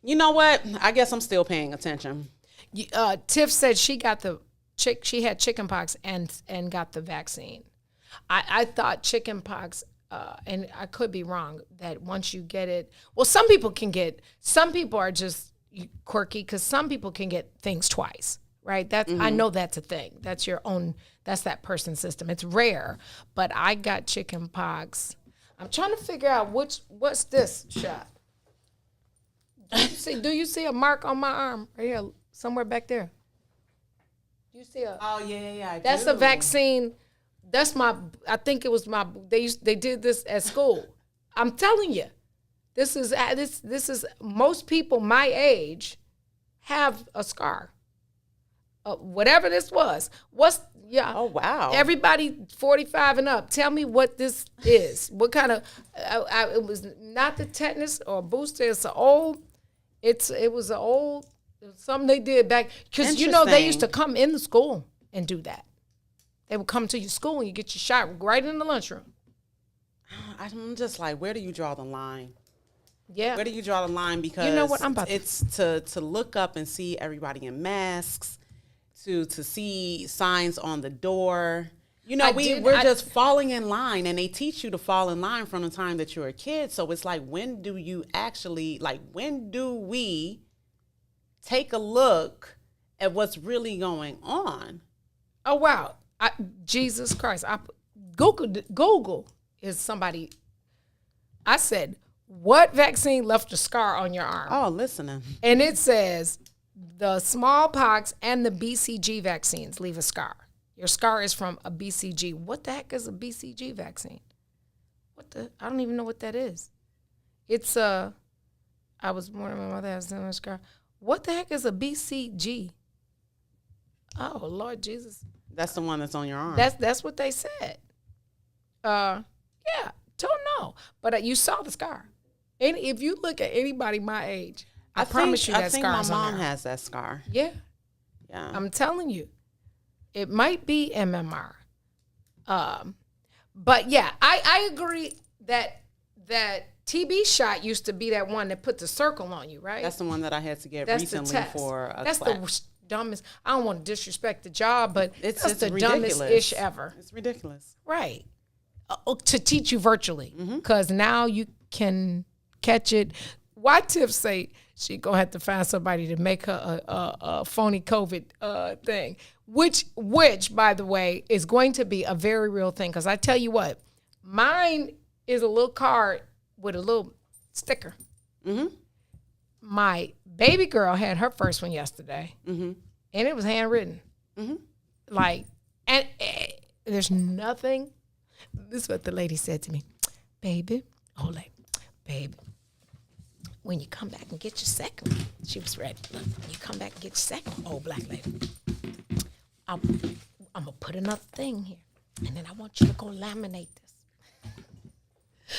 you know what? I guess I'm still paying attention. Tiff said she had chickenpox and got the vaccine. I thought chickenpox, and I could be wrong, that once you get it, well, some people are just quirky, because some people can get things twice. Right? I know that's a thing. That's that person's system. It's rare, but I got chicken pox. I'm trying to figure out what's this shot. Do you see a mark on my arm right here, somewhere back there? You see a? Oh yeah. That's a vaccine. That's I think it was they did this at school. I'm telling you, this is most people my age have a scar. Whatever this was. Oh, wow. Everybody 45 and up, tell me what this is. What kind of, it was not the tetanus or booster. It was something they did back, because they used to come in the school and do that. They would come to your school and you get your shot right in the lunchroom. I'm just like, where do you draw the line? Yeah. Where do you draw the line? Because you know what? It's to look up and see everybody in masks, to see signs on the door. We're just falling in line, and they teach you to fall in line from the time that you're a kid. So it's like, when do we take a look at what's really going on? Oh, wow. Jesus Christ. Google is somebody. I said, what vaccine left a scar on your arm? Oh, listening. And it says the smallpox and the BCG vaccines leave a scar. Your scar is from a BCG. What the heck is a BCG vaccine? I don't even know what that is. It's I was born, my mother has a scar. What the heck is a BCG? Oh, Lord Jesus. That's the one that's on your arm. That's what they said. Yeah, don't know. But you saw the scar. And if you look at anybody my age, I promise you that scar is on there. I think my mom has that scar. Yeah. Yeah. I'm telling you. It might be MMR. But yeah, I agree that TB shot used to be that one that put the circle on you, right? That's the one that I had to get recently for a That's class. The dumbest. I don't want to disrespect the job, but it's the ridiculous. dumbest ish ever. It's ridiculous. Right. To teach you virtually, because now you can catch it. Why Tiff say she gonna have to find somebody to make her a phony COVID thing, which by the way is going to be a very real thing. Because I tell you what, mine is a little card with a little sticker. My baby girl had her first one yesterday, and it was handwritten. Like, and there's nothing. This is what the lady said to me, baby. When you come back and get your second one, she was ready. Look, when you come back and get your second one, old black lady, I'm gonna put another thing here, and then I want you to go laminate this.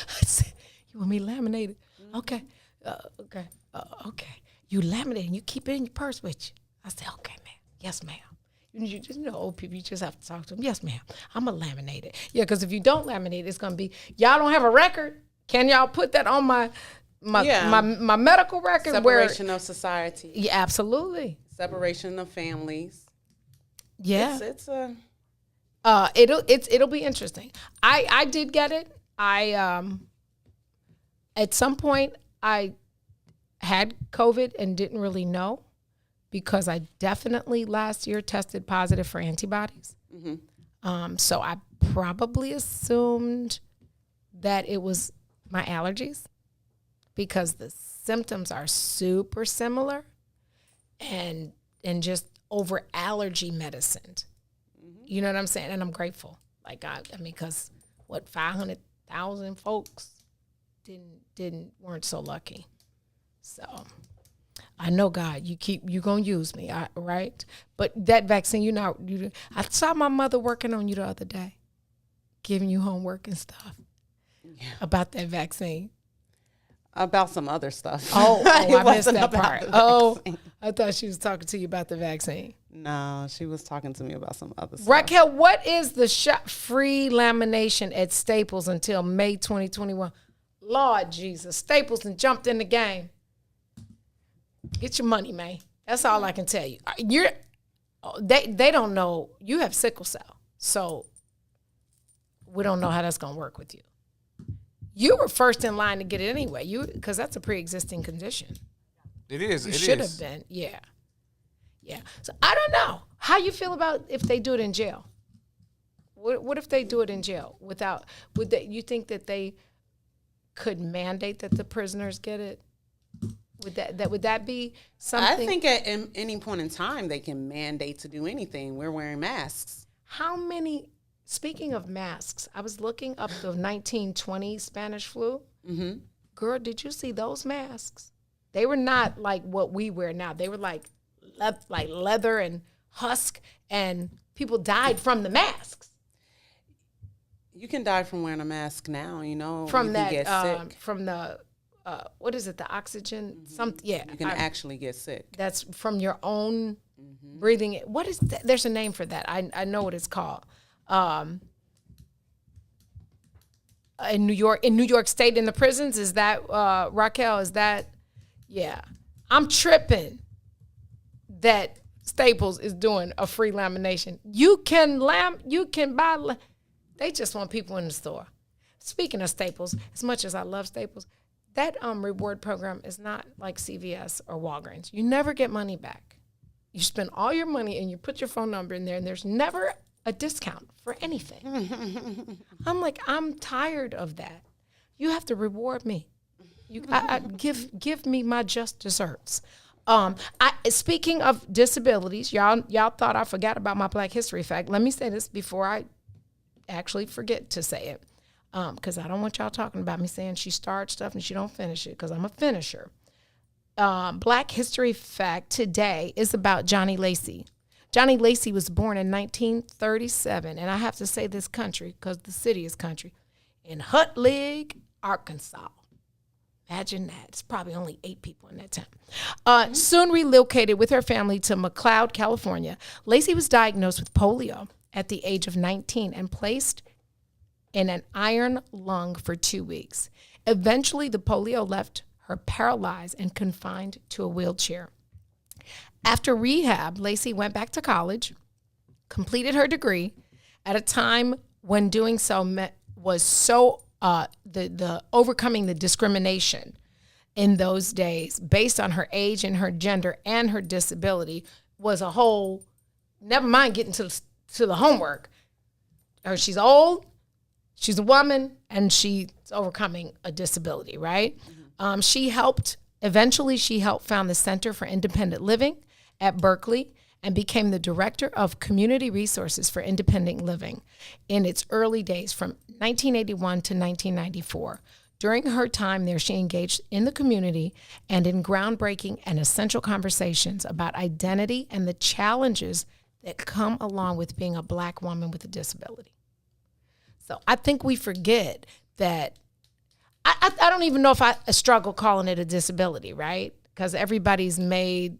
I said, you want me to laminate it? Okay. Okay. You laminate it and you keep it in your purse with you. I said, okay, ma'am. Yes, ma'am. You just know old people, you just have to talk to them. Yes, ma'am. I'm going to laminate it. Yeah, because if you don't laminate it, it's going to be, y'all don't have a record? Can y'all put that on my medical record? Separation of society. Yeah, absolutely. Separation of families. Yeah. It'll be interesting. I did get it. At some point I had COVID and didn't really know, because I definitely last year tested positive for antibodies. So I probably assumed that it was my allergies, because the symptoms are super similar, and just over allergy medicine. You know what I'm saying? And I'm grateful. Like I mean, because 500,000 folks weren't so lucky. So I know, God, you gonna use me, right? But that vaccine, I saw my mother working on you the other day, giving you homework and stuff about that vaccine. About some other stuff. Oh, I missed that about part. the Oh, vaccine. I thought she was talking to you about the vaccine. No, she was talking to me about some other stuff. Raquel, what is the shot-free lamination at Staples until May 2021? Lord Jesus, Staples and jumped in the game. Get your money, man. That's all I can tell you. They don't know you have sickle cell, so we don't know how that's gonna work with you. You were first in line to get it anyway, because that's a pre-existing condition. It is. You should have been, yeah. So I don't know how you feel about if they do it in jail. What if they do it in jail without? You think that they could mandate that the prisoners get it? Would that be something? I think at any point in time they can mandate to do anything. We're wearing masks. How many? Speaking of masks, I was looking up the 1920 Spanish flu. Mm-hmm. Girl, did you see those masks? They were not like what we wear now. They were like leather and husk, and people died from the masks. You can die from wearing a mask now. From you that, can get sick. from the what is it? The oxygen, something. Yeah, you can actually get sick. That's from your own breathing. What is that? There's a name for that. I know what it's called. In New York State, in the prisons, is that Raquel? Is that? Yeah, I'm tripping that Staples is doing a free lamination. You can buy. They just want people in the store. Speaking of Staples, as much as I love Staples, that reward program is not like CVS or Walgreens. You never get money back. You spend all your money and you put your phone number in there, and there's never a discount for anything. I'm tired of that. You have to reward me. Give me my just desserts. Speaking of disabilities, y'all thought I forgot about my Black History fact. Let me say this before I actually forget to say it, because I don't want y'all talking about me saying she starts stuff and she don't finish it, because I'm a finisher. Black History fact today is about Johnny Lacey. Johnny Lacey was born in 1937, and I have to say this country because the city is country, in Huttlig, Arkansas. Imagine that. It's probably only 8 people in that town. Soon relocated with her family to McLeod, California, Lacey was diagnosed with polio at the age of 19 and placed in an iron lung for 2 weeks. Eventually, the polio left her paralyzed and confined to a wheelchair. After rehab, Lacey went back to college, completed her degree at a time when doing so was so the overcoming the discrimination in those days based on her age and her gender and her disability was a whole, never mind getting to the homework. She's old, she's a woman, and she's overcoming a disability, right? Eventually she helped found the Center for Independent Living at Berkeley and became the director of community resources for independent living in its early days from 1981 to 1994. During her time there, she engaged in the community and in groundbreaking and essential conversations about identity and the challenges that come along with being a Black woman with a disability. So I think we forget that. I don't even know if I struggle calling it a disability, right? Because everybody's made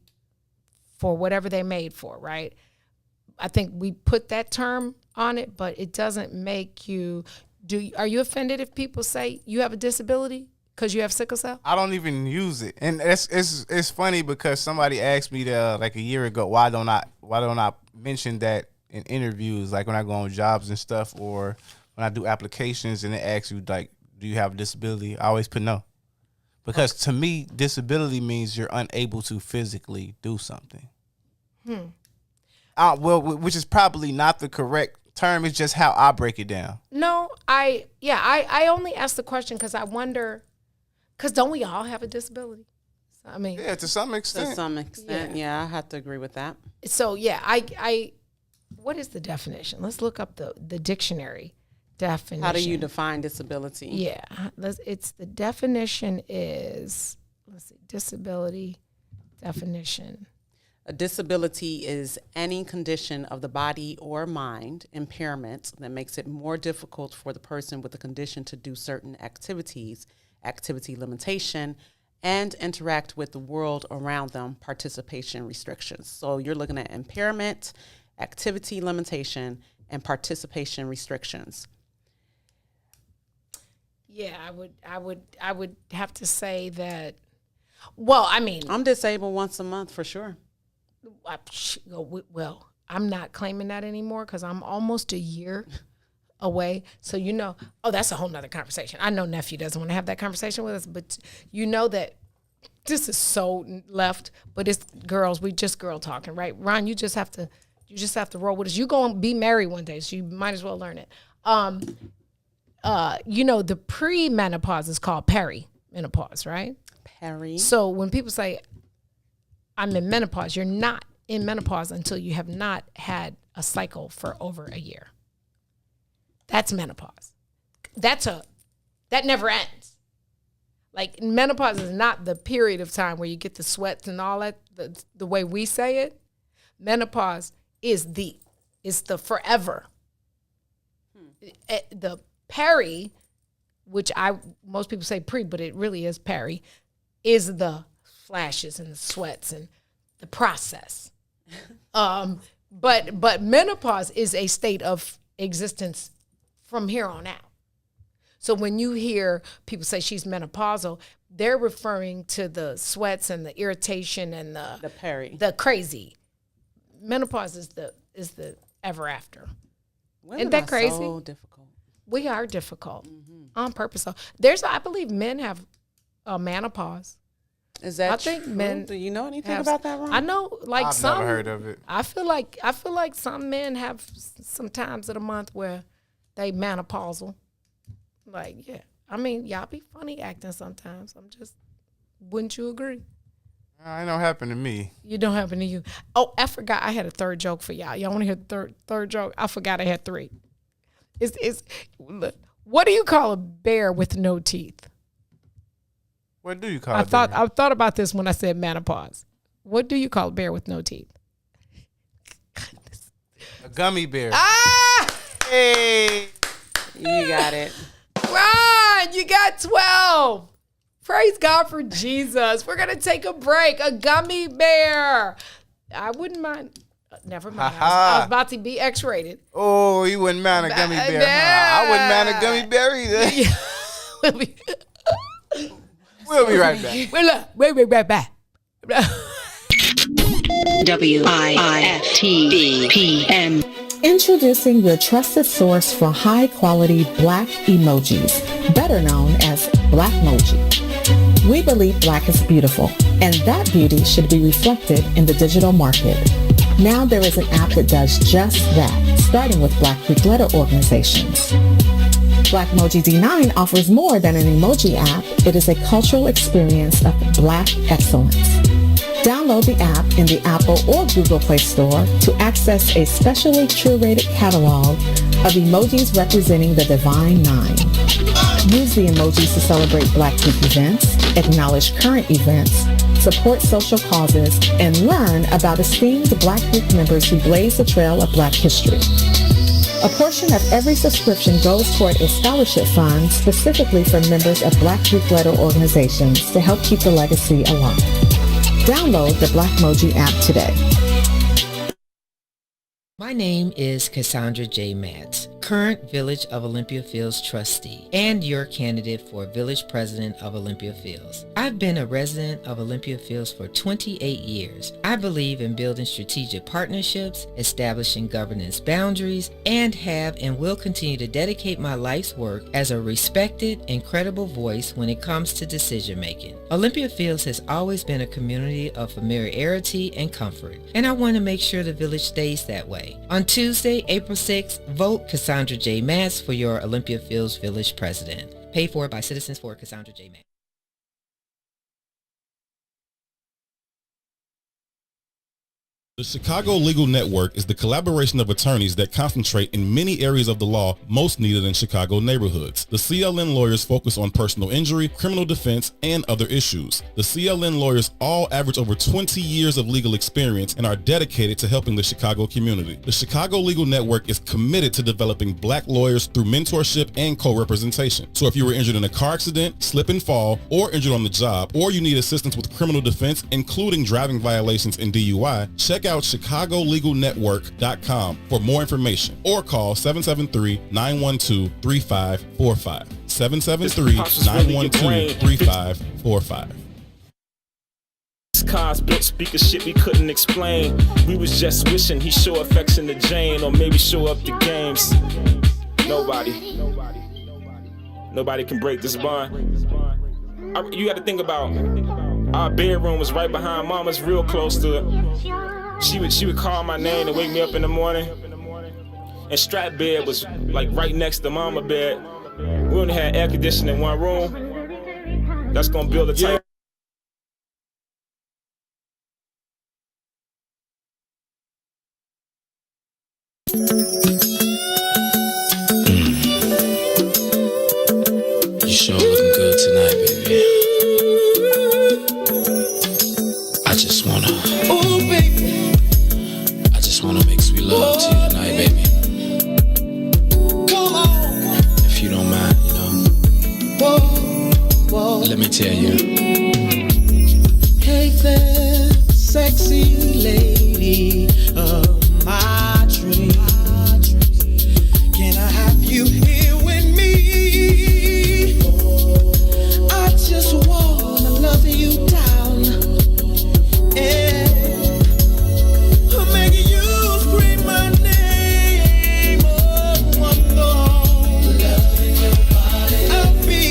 for whatever they're made for, right? I think we put that term on it, but it doesn't make you. Are you offended if people say you have a disability because you have sickle cell? I don't even use it, and it's funny because somebody asked me like a year ago, why don't I mention that in interviews, like when I go on jobs and stuff, or when I do applications and they ask you, like, do you have a disability? I always put no. Because to me, disability means you're unable to physically do something. Which is probably not the correct term. It's just how I break it down. No, I only asked the question because I wonder, because don't we all have a disability? So, I mean, yeah, to some extent. To some extent, yeah, I have to agree with that. So yeah, I what is the definition? Let's look up the dictionary definition. How do you define disability? Yeah, it's the definition is, let's see, disability definition. A disability is any condition of the body or mind, impairment, that makes it more difficult for the person with the condition to do certain activities, activity limitation, and interact with the world around them, participation restrictions. So you're looking at impairment, activity limitation, and participation restrictions. Yeah, I would have to say that. Well, I mean, I'm disabled once a month for sure. Well, I'm not claiming that anymore because I'm almost a year away. So, that's a whole nother conversation. I know nephew doesn't want to have that conversation with us, but you know that this is so left, but it's girls. We just girl talking, right? Ron, you just have to roll with us. You're going to be married one day, so you might as well learn it. The pre-menopause is called perimenopause, right? Peri. So when people say, I'm in menopause, you're not in menopause until you have not had a cycle for over a year. That's menopause. That never ends. Like, menopause is not the period of time where you get the sweats and all that, the way we say it. Menopause is the forever. The peri, which most people say pre, but it really is peri, is the flashes and the sweats and the process. But menopause is a state of existence from here on out. So when you hear people say she's menopausal, they're referring to the sweats and the irritation and the peri, the crazy. Menopause is the ever after. Women Isn't that crazy? So difficult. We are difficult on purpose. So I believe men have menopause. Is that I think true? men. Do you know anything about that, Ron? I know, like I've some. never heard of it. I feel like some men have some times of the month where they menopausal. Like, yeah. I mean, y'all be funny acting sometimes. Wouldn't you agree? It don't happen to me. You don't happen to you. Oh, I forgot I had a third joke for y'all. Y'all want to hear the third joke? I forgot I had three. What do you call a bear with no teeth? What do you call it? I thought about this when I said menopause. What do you call a bear with no teeth? A gummy bear. Ah! Hey! You got it. Ron, you got 12. Praise God for Jesus. We're going to take a break. A gummy bear. I wouldn't mind. Never mind. I was about to be X-rated. Oh, you wouldn't mind a gummy bear. I wouldn't mind a gummy bear either. We'll be right back. We'll be right back. WIFTBPM. Introducing your trusted source for high-quality black emojis, better known as Blackmoji. We believe black is beautiful, and that beauty should be reflected in the digital market. Now there is an app that does just that, starting with Black Greek letter organizations. Blackmoji D9 offers more than an emoji app. It is a cultural experience of black excellence. Download the app in the Apple or Google Play Store to access a specially curated catalog of emojis representing the Divine Nine. Use the emojis to celebrate Black Greek events, acknowledge current events, support social causes, and learn about esteemed Black Greek members who blaze the trail of Black history. A portion of every subscription goes toward a scholarship fund specifically for members of Black Greek letter organizations to help keep the legacy alive. Download the Blackmoji app today. My name is Cassandra J. Mance. current Village of Olympia Fields trustee and your candidate for Village President of Olympia Fields. I've been a resident of Olympia Fields for 28 years. I believe in building strategic partnerships, establishing governance boundaries, and have and will continue to dedicate my life's work as a respected and credible voice when it comes to decision making. Olympia Fields has always been a community of familiarity and comfort, and I want to make sure the village stays that way. On Tuesday, April 6th, vote Cassandra J. Matz for your Olympia Fields Village President. Paid for by Citizens for Cassandra J. Matz. The Chicago Legal Network is the collaboration of attorneys that concentrate in many areas of the law most needed in Chicago neighborhoods. The CLN lawyers focus on personal injury, criminal defense, and other issues. The CLN lawyers all average over 20 years of legal experience and are dedicated to helping the Chicago community. The Chicago Legal Network is committed to developing black lawyers through mentorship and co-representation. So if you were injured in a car accident, slip and fall, or injured on the job, or you need assistance with criminal defense, including driving violations and DUI, check out chicagolegalnetwork.com for more information or call 773-912-3545. 773-912-3545. Cars built speaker shit we couldn't explain. We was just wishing he show affection to Jane, or maybe show up the games. Nobody can break this bond. You got to think about our bedroom was right behind mama's, real close to it. She would call my name and wake me up in the morning. And strap bed was like right next to mama bed. We only had air conditioning in one room. That's gonna build a tight. You sure looking good tonight, baby. I just wanna, oh baby, I just wanna make sweet love to you tonight, baby. Come on, if you don't mind, you know. Whoa. Let me tell you. Hey there, sexy lady of my dreams. Can I have you here with me? I just wanna love you down. Yeah. I'm making you scream my name. Oh, I'm gone. Loving your body. I'll be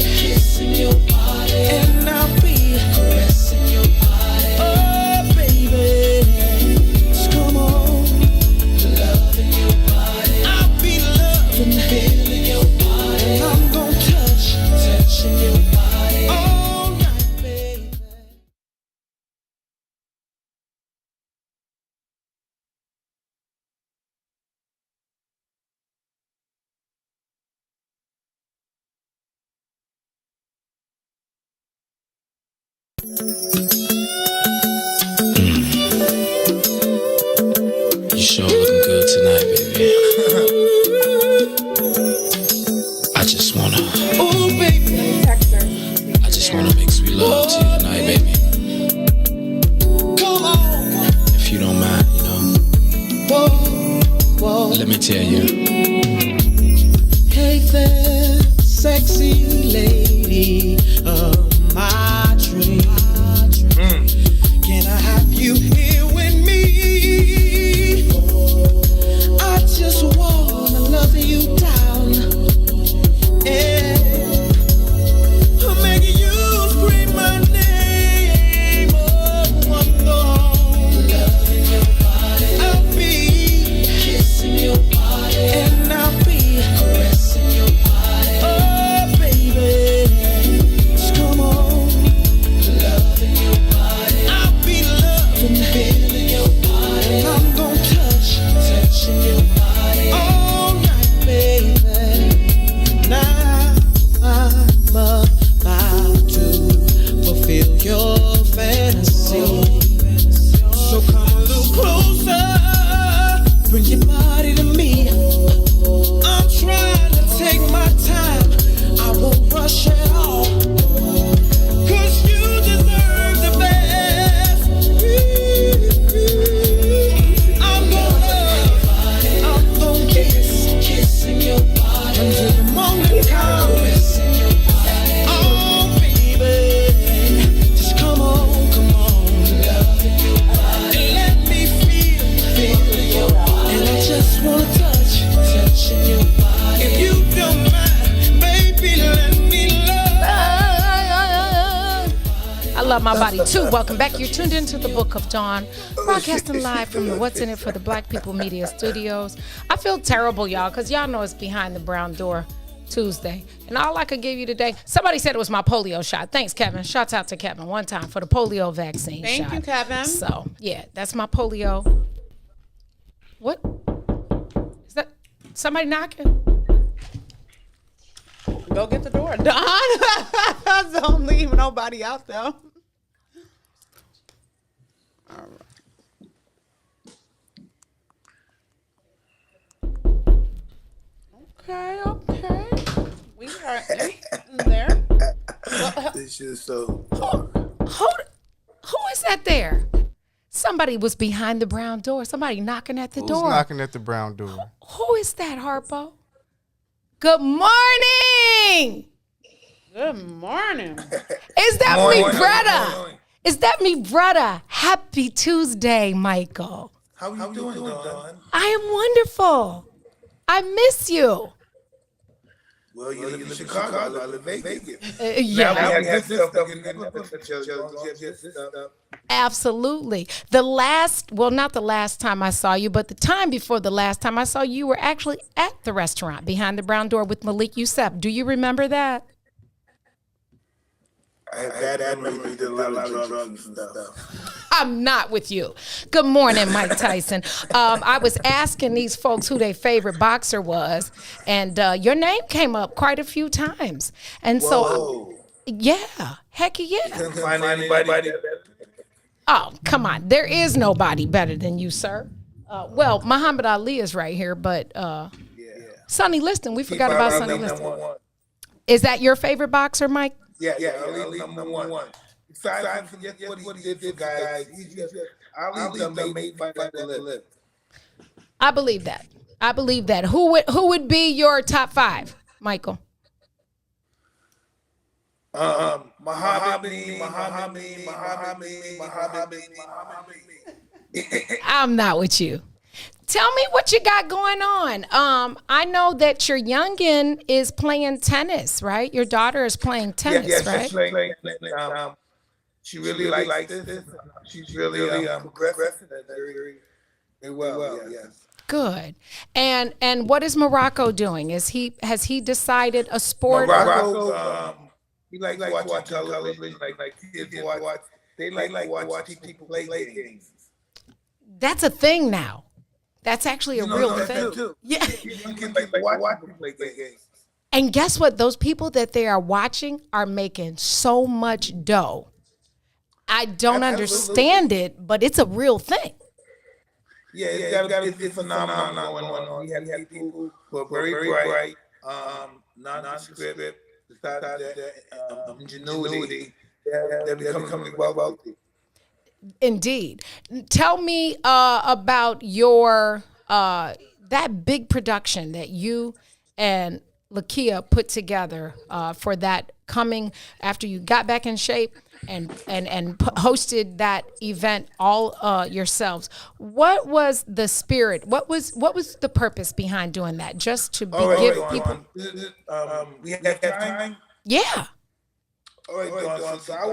kissing your body. And I'll be caressing your body. Oh, baby. Just come on. Loving your body. I'll be loving, feeling your body. I'm gonna touching your body all night, baby. You sure looking good tonight, baby. I just wanna, Oh, baby. I just wanna make sweet love to you tonight, baby. Come on. If you don't mind, you know. Whoa. Let me tell you. Hey there, sexy lady of my dreams. Love My Body too. Welcome back. You're tuned into the Book of Dawn, broadcasting live from the What's in It for the Black People Media Studios. I feel terrible, y'all, because y'all know it's Behind the Brown Door Tuesday. And all I could give you today, somebody said it was my polio shot. Thanks, Kevin. Shouts out to Kevin one time for the polio vaccine shot. Thank you, Kevin. So, yeah, that's my polio. What? Is that somebody knocking? Go get the door. Dawn, don't leave nobody out there. All right. Okay. We are in there. This is so. Who is that there? Somebody was behind the brown door. Somebody knocking at the door. Who's knocking at the brown door? Who is that, Harpo? Good morning. Good morning. Is that me, brother? Is that me, brother? Happy Tuesday, Michael. How you doing, Dawn? I am wonderful. I miss you. Well, you live in Chicago. I live in Vegas. Yeah. Now we have this stuff. Absolutely. Not the last time I saw you, but the time before the last time I saw you, you were actually at the restaurant Behind the Brown Door with Malik Youssef. Do you remember that? I remember you did a lot of drugs and stuff. I'm not with you. Good morning, Mike Tyson. I was asking these folks who their favorite boxer was, and your name came up quite a few times. And so, yeah, heck yeah. You couldn't find anybody. Oh, come on. There is nobody better than you, sir. Well, Muhammad Ali is right here, but Sonny Liston, we forgot about Sonny Liston. Is that your favorite boxer, Mike? Yeah, Ali number one. Besides, forget what he did for guys. Ali made fight to live. I believe that. Who would be your top five, Michael? Muhammad. I'm not with you. Tell me what you got going on. I know that your youngin is playing tennis, right? Your daughter is playing tennis, right? She's playing, she really likes this. She's really progressing very well. Yes. Good. And what is Morocco doing? Has he decided a sport? Morocco, he likes watching television, like kids watch. They like watching people play games. That's a thing now. That's actually a real thing. Yeah. You can watch people play games. And guess what? Those people that they are watching are making so much dough. I don't understand it, but it's a real thing. Yeah, it's a phenomenon going on. We have people who are very bright, non-script, ingenuity. They're becoming wealthy. Indeed. Tell me about your that big production that you and Lakia put together for that coming after you got back in shape and hosted that event all yourselves. What was the spirit? What was the purpose behind doing that? Just to give people. We had time. Yeah. All right, so I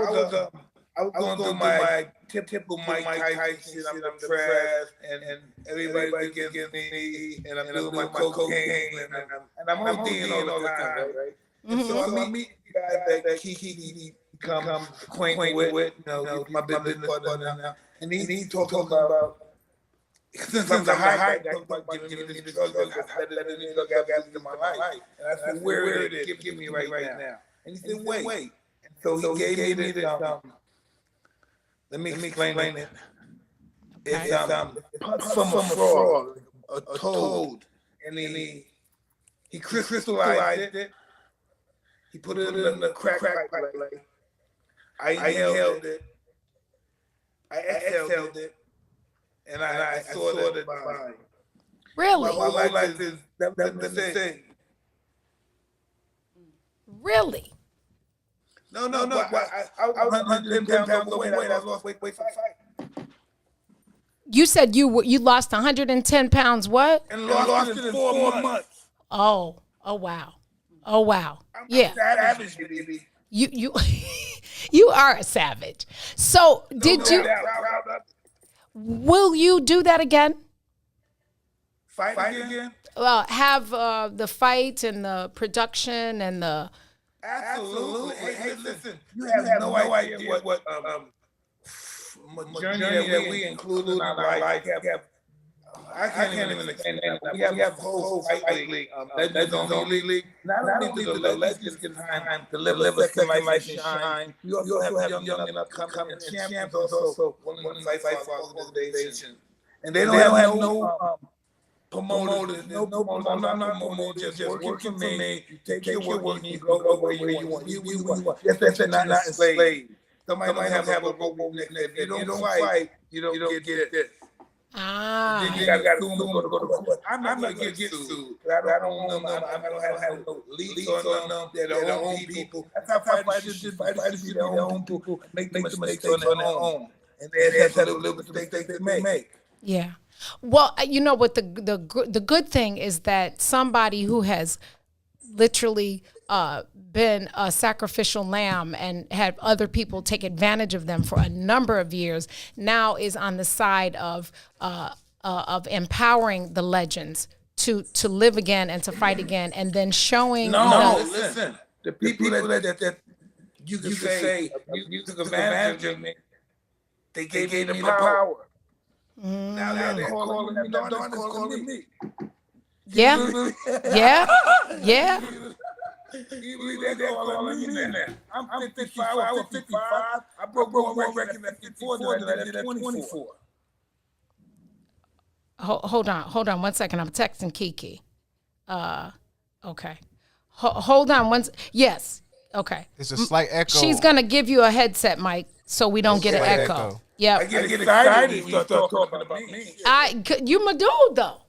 was going through my typical Mike Tyson. I'm depressed, and everybody against me, and I'm doing my cocaine, and I'm ODing all the time, right? Mm-hmm. So I meet guys that he become acquainted with, my business partner now, and he talks about. Since I'm the high guy, about giving me this drug, better than any drug I've had in my life. And I said, where it is, give me right now. And he said, wait. And so he gave me this, let me explain it. It's from a frog, a toad. And he crystallized it. He put it in the crack pipe. I inhaled it. I exhaled it. And I saw that fine. Really? My life is never been the same. Really? No. I was 110 pounds overweight. I lost weight for fight. You said you lost 110 pounds. What? And lost it in 4 months. Oh wow. Yeah. Savage, baby. You You are a savage. So will you do that again? Fight again? Well, have the fight and the production and the... Absolutely. Hey, listen, you have no idea what journey that we include in our life. I can't even explain that. We have a whole fight league. That's only league. Not only do the legends get time to live a second life and shine, you also have young and upcoming champions also winning fight for organizations. And they don't have no promoters, no promoters, just working for me. You take your work and you go where you want. You want. That's not enslaved. Somebody might have a rope next. If you don't fight, you don't get it. Then you got to go to court. I'm not going to get sued. I don't know. I don't have no leaks on them. They're their own people. That's how fighters should be their own people. Make the mistakes on their own. And they have to live with the mistakes they make. Yeah. Well, you know what, the good thing is that somebody who has literally been a sacrificial lamb and had other people take advantage of them for a number of years now is on the side of empowering the legends to live again and to fight again, and then showing. Listen, the people that you can say you took advantage of me, they gave me the power. Now they're calling me. Dawn is calling me. Yeah. You believe they're calling me now? I'm 55. I broke one record at 54. Then I did at 24. Hold on 1 second. I'm texting Kiki. Okay. Hold on yes. Okay. It's a slight echo. She's gonna give you a headset, Mike, so we don't get an echo. Yep. I get excited when you start talking about me. You my dude though.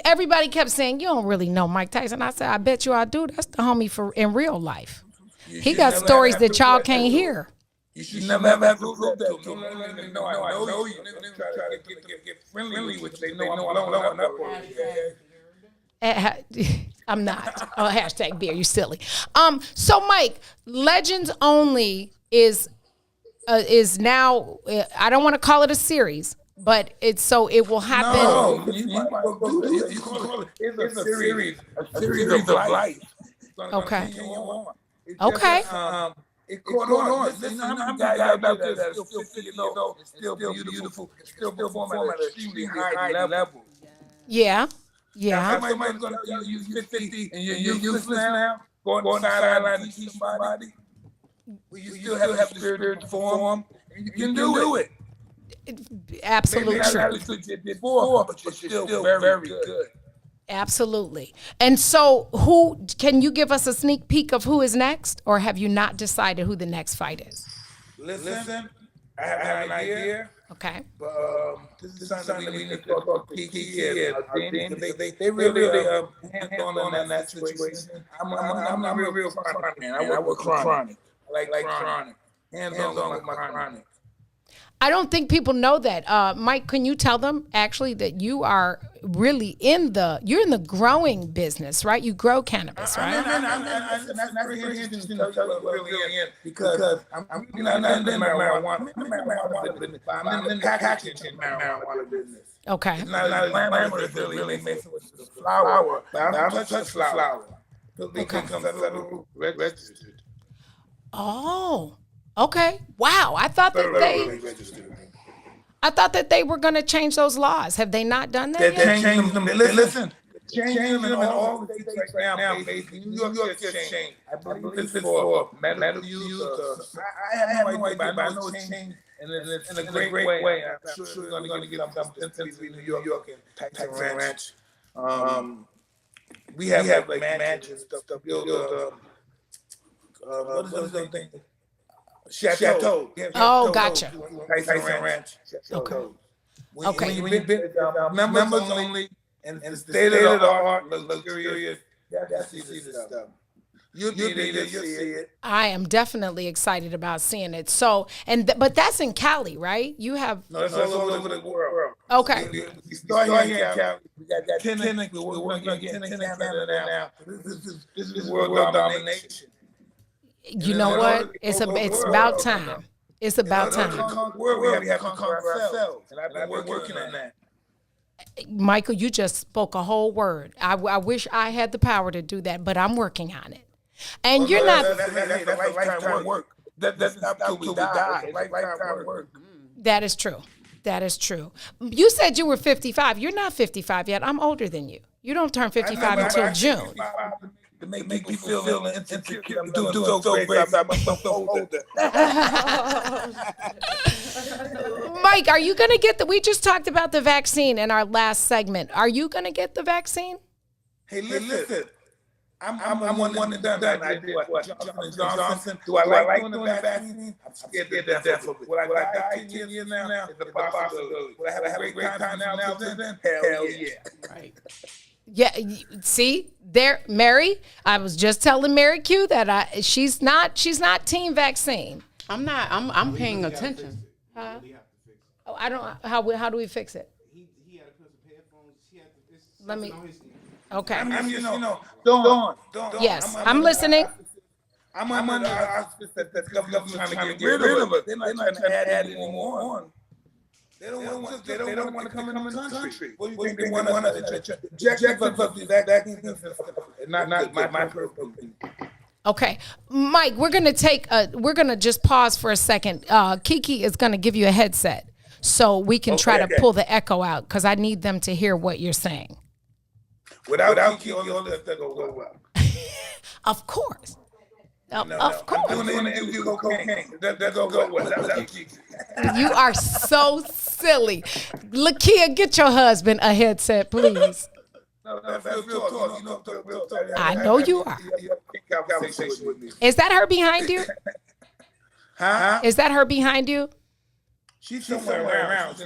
Everybody kept saying, you don't really know Mike Tyson. I said, I bet you I do. That's the homie in real life. He got stories that y'all can't hear. You should never have to prove that to them. No, I know you. Try to get friendly with you. They know I'm up. I'm not. Hashtag beer, you silly. So Mike, Legends Only is now, I don't want to call it a series, but it will happen. No, you call it. It's a series of life. Okay. Okay. It caught on. Listen, I'm guys out there that are still beautiful, still performing at an extremely high level. Yeah. Somebody's going to tell you 50 and you're useless now, going sideline and teach somebody. You still have spirit to form. You can do it. Absolutely true. Before, but you're still very good. Absolutely. And so can you give us a sneak peek of who is next, or have you not decided who the next fight is? Listen, I have an idea. Okay. But this is something we need to talk to Kiki and they really hands-on in that situation. I'm a real chronic man. I work with chronic. Like chronic. Hands-on with my chronic. I don't think people know that. Mike, can you tell them actually that you are really in the growing business, right? You grow cannabis, right? That's very interesting to tell you really in, because I'm not in the marijuana business. I'm in the packaging marijuana business. Okay. It's not glamorous really mixing with the flower, but I don't touch flower. They come federal registered. Oh. Okay. Wow. I thought that they were going to change those laws. Have they not done that yet? They changed them. Listen, change them in all the states right now. New York just changed. I believe it's for medical use. I have no idea, but I know it's changed in a great way. I'm sure we're going to get something in New York and Tyson Ranch. We have like mansions to build. What is the thing? Chateau. Oh, gotcha. Tyson Ranch. Okay. When you've been members only and state of the art, luxurious, that's see this stuff. You'll see it. I am definitely excited about seeing it. So, but that's in Cali, right? You have no, that's all over the world. Okay. We start here in Cali. We got 10. We're going to get 10 in Canada now. This is world domination. You know what? It's about time. It's about time. We have to conquer ourselves, and I've been working on that. Michael, you just spoke a whole word. I wish I had the power to do that, but I'm working on it. And you're not. That's a lifetime work. That's not till we die. Lifetime work. That is true. That is true. You said you were 55. You're not 55 yet. I'm older than you. You don't turn 55 until June. To make me feel insecure. I'm doing so great. I'm so older. Mike, are you going to get we just talked about the vaccine in our last segment. Are you going to get the vaccine? Hey, listen. I'm one and done. I did what? Johnson. Do I like doing the vaccine? I'm scared to death of it. Will I die 10 years now? It's a possibility. Will I have a great time now then? Hell yeah. Right. Yeah, see there, Mary. I was just telling Mary Q that she's not team vaccine. I'm not. I'm paying attention. Huh? Oh, I don't. How do we fix it? He had to put some headphones. Let me. Okay. I'm Dawn. Yes, I'm listening. I'm under the auspice that the government's trying to get rid of it. They're not trying to add any more on. They don't want to come in the country. What do you think they want to reject us? Not my personal opinion. Okay, Mike, we're gonna just pause for a second. Kiki is gonna give you a headset so we can try to pull the echo out because I need them to hear what you're saying. Without Kiki, all this that go well. Of course. Of course. I'm doing the interview cocaine. That go well. You are so silly. Lakia, get your husband a headset, please. I know you are. Is that her behind you? Huh? Is that her behind you? She's somewhere around. I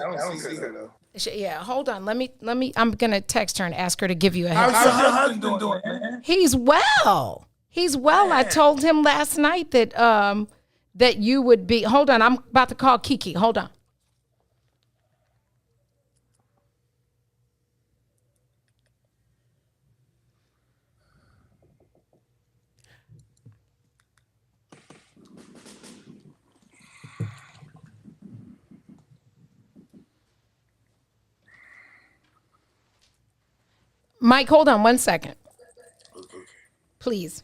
don't see her though. Yeah, hold on. Let me. I'm gonna text her and ask her to give you a How's headset. your husband doing, man? He's well. He's well. Man. I told him last night that that you would be. Hold on. I'm about to call Kiki. Hold on. Mike, hold on 1 second. Please.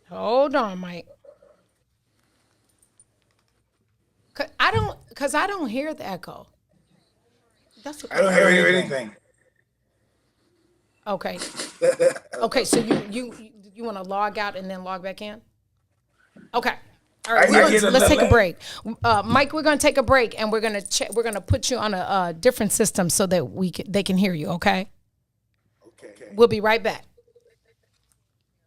Hold on, Mike. I don't hear the echo. I don't hear anything. Okay. Okay, so you want to log out and then log back in? Okay. All right, let's take a break. Mike, we're going to take a break and we're going to put you on a different system so that they can hear you, okay? Okay. We'll be right back.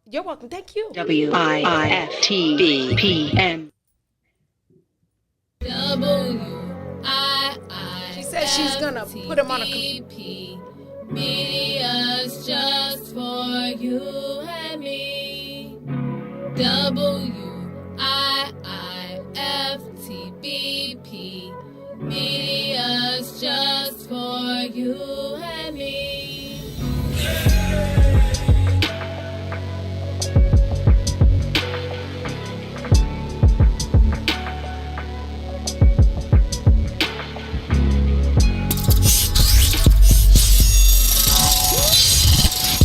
You're welcome. Thank you. WIFTBPM. She said she's going to put him on a computer. Media's just for you and me. WIIFTBP. Media's just for you and me.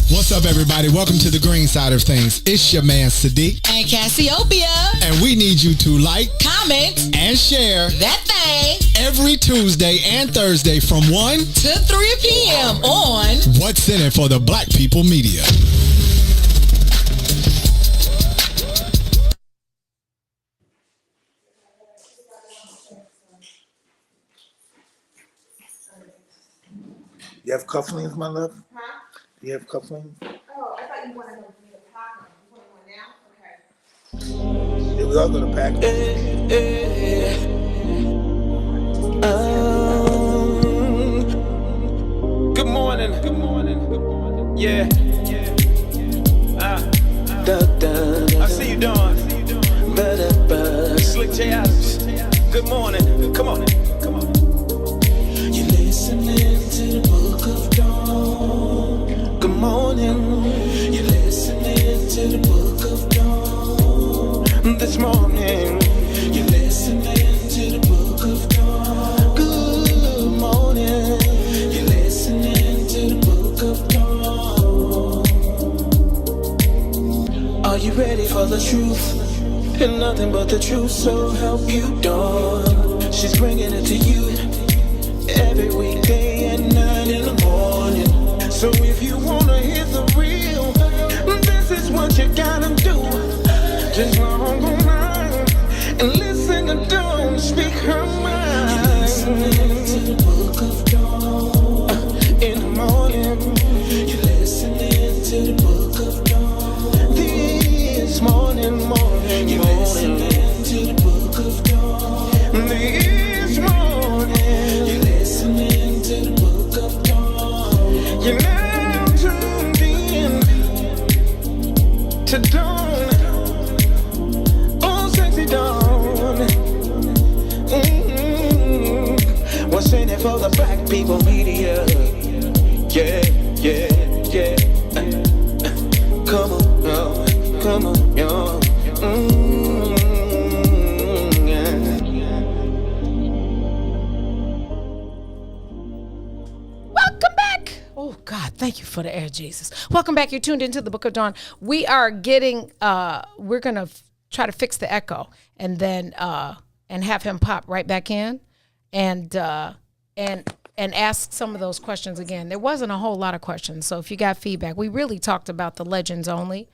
What's up, everybody? Welcome to the green side of things. It's your man, Sadiq. And Cassiopeia. And we need you to like, comment, and share that thing every Tuesday and Thursday from 1 to 3 p.m. on What's in It for the Black People Media. You have cufflinks, my love? Huh? Do you have cufflinks? Oh, I thought you wanted to be a partner. You want one now? Okay. Yeah, we all go to pack. Good morning. Good morning. Good morning. Yeah. I see you, Dawn. Slick J. Adams. Good morning. Come on. You're listening to the Book of Dawn. Good morning. You're listening to the Book of Dawn. This morning. You're listening to the Book of Dawn. Good morning. You're listening to the Book of Dawn. Are you ready for the truth? And nothing but the truth, so help you, Dawn. She's bringing it to you every weekday at 9 in the morning. So if you wanna hear the real, this is what you gotta do. Just log online and listen to Dawn speak her mind. You're listening to the Book of Dawn in the morning. You're listening to the Book of Dawn this morning. You're listening to the Book of Dawn this morning. You're listening to the Book of Dawn. You're now tuned in to Dawn. Oh, sexy Dawn. What's in it for the black people media? Yeah. Come on, y'all. Welcome back. Oh God, thank you for the air, Jesus. Welcome back. You're tuned into the Book of Dawn. We are getting. We're gonna try to fix the echo, and then and have him pop right back in, and ask some of those questions again. There wasn't a whole lot of questions, so if you got feedback, we really talked about the legends only.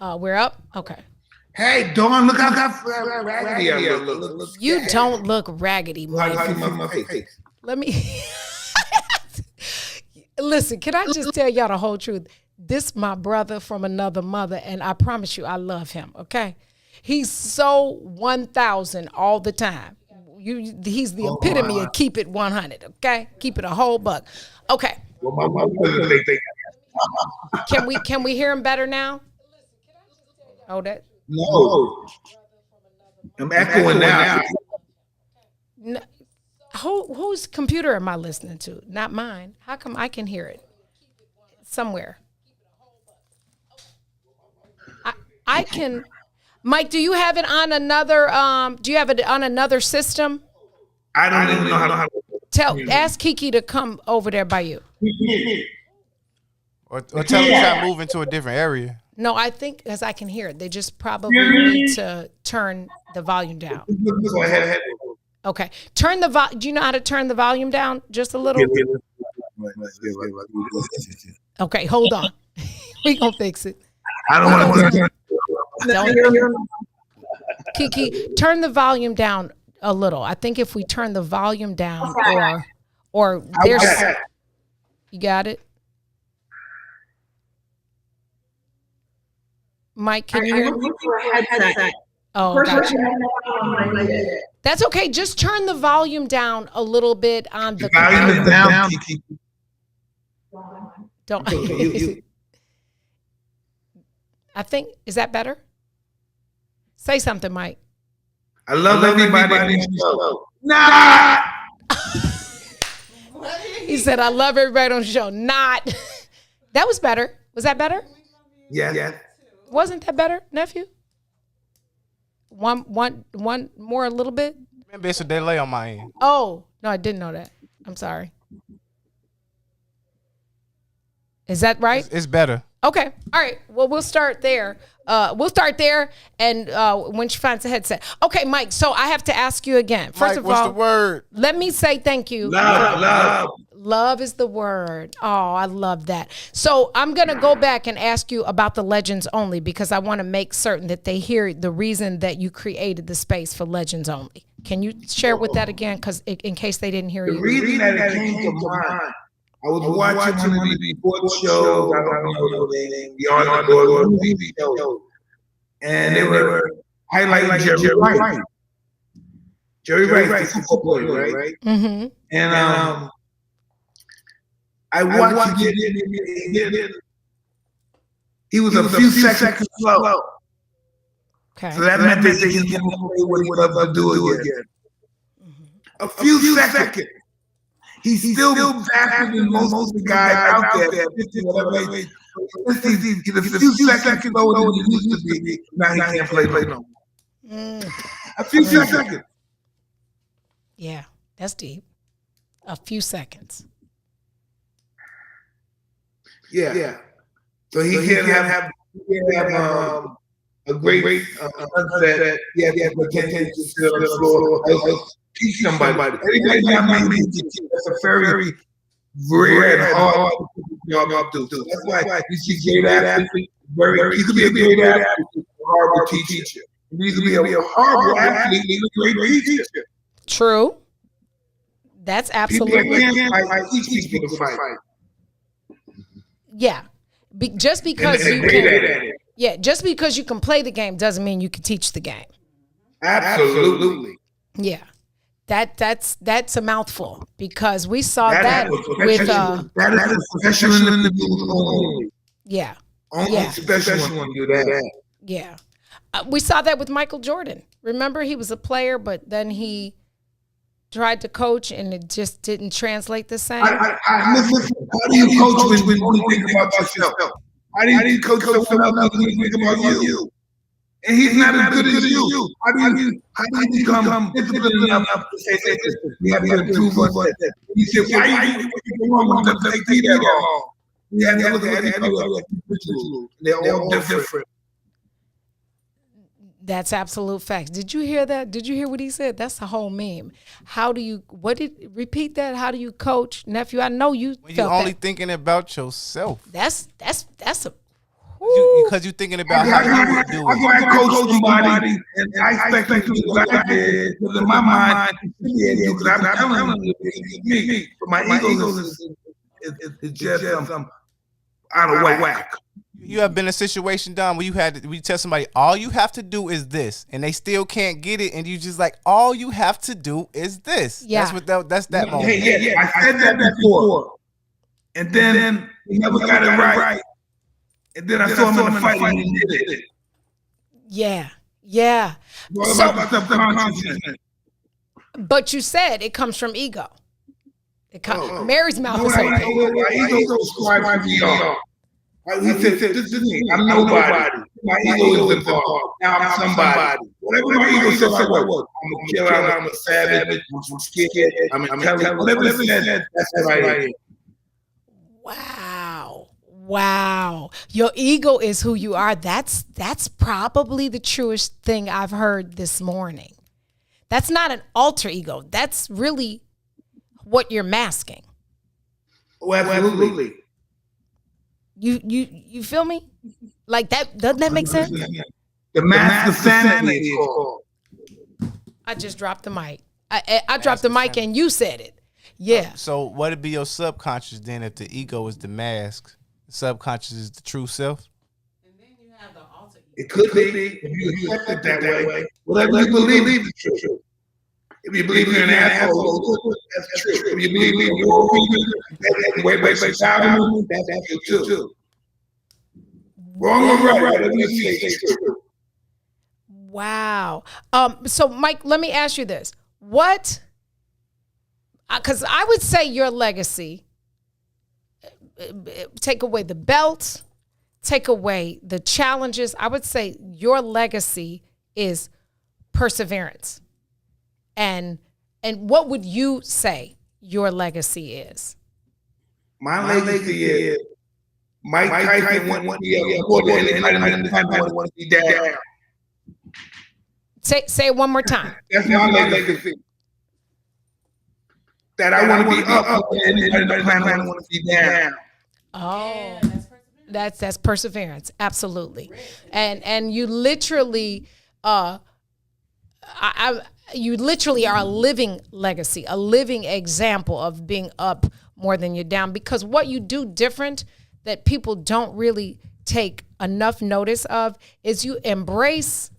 We're up. Okay. Hey, Dawn, look how raggedy I look. You don't look raggedy, Mike. Let me listen. Can I just tell y'all the whole truth? This my brother from another mother, and I promise you, I love him. Okay, he's so 1,000 all the time. He's the epitome of keep it 100. Okay, keep it a whole buck. Okay. Can we hear him better now? Oh, that. No. I'm echoing now. No, whose computer am I listening to? Not mine. How come I can hear it somewhere? I can. Mike, do you have it on another? Do you have it on another system? I don't even know how to. Ask Kiki to come over there by you. Or tell him to move into a different area. No, I think as I can hear it, they just probably need to turn the volume down. Go ahead. Okay, turn the do you know how to turn the volume down just a little? Okay, hold on. We gonna fix it. I don't want to. Kiki, turn the volume down a little. I think if we turn the volume down, or there's, you got it. Mike, can you hear me? Oh, gotcha. That's okay. Just turn the volume down a little bit on the volume is down. Don't. I think, is that better? Say something, Mike. I love everybody on the show. Nah. He said, I love everybody on the show. Not. That was better. Was that better? Yeah. Wasn't that better, nephew? One more, a little bit. Maybe it's a delay on my end. Oh no, I didn't know that. I'm sorry. Is that right? It's better. Okay. All right. Well, we'll start there. And when she finds the headset. Okay, Mike. So I have to ask you again. First of all, what's the word? Let me say thank you. Love. Love is the word. Oh, I love that. So I'm going to go back and ask you about the legends only because I want to make certain that they hear the reason that you created the space for legends only. Can you share with that again? Because in case they didn't hear you. The reason that it came to mind, I was watching one of these sports shows. I don't know the name. Beyond the Door TV shows. And they were highlighting Jerry Rice. Jerry Rice, the football player, right? Mm-hmm. And I watched it. He was a few seconds slow. Okay. So that meant that he can play what he loved to do again. A few seconds. He's still faster than most of the guys out there. 50, whatever. He's a few seconds slower than he used to be. Now he can't play no more. A few seconds. Yeah, that's deep. A few seconds. Yeah. So he can have a great sunset. Yeah, potential to sit on the floor. Teach somebody. Everybody got me. That's a very rare and hard job to do. That's why you see great athletes. You could be a great athlete, horrible teacher. You could be a horrible athlete, a great teacher. True. That's absolutely. I teach people to fight. Yeah. Just because you can. Yeah, just because you can play the game doesn't mean you can teach the game. Absolutely. Yeah. That's a mouthful because we saw that with that is professional individuals only. Yeah. Only special one do that. Yeah. We saw that with Michael Jordan. Remember, he was a player, but then he tried to coach and it just didn't translate the same. Listen, how do you coach when you only think about yourself? How do you coach someone else when you think about you? And he's not as good as you. How do you become disciplined enough to say, listen, we have to improve on that? He said, why are you wrong? It doesn't take that long. We have to look at individuals. They're all different. That's absolute facts. Did you hear that? Did you hear what he said? That's the whole meme. Repeat that? How do you coach? Nephew, I know you when felt you're only that. thinking about yourself. That's a because you're thinking about how you would do it. I coach somebody and I expect them to do what I did because in my mind, because I'm telling you, it's me. But my ego is just out of whack. You have been in a situation, Don, where you tell somebody all you have to do is this, and they still can't get it, and you just like all you have to do is this. Yeah, that's that moment. Yeah. I said that before, and then he never got it right, and then I saw him in the fight, and he did it. Yeah. What about subconsciousness? But you said it comes from ego. Mary's mouth is open. My ego describes me all. He said, this is me. I'm nobody. My ego is involved. Now I'm somebody. Whatever my ego says I was. I'm a killer. I'm a savage. I'm scared. I'm intelligent. Whatever it said, that's what I am. Wow. Your ego is who you are. That's probably the truest thing I've heard this morning. That's not an alter ego. That's really what you're masking. Oh, absolutely. You feel me? Like that? Doesn't that make sense? The mask of sanity is called. I just dropped the mic. I dropped the mic and you said it. Yeah. So what would be your subconscious then if the ego is the mask? The subconscious is the true self? And then you have the alter ego. It could be if you accept it that way. Whatever you believe is true. If you believe you're an asshole, that's true. If you believe you're that's true too. Wrong or right, whatever you say is true. Wow. So Mike, let me ask you this. What, because I would say your legacy, take away the belt, take away the challenges. I would say your legacy is perseverance. And what would you say your legacy is? My legacy is Mike Tyson wouldn't be more than anybody want to be down. Say it one more time. That's my legacy. That I want to be up and anybody want to be down. Oh, that's perseverance. Absolutely. And you literally you literally are a living legacy, a living example of being up more than you're down, because what you do different that people don't really take enough notice of is you embrace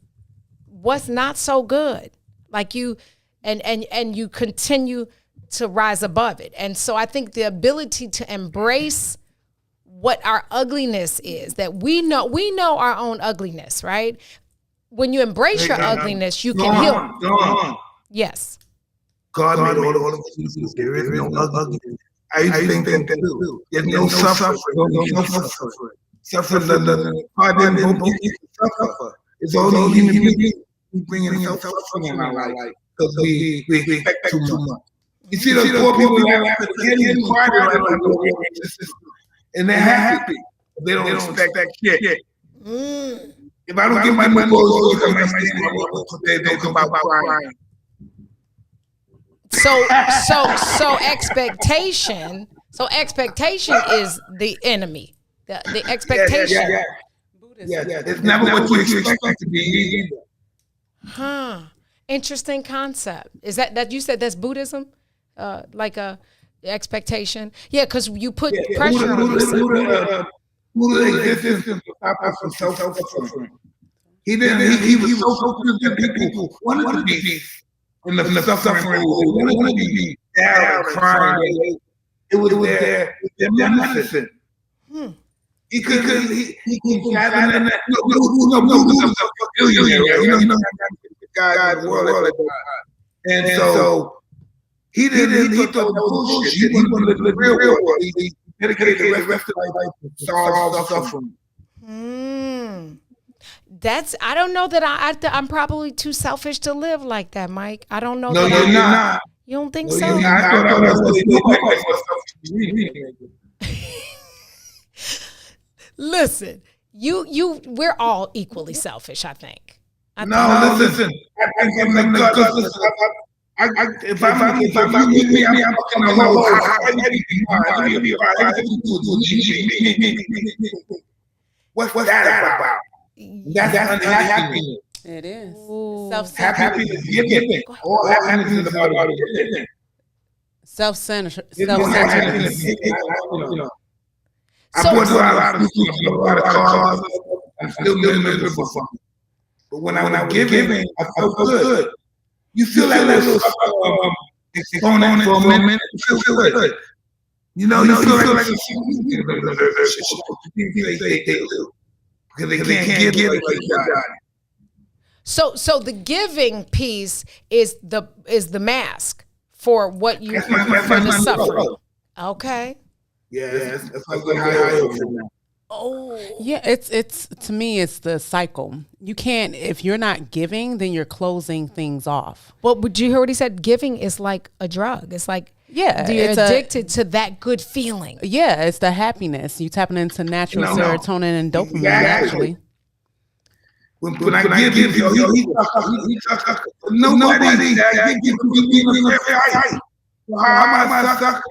what's not so good. Like you and you continue to rise above it. And so I think the ability to embrace what our ugliness is, that we know our own ugliness, right? when you embrace your ugliness, you can heal. Yes. God made all the things. There is no ugly. I used to think that too. There's no suffering. No suffering. Suffering doesn't. God didn't suffer. It's only human beings bringing suffering in our life because we expect too much. You see those poor people that have to cry and they're happy. They don't expect that shit. If I don't get my money, they don't come out crying. So expectation. So expectation is the enemy. The expectation. Yeah. It's never what you expect it to be either. Interesting concept. Is that you said that's Buddhism? Like a expectation? Yeah, because you put pressure on yourself. Buddha existed to stop us from self-suffering. He was so focused that people wanted to be in the suffering, wanted to be down, crying. It was their medicine. He couldn't gather that. No, God's world. And so he thought that bullshit. He wanted to live the real world. He dedicated the rest of his life to solve suffering. I don't know that I'm probably too selfish to live like that, Mike. I don't know. No, you're not. You don't think so? Listen, we're all equally selfish, I think. Listen. If I'm with me, I'm gonna know what's that about? That's unhappiness. It is. Happiness is giving. All happiness is about giving. Self-centered. I bought a lot of cars. I'm still miserable from it. But when I was giving, I felt good. You feel that little exponent for a minute. You feel good. You feel like because they can't give it like that. So the giving piece is the mask for what you for the suffering. Okay. Yeah, that's like how Oh. Yeah, it's to me it's the cycle. You can't, if you're not giving, then you're closing things off. Well, did you hear what he said? Giving is like a drug. It's like you're addicted to that good feeling. Yeah, it's the happiness. You tapping into natural serotonin and dopamine actually. When I give you, nobody give me how am I sucker?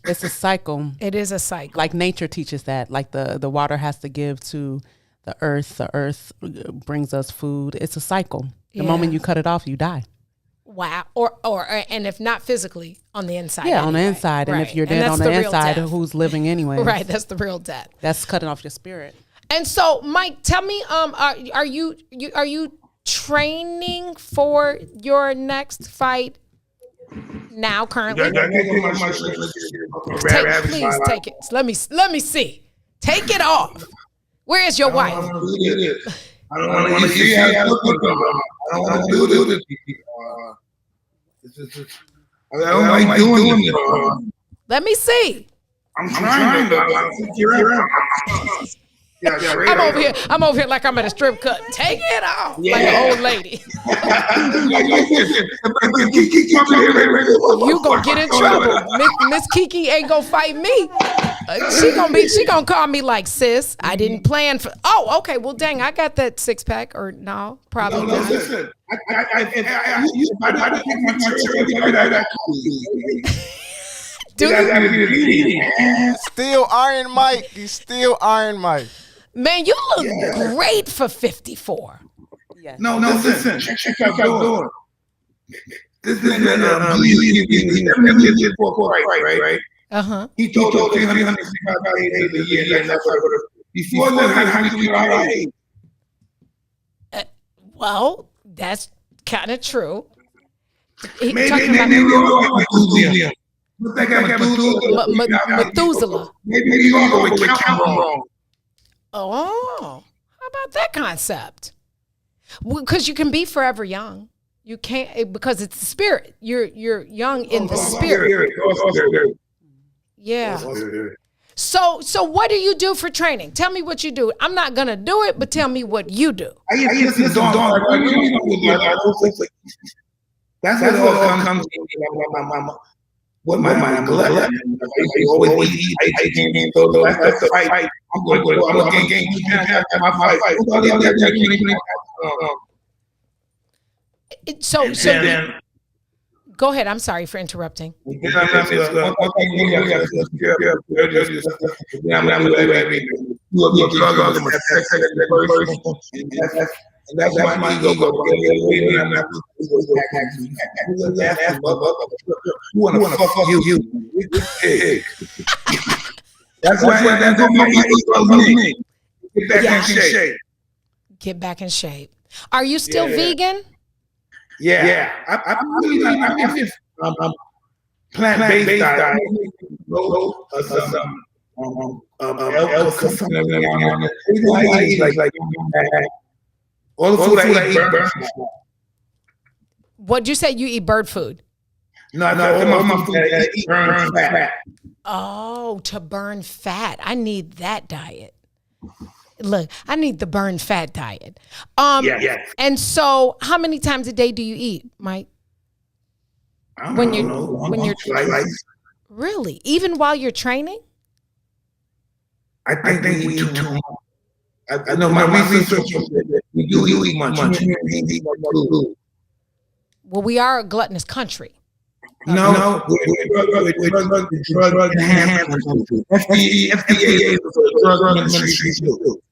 It's a cycle. It is a cycle. Like nature teaches that. Like the water has to give to the earth. The earth brings us food. It's a cycle. The moment you cut it off, you die. Wow. And if not physically, on the inside. Yeah, on the inside. Right. And if you're dead on the inside, who's living anyway? Right. That's the real death. That's cutting off your spirit. And so, Mike, tell me, are you training for your next fight? Now, currently, please take it. Let me see. Take it off. Where is your wife? I don't want to see how I don't do this. I don't like doing it. Let me see. I'm trying to. I'm over here like I'm at a strip club. Take it off like an old lady. You gonna get in trouble. Miss Kiki ain't gonna fight me. She gonna call me like, sis, I didn't plan for. Oh, okay. Well, dang, I got that 6-pack or no, probably not. Listen, I think my Still Iron Mike. He's still Iron Mike. Man, you look great for 54. Yes. No, listen. Check out Dawn. This is right? Uh-huh. He told us 365 days a year. Before that, well, that's kind of true. Maybe Methuselah. Maybe you all go wrong. Oh, how about that concept? Because you can be forever young. You can't, because it's the spirit. You're young in the spirit. Yeah. So what do you do for training? Tell me what you do. I'm not gonna do it, but tell me what you do. That's what it all comes to. What my glut. Always eat. So that's the fight. I'm going to gain my fight. So go ahead. I'm sorry for interrupting. And that's my ego. You want to fuck you. That's why my ego loves me. Get back in shape. Get back in shape. Are you still vegan? Yeah. I'm plant-based diet. All the food I eat burns. What'd you say? You eat bird food? No, all my food I eat burns fat. Oh, to burn fat. I need that diet. Look, I need the burn fat diet. Yeah. And so how many times a day do you eat, Mike? When you're really? Even while you're training? I think we eat too much. I know my research we do eat much. Well, we are a gluttonous country. No, we're drug enhancement. FDA is a drug administration too.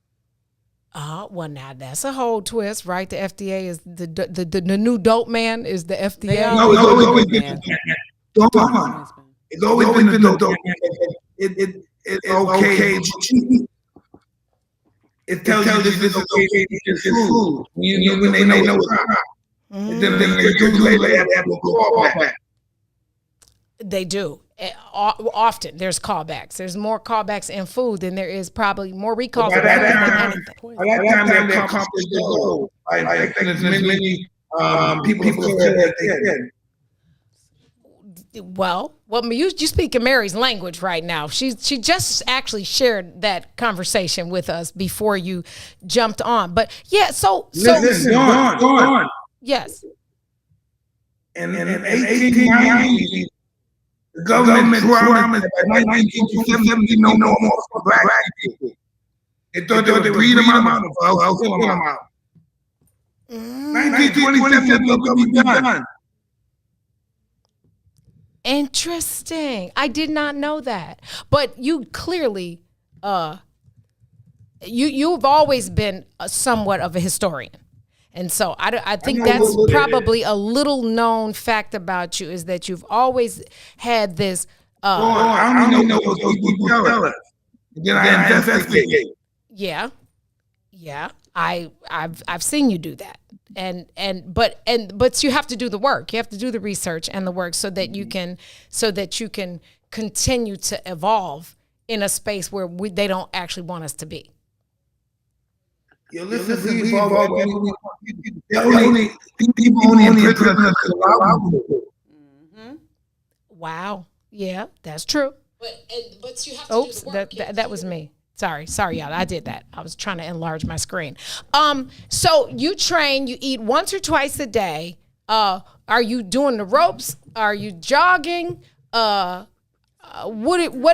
Oh, well, now that's a whole twist, right? The FDA is the new dope man is the FDA. No, it's always been Dawn. It's always been the dope man. It's okay to cheat. It tells you this is okay to eat this food. When they know it's not. And then they do later have a callback. They do. Often there's callbacks. There's more callbacks in food than there is probably more recalls than anything. By that time they accomplished the goal. I think as many people said that they can. Well, you speak in Mary's language right now. She just actually shared that conversation with us before you jumped on. But yeah, so listen, Dawn. Yes. In 1890, the government promised by 1970 no more for black people. They thought they would read them out or fill them out. 1927 will be done. Interesting. I did not know that. But you clearly, you've always been somewhat of a historian. And so I think that's probably a little known fact about you is that you've always had this. I don't know what people tell us. Then I investigate. Yeah. I've seen you do that. But you have to do the work. You have to do the research and the work so that you can continue to evolve in a space where they don't actually want us to be. Yo, listen, we evolve. People only interpret us. Wow. Yeah, that's true. But you have to do the work. That was me. Sorry, y'all. I did that. I was trying to enlarge my screen. So you train, you eat once or twice a day. Are you doing the ropes? Are you jogging? What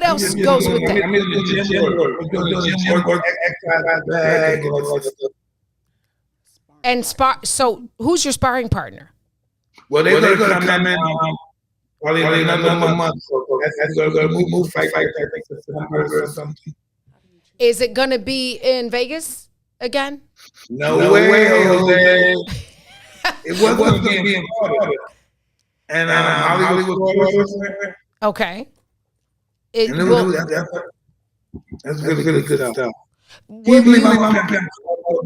else goes with that? And so who's your sparring partner? Well, they're going to come in probably another month. That's going to move fight or something. Is it going to be in Vegas again? No way, Jose. It was going to be in Florida. And Hollywood. Okay. That's really good stuff. Can you believe I'm going to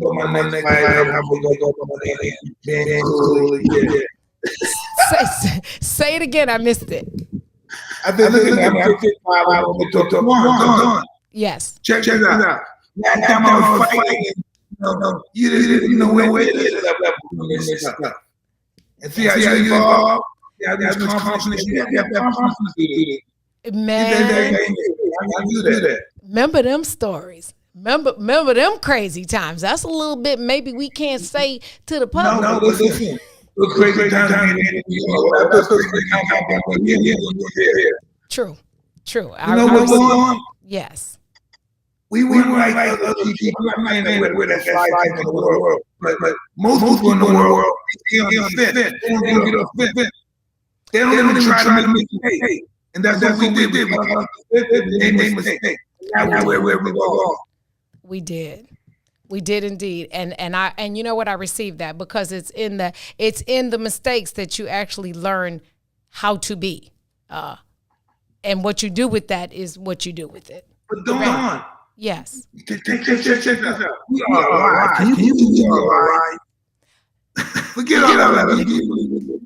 go my next fight? I'm going to go my Say it again. I missed it. I think I'm Yes. Check it out. Last time I was fighting No, you didn't know where it is. And see how you evolve. Yeah, that's confidence. You have confidence to do it. Man, I do that. remember them stories. Remember them crazy times. That's a little bit maybe we can't say to the public. No, listen. Those crazy times. True. You know what's going on? Yes. We weren't like other people. I'm not saying we're that fly in the world. But most people in the world, they don't fit. They don't get a fit. They don't even try to make mistakes. And that's what we did. We made mistakes. Now we're where we go. We did indeed. And you know what? I received that because it's in the mistakes that you actually learn how to be. And what you do with that is what you do with it. But Dawn. Yes. Check this out. We are alive. Can you be alive? Forget all that.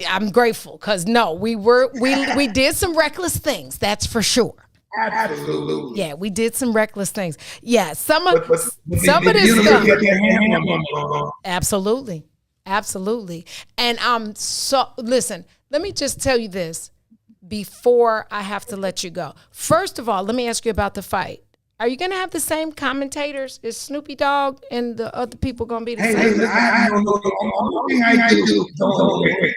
I'm grateful because no, we did some reckless things. That's for sure. Absolutely. Yeah, we did some reckless things. Yeah, some of this stuff. Absolutely. And so listen, let me just tell you this before I have to let you go. First of all, let me ask you about the fight. Are you going to have the same commentators? Is Snoopy Dogg and the other people going to be the same? Hey, I don't know. The only thing I do is don't win.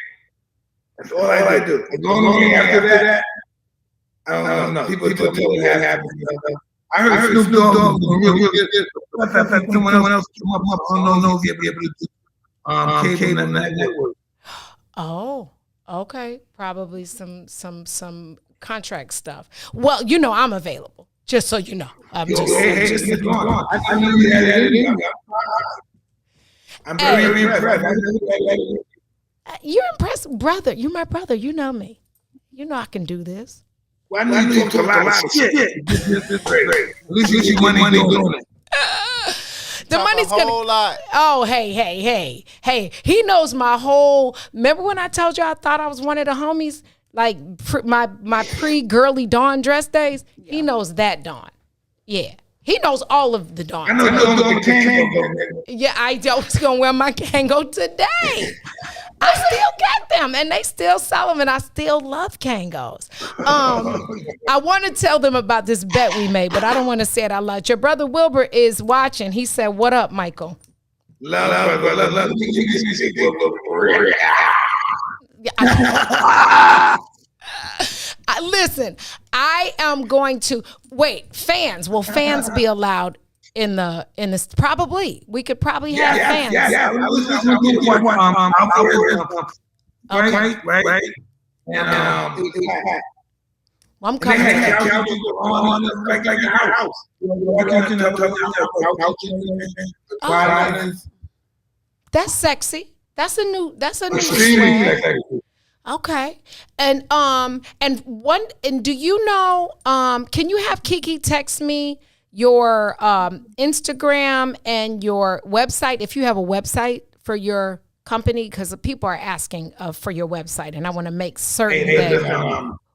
That's all I do. The only after that, I don't know. People tell me that happens. I heard Snoop Dogg really good. Someone else came up. I don't know if you'll be able to do cable and that network. Oh, okay. Probably some contract stuff. Well, you know I'm available. Just so you know. I'm just I knew you had it in. I'm very impressed. You're impressed, brother. You're my brother. You know me. You know I can do this. Well, I know you talk a lot of shit. At least you get money doing it. The money's a whole lot. Oh, hey. He knows my whole. Remember when I told you I thought I was one of the homies? Like my pre-girly Dawn dress days? Yeah. He knows that Dawn. Yeah. He knows all of the Dawn. I know you're going to Kango. Yeah, I was going to wear my Kango today. I still get them, and they still sell them, and I still love Kangos. I want to tell them about this bet we made, but I don't want to say it out loud. Your brother Wilbur is watching. He said, "What up, Michael?" Love. Listen, I am going to wait. Fans, will fans be allowed in the probably? We could probably have fans. Yeah. Right. And I'm coming. Like a house. That's sexy. That's a new swag. Okay. And do you know, can you have Kiki text me your Instagram and your website if you have a website for your company? Because people are asking for your website, and I want to make certain that.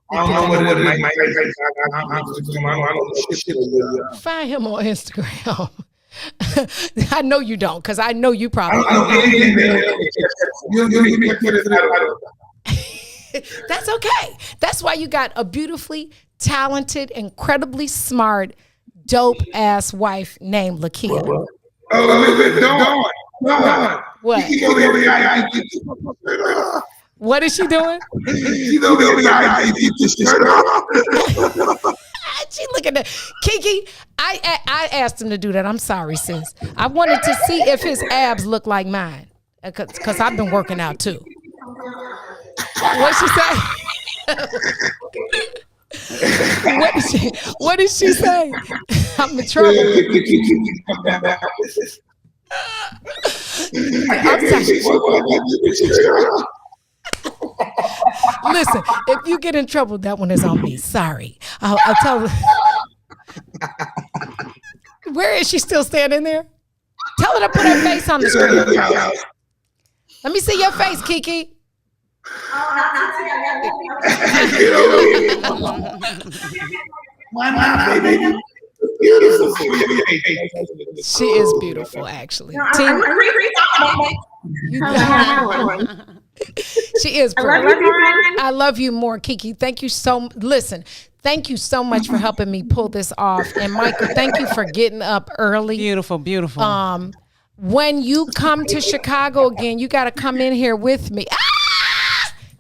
I don't know what it is. Find him on Instagram. I know you don't, because I know you probably. That's okay. That's why you got a beautifully talented, incredibly smart, dope ass wife named Lakia. Dawn. What? What is she doing? She looking at Kiki. I asked him to do that. I'm sorry, sis. I wanted to see if his abs look like mine, because I've been working out too. What'd she say? What did she say? I'm in trouble. Listen, if you get in trouble, that one is on me. Sorry. I'll tell her. Where is she still standing there? Tell her to put her face on the screen. Let me see your face, Kiki. Why not, baby? Beautiful. She is beautiful, actually. No, I She is pretty. I love you more, Kiki. Thank you so. Listen, thank you so much for helping me pull this off. And Michael, thank you for getting up early. Beautiful, beautiful. When you come to Chicago again, you got to come in here with me.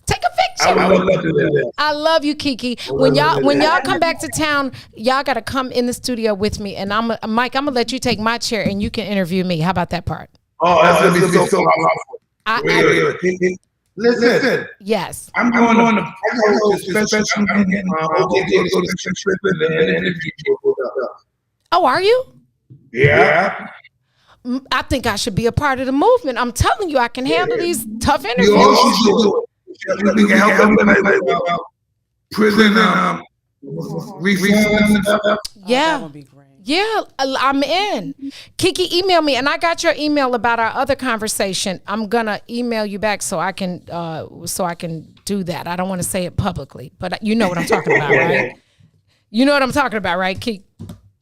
Take a picture. I would love to do that. I love you, Kiki. When y'all come back to town, y'all got to come in the studio with me. And Mike, I'm gonna let you take my chair and you can interview me. How about that part? Oh, that's gonna be so powerful. Listen. Yes. I'm going on a special trip and Oh, are you? Yeah. I think I should be a part of the movement. I'm telling you, I can handle these tough interviews. You also should do it. We can help them with prison reform and stuff. Yeah. That would be great. Yeah, I'm in. Kiki, email me, and I got your email about our other conversation. I'm gonna email you back so I can do that. I don't want to say it publicly, but you know what I'm talking about, right? You know what I'm talking about, right, Kiki?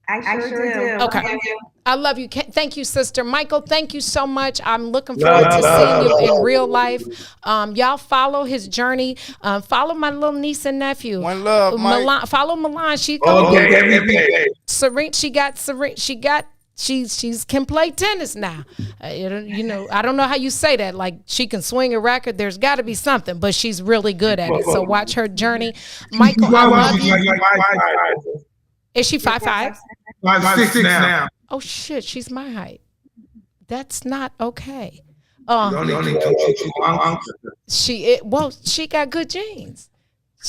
I sure do. Okay. I love you. Thank you, sister. Michael, thank you so much. I'm looking forward to seeing you in real life. Y'all follow his journey. Follow my little niece and nephew. One love, Mike. Milan, follow Milan. She Serene. She's can play tennis now. You know, I don't know how you say that. Like she can swing a racket. There's got to be something, but she's really good at it. So watch her journey. Michael, I love you. Is she 5'5"? 5'6" now. Oh shit, she's my height. That's not okay. She got good genes.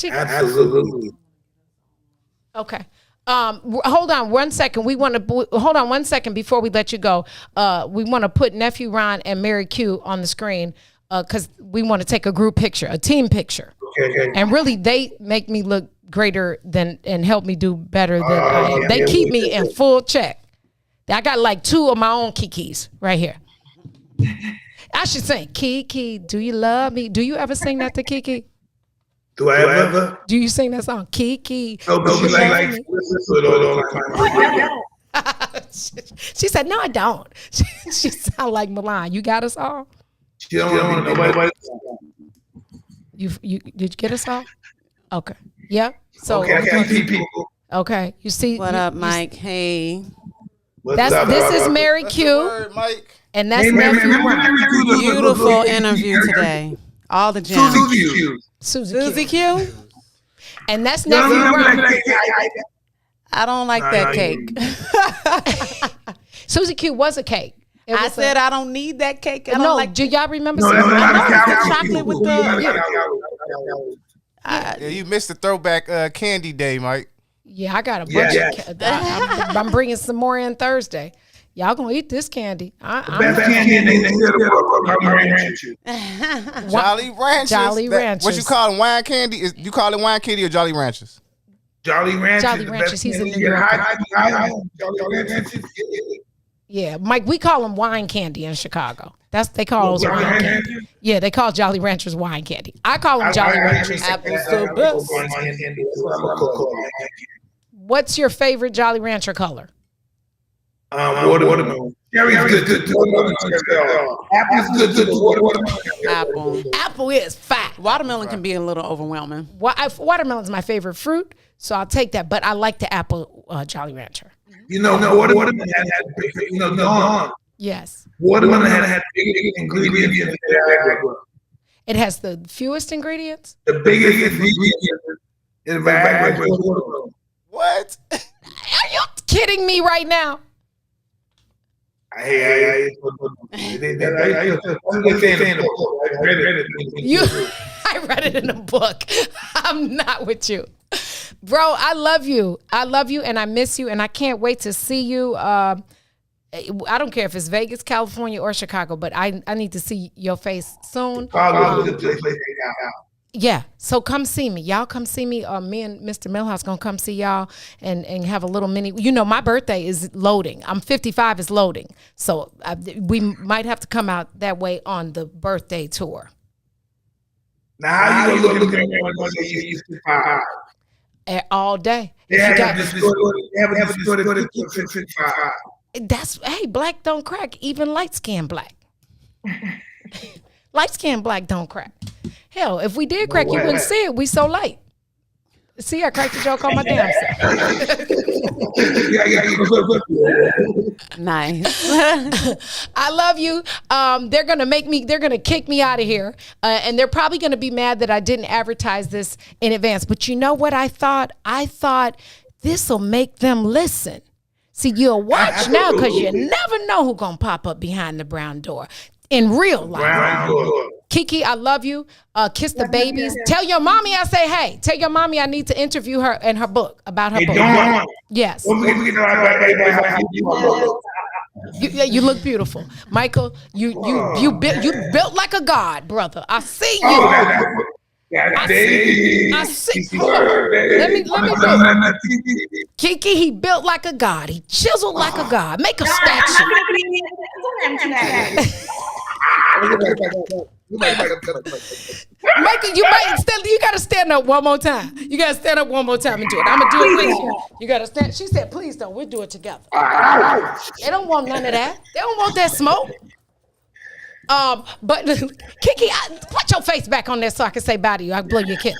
Absolutely. Okay. Hold on 1 second. Hold on 1 second before we let you go. We want to put nephew Ron and Mary Q on the screen because we want to take a group picture, a team picture. Okay. And really, they make me look greater than and help me do better than I am. They keep me in full check. I got like 2 of my own Kikis right here. I should sing, Kiki, do you love me? Do you ever sing that to Kiki? Do I ever? Do you sing that song, Kiki? No, but she like she said, no, I don't. She sound like Milan. You got us all? She don't want nobody. You did you get us all? Okay. Yeah. So okay. You see what up, Mike? Hey. This is Mary Q. Mike. And that's nephew Ron. Beautiful interview today. All the gems. Susie Q. And that's nephew Ron. I don't like that cake. Susie Q was a cake. I said I don't need that cake. I don't like. Do y'all remember? The chocolate with the. Yeah, you missed the throwback candy day, Mike. Yeah, I got a bunch of. I'm bringing some more in Thursday. Y'all gonna eat this candy? Best candy. Jolly Ranchers. Jolly Ranchers. What you call them? Wine candy? You call it wine candy or Jolly Ranchers? Jolly Ranchers. Jolly Ranchers. He's in New York. Yeah, Mike. We call them wine candy in Chicago. They call those wine candy. Yeah, they call Jolly Ranchers wine candy. I call them Jolly Ranchers. Apples so best. What's your favorite Jolly Rancher color? Watermelon. Cherry's good. Apple's good. Watermelon. Apple is fat. Watermelon can be a little overwhelming. Watermelon's my favorite fruit, so I'll take that. But I like the apple Jolly Rancher. You know, watermelon had Dawn. Yes. Watermelon had big ingredients in it. It has the fewest ingredients? The biggest ingredients in watermelon. What? Are you kidding me right now? I read it in a book. I'm not with you. Bro, I love you. I love you and I miss you and I can't wait to see you. I don't care if it's Vegas, California, or Chicago, but I need to see your face soon. Yeah, so come see me. Y'all come see me. Me and Mr. Milhouse gonna come see y'all and have a little mini. You know, my birthday is loading. I'm 55 is loading. So we might have to come out that way on the birthday tour. Now, how you gonna look at me when you 55? all day. They If you haven't destroyed the cookie fire. That's black don't crack. Even light skinned black. Light skinned black don't crack. Hell, if we did crack, you wouldn't see it. We so light. See, I cracked the joke on my damn self. Nice. I love you. They're gonna kick me out of here. And they're probably gonna be mad that I didn't advertise this in advance. But you know what I thought? I thought this'll make them listen. See, you'll watch now because you never know who's gonna pop up behind the brown door in real life. Kiki, I love you. Kiss the babies. Tell your mommy I say hey. Tell your mommy I need to interview her and her book about her book. Dawn. Yes. You look beautiful, Michael. You built like a god, brother. I see you. I see. Let me do. Kiki, he built like a god. He chiseled like a god. Make a statue. Michael, you gotta stand up one more time. You gotta stand up one more time and do it. I'm gonna do it with you. You gotta stand. She said, please don't. We'll do it together. They don't want none of that. They don't want that smoke. But Kiki, put your face back on there so I can say bye to you. I can blow you a kiss.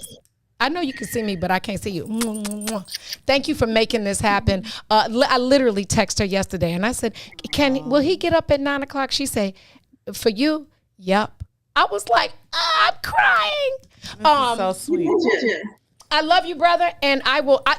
I know you can see me, but I can't see you. Thank you for making this happen. I literally texted her yesterday and I said, will he get up at 9 o'clock? She said, for you? Yep. I was like, I'm crying. So sweet. I love you, brother, and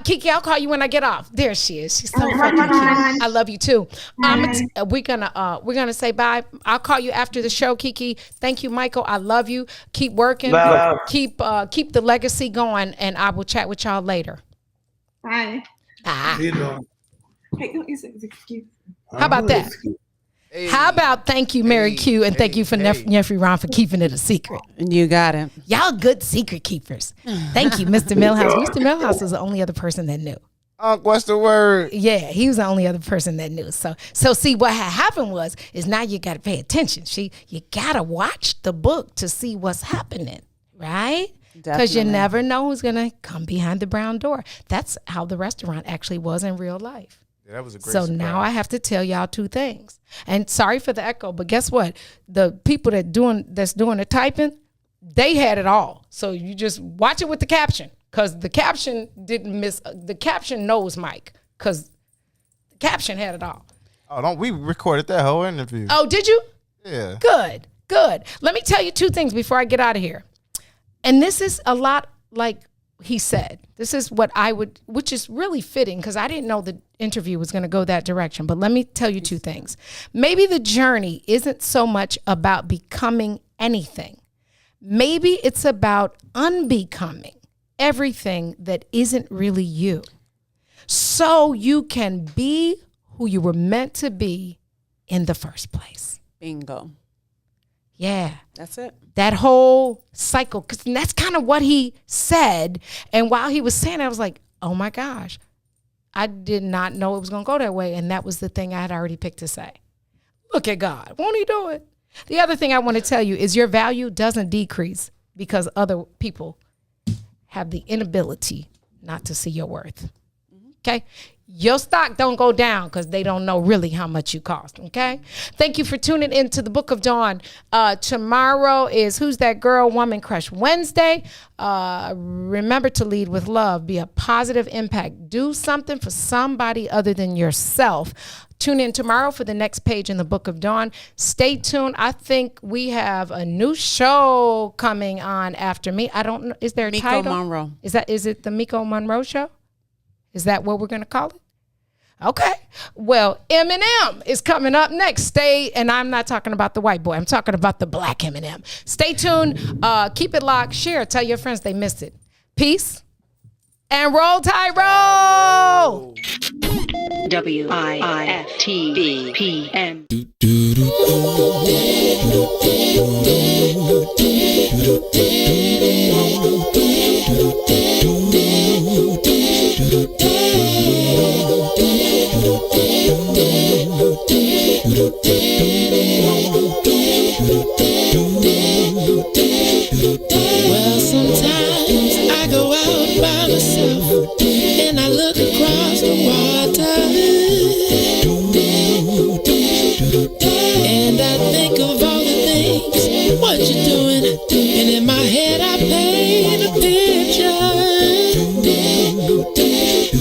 Kiki, I'll call you when I get off. There she is. She's so fucking cute. I love you too. We're gonna say bye. I'll call you after the show, Kiki. Thank you, Michael. I love you. Keep working. Love. Keep the legacy going, and I will chat with y'all later. Bye. You know. How about that? Hey. How about thank you, Mary Q, and thank you for Jeffrey Ron for keeping it a secret. You got it. Y'all good secret keepers. Thank you, Mr. Milhouse. Mr. Milhouse was the only other person that knew. What's the word? Yeah, he was the only other person that knew. So see, what had happened is now you got to pay attention. You got to watch the book to see what's happening, right? Because you never know who's going to come behind the brown door. That's how the restaurant actually was in real life. Yeah, that was a great So surprise. now I have to tell y'all two things. And sorry for the echo, but guess what? The people that's doing the typing, they had it all. So you just watch it with the caption, because the caption didn't miss. The caption knows Mike, because the caption had it all. Oh, we recorded that whole interview. Oh, did you? Yeah. Good. Let me tell you two things before I get out of here. And this is a lot like he said. This is what which is really fitting, because I didn't know the interview was going to go that direction. But let me tell you two things. Maybe the journey isn't so much about becoming anything. Maybe it's about unbecoming everything that isn't really you, so you can be who you were meant to be in the first place. Bingo. Yeah. That's it. That whole cycle, because that's kind of what he said. And while he was saying it, I was like, oh my gosh, I did not know it was going to go that way. And that was the thing I had already picked to say. Look at God. Won't he do it? The other thing I want to tell you is your value doesn't decrease because other people have the inability not to see your worth. Okay? Your stock don't go down because they don't know really how much you cost, okay? Thank you for tuning into the Book of Dawn. Tomorrow is Who's That Girl? Woman Crush Wednesday. Remember to lead with love. Be a positive impact. Do something for somebody other than yourself. Tune in tomorrow for the next page in the Book of Dawn. Stay tuned. I think we have a new show coming on after me. I don't know. Is there a title? Miko Monroe. Is it the Miko Monroe show? Is that what we're going to call it? Okay. Well, Eminem is coming up next. And I'm not talking about the white boy. I'm talking about the black Eminem. Stay tuned. Keep it locked. Share. Tell your friends they missed it. Peace. And roll, Tide, roll. WIFTBPM. Do